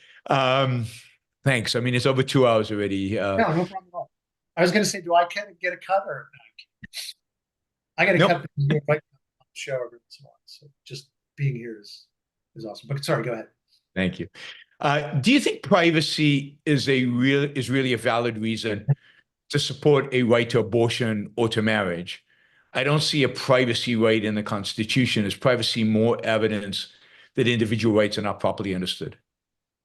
Thanks. I mean, it's over 2 hours already. No problem at all. I was going to say, do I get a cut, or I got a cut because you invite me on the show every once in a while. So just being here is awesome. But sorry, go ahead. Thank you. Do you think privacy is really a valid reason to support a right to abortion or to marriage? I don't see a privacy right in the Constitution. Is privacy more evidence that individual rights are not properly understood?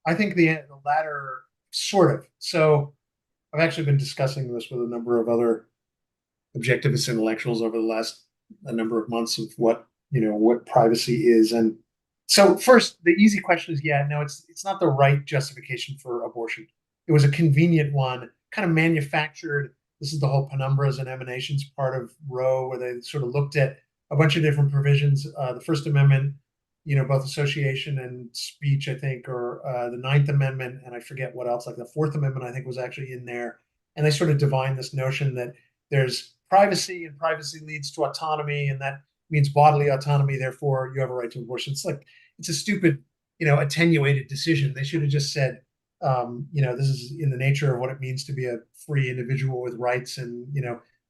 I think the latter, sort of. So I've actually been discussing this with a number of other objectivist intellectuals over the last a number of months, of what privacy is. And so first, the easy question is, no, it's not the right justification for abortion. It was a convenient one, kind of manufactured. This is the whole penumbras and emanations part of Roe, where they sort of looked at a bunch of different provisions. The First Amendment, both association and speech, I think, or the Ninth Amendment, and I forget what else, like the Fourth Amendment, I think was actually in there. And they sort of divine this notion that there's privacy and privacy leads to autonomy, and that means bodily autonomy. Therefore, you have a right to abortion. It's a stupid, attenuated decision. They should have just said, this is in the nature of what it means to be a free individual with rights. And,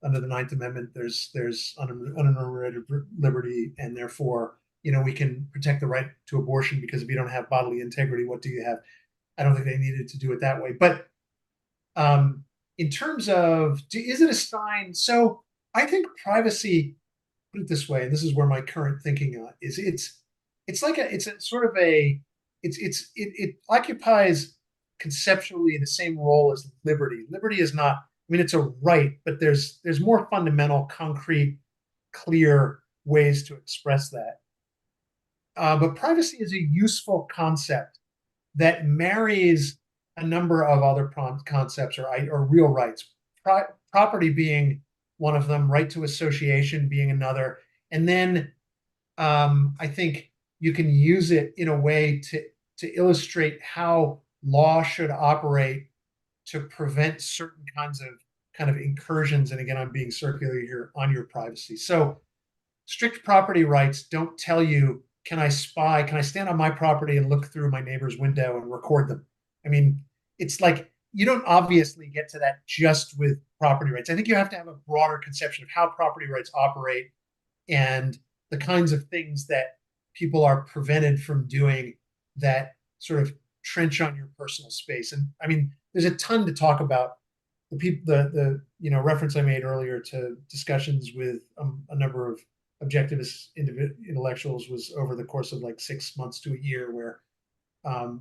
under the Ninth Amendment, there's unenumerated liberty, and therefore, we can protect the right to abortion, because if you don't have bodily integrity, what do you have? I don't think they needed to do it that way. But in terms of, is it a sign? So I think privacy, put it this way, and this is where my current thinking is, it occupies conceptually the same role as liberty. Liberty is not, it's a right, but there's more fundamental, concrete, clear ways to express that. But privacy is a useful concept that marries a number of other concepts or real rights. Property being one of them, right to association being another. And then I think you can use it in a way to illustrate how law should operate to prevent certain kinds of incursions. And again, I'm being circular here, on your privacy. So strict property rights don't tell you, can I stand on my property and look through my neighbor's window and record them? It's like, you don't obviously get to that just with property rights. I think you have to have a broader conception of how property rights operate and the kinds of things that people are prevented from doing that sort of trench on your personal space. And there's a ton to talk about. The reference I made earlier to discussions with a number of objectivist intellectuals was over the course of like 6 months to a year, where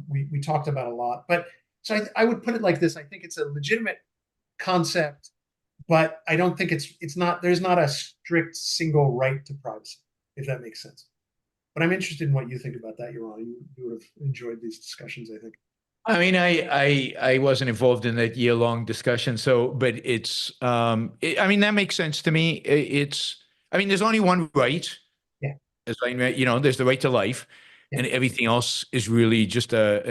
we talked about a lot. But so I would put it like this: I think it's a legitimate concept, but I don't think there's not a strict single right to privacy, if that makes sense. But I'm interested in what you think about that, Yaron. You would have enjoyed these discussions, I think. I wasn't involved in that year-long discussion, but it's that makes sense to me. There's only one right. Yeah. As there's the right to life, and everything else is really just a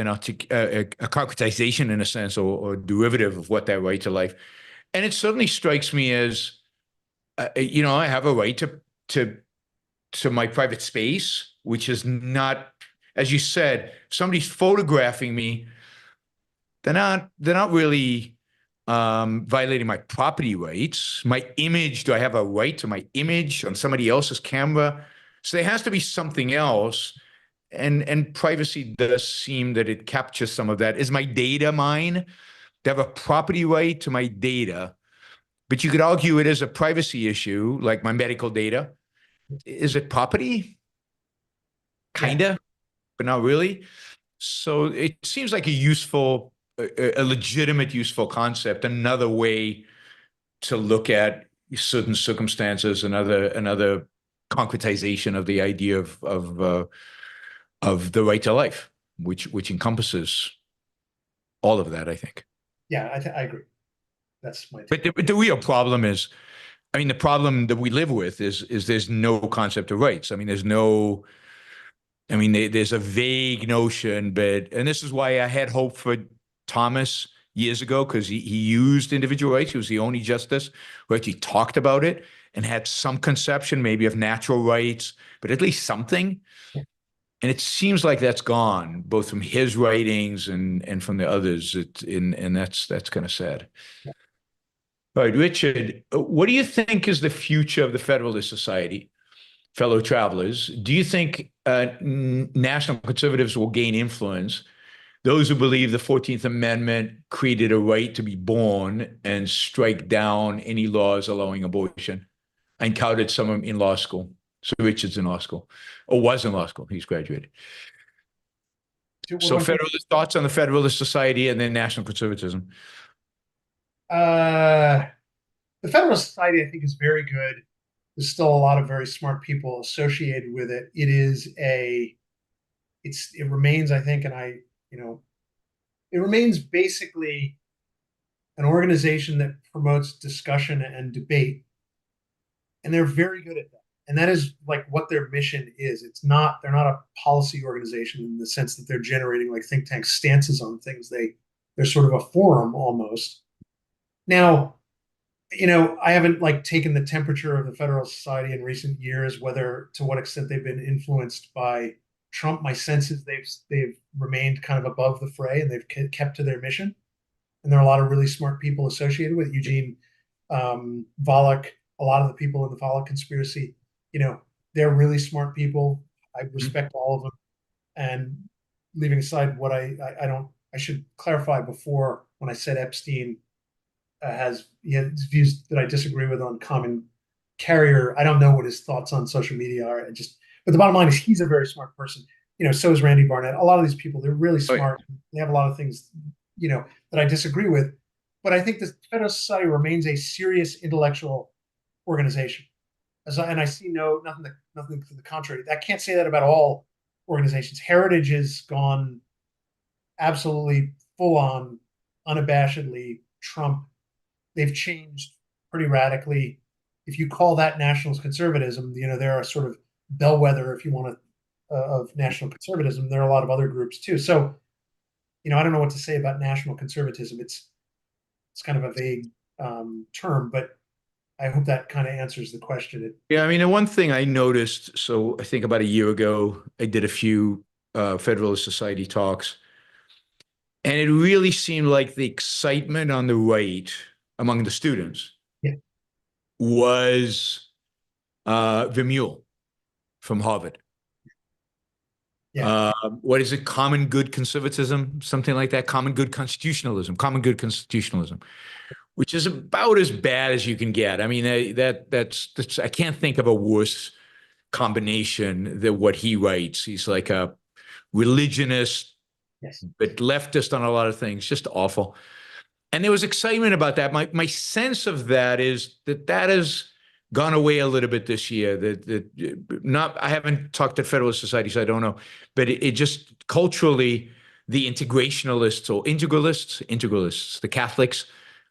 concretization in a sense, or derivative of what that right to life. And it certainly strikes me as, I have a right to my private space, which is not, as you said, if somebody's photographing me, they're not really violating my property rights. My image, do I have a right to my image on somebody else's camera? So there has to be something else. And privacy does seem that it captures some of that. Is my data mine? They have a property right to my data, but you could argue it is a privacy issue, like my medical data. Is it property? Kinda, but not really. So it seems like a legitimate, useful concept, another way to look at certain circumstances, another concretization of the idea of the right to life, which encompasses all of that, I think. Yeah, I agree. That's my take. But the real problem is, the problem that we live with is there's no concept of rights. There's a vague notion, and this is why I had hope for Thomas years ago, because he used individual rights. He was the only justice who actually talked about it and had some conception maybe of natural rights, but at least something. And it seems like that's gone, both from his writings and from the others. And that's kind of sad. Yeah. All right, Richard, what do you think is the future of the Federalist Society, fellow travelers? Do you think national conservatives will gain influence? Those who believe the 14th Amendment created a right to be born and strike down any laws allowing abortion. I encountered someone in law school. So Richard's in law school, or was in law school. He's graduated. So Federalist thoughts on the Federalist Society and then national conservatism. The Federalist Society, I think, is very good. There's still a lot of very smart people associated with it. It remains, I think, it remains basically an organization that promotes discussion and debate. And they're very good at that. And that is like what their mission is. They're not a policy organization in the sense that they're generating like think tank stances on things. They're sort of a forum almost. Now, I haven't like taken the temperature of the Federalist Society in recent years, whether to what extent they've been influenced by Trump. My sense is they've remained kind of above the fray and they've kept to their mission. And there are a lot of really smart people associated with Eugene Volokh, a lot of the people in the Volokh conspiracy. They're really smart people. I respect all of them. And leaving aside what I should clarify before when I said Epstein has views that I disagree with on common carrier. I don't know what his thoughts on social media are. But the bottom line is he's a very smart person. So is Randy Barnett. A lot of these people, they're really smart. They have a lot of things, that I disagree with. But I think the Federalist Society remains a serious intellectual organization. And I see nothing to the contrary. I can't say that about all organizations. Heritage has gone absolutely full on, unabashedly Trump. They've changed pretty radically. If you call that nationalist conservatism, they're a sort of bellwether, if you want to, of national conservatism. There are a lot of other groups too. So, I don't know what to say about national conservatism. It's kind of a vague term, but I hope that kind of answers the question. Yeah, I mean, the one thing I noticed, so I think about a year ago, I did a few Federalist Society talks, and it really seemed like the excitement on the right among the students was Vermeule from Harvard. Yeah. What is it? Common good conservatism, something like that. Common good constitutionalism, which is about as bad as you can get. I mean, that's I can't think of a worse combination than what he writes. He's like a religionist, but leftist on a lot of things, just awful. And there was excitement about that. My sense of that is that has gone away a little bit this year. I haven't talked to Federalist Society, so I don't know. But it just culturally, the integrationalists or integralists, the Catholics,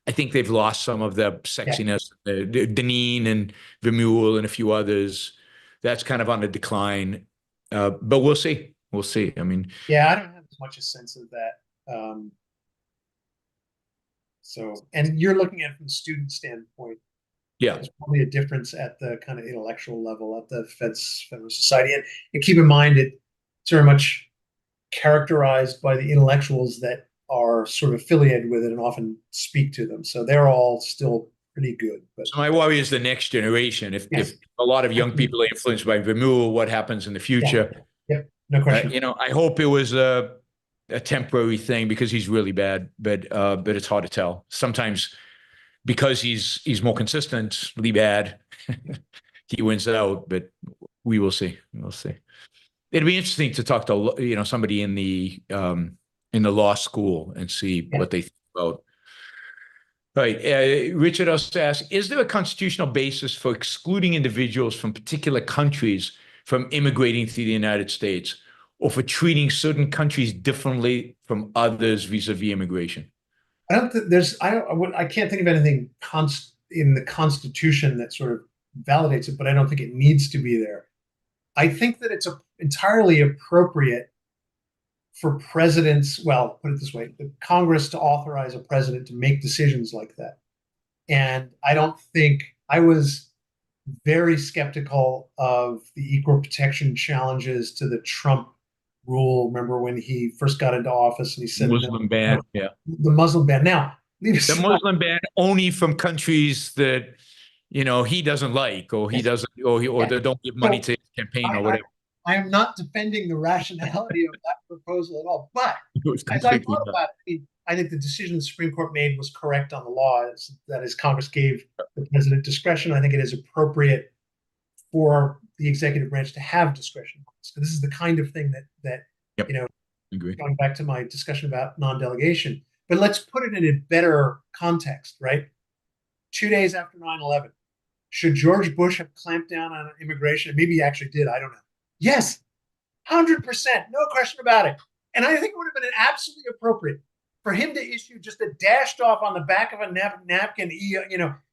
I think they've lost some of the sexiness. Dagny and Vermeule and a few others. That's kind of on the decline. But we'll see. We'll see. I mean, I don't have as much a sense of that. And you're looking at it from the student standpoint. Yeah, there's probably a difference at the kind of intellectual level at the Federalist Society. And keep in mind, it's very much characterized by the intellectuals that are sort of affiliated with it and often speak to them. So they're all still pretty good. But so my worry is the next generation. If a lot of young people are influenced by Vermeule, what happens in the future? Yeah. No question. I hope it was a temporary thing because he's really bad, but it's hard to tell. Sometimes because he's more consistently bad, he wins out, but we will see. We'll see. It'd be interesting to talk to somebody in the law school and see what they think about. Right. Richard also asks, is there a constitutional basis for excluding individuals from particular countries from immigrating to the United States, or for treating certain countries differently from others vis-a-vis immigration? I can't think of anything in the Constitution that sort of validates it, but I don't think it needs to be there. I think that it's entirely appropriate for presidents, well, put it this way, the Congress to authorize a president to make decisions like that. And I was very skeptical of the equal protection challenges to the Trump rule. Remember when he first got into office and he said Muslim ban, the Muslim ban. Now, the Muslim ban only from countries that he doesn't like, or he doesn't, or they don't give money to his campaign or whatever. I am not defending the rationality of that proposal at all, but as I thought about it, I think the decision the Supreme Court made was correct on the law. That is, Congress gave the president discretion. I think it is appropriate for the executive branch to have discretion. So this is the kind of thing that Agree. Going back to my discussion about non-delegation. But let's put it in a better context, right? 2 days after 9/11, should George Bush have clamped down on immigration? Maybe he actually did. I don't know. Yes, 100%, no question about it. And I think it would have been absolutely appropriate for him to issue just a dashed off on the back of a napkin,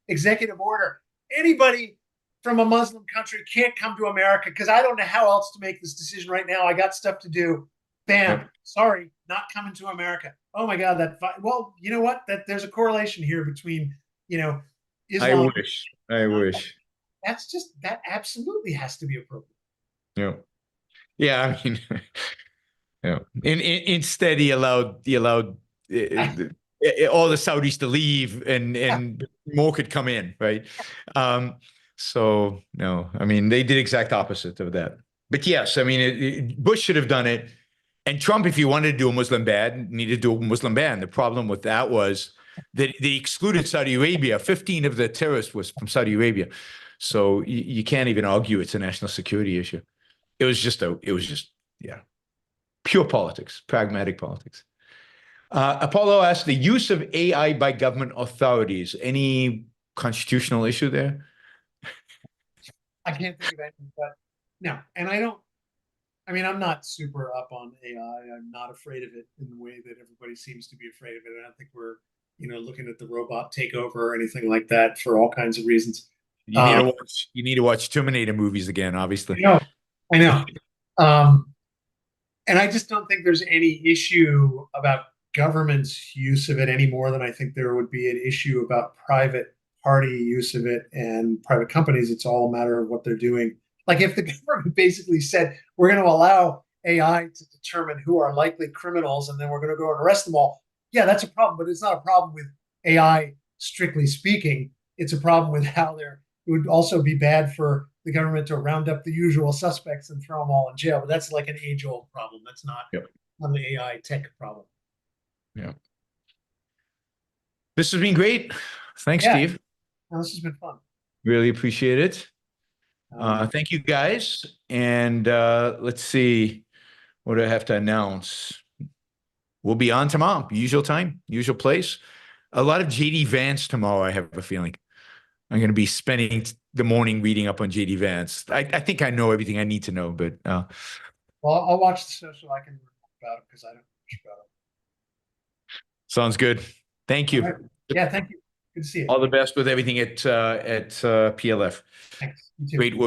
executive order. Anybody from a Muslim country can't come to America because I don't know how else to make this decision right now. I got stuff to do. Bam. Yep. Sorry, not coming to America. Oh my God, well, you know what? That there's a correlation here between, Islam. I wish. That absolutely has to be appropriate. Yeah. Yeah, I mean, yeah. Instead, he allowed all the Saudis to leave, and more could come in, right? So no, I mean, they did exact opposite of that. But yes, I mean, Bush should have done it, and Trump, if he wanted to do a Muslim ban, needed to do a Muslim ban. The problem with that was that they excluded Saudi Arabia. 15 of the terrorists was from Saudi Arabia, so you can't even argue it's a national security issue. It was just yeah, pure politics, pragmatic politics. Apollo asked, the use of AI by government authorities, any constitutional issue there? I can't think of anything, but no. And I'm not super up on AI. I'm not afraid of it in the way that everybody seems to be afraid of it. I don't think we're, looking at the robot takeover or anything like that for all kinds of reasons. You need to watch Terminator movies again, obviously. I know. And I just don't think there's any issue about government's use of it any more than I think there would be an issue about private party use of it and private companies. It's all a matter of what they're doing. Like if the government basically said, we're going to allow AI to determine who are likely criminals, and then we're going to go and arrest them all. Yeah, that's a problem, but it's not a problem with AI, strictly speaking. It's a problem with how it would also be bad for the government to round up the usual suspects and throw them all in jail. But that's like an age-old problem. That's not an AI tech problem. Yeah. This has been great. Thanks, Steve. No, this has been fun. Really appreciate it. Thank you, guys. And let's see. What do I have to announce? We'll be on tomorrow. Usual time, usual place. A lot of JD Vance tomorrow, I have a feeling. I'm going to be spending the morning reading up on JD Vance. I think I know everything I need to know, but well, I'll watch the show so I can learn about it because I don't know much about it. Sounds good. Thank you. Right. Yeah, thank you. Good to see you. All the best with everything at PLF. Thanks. You too. Great work.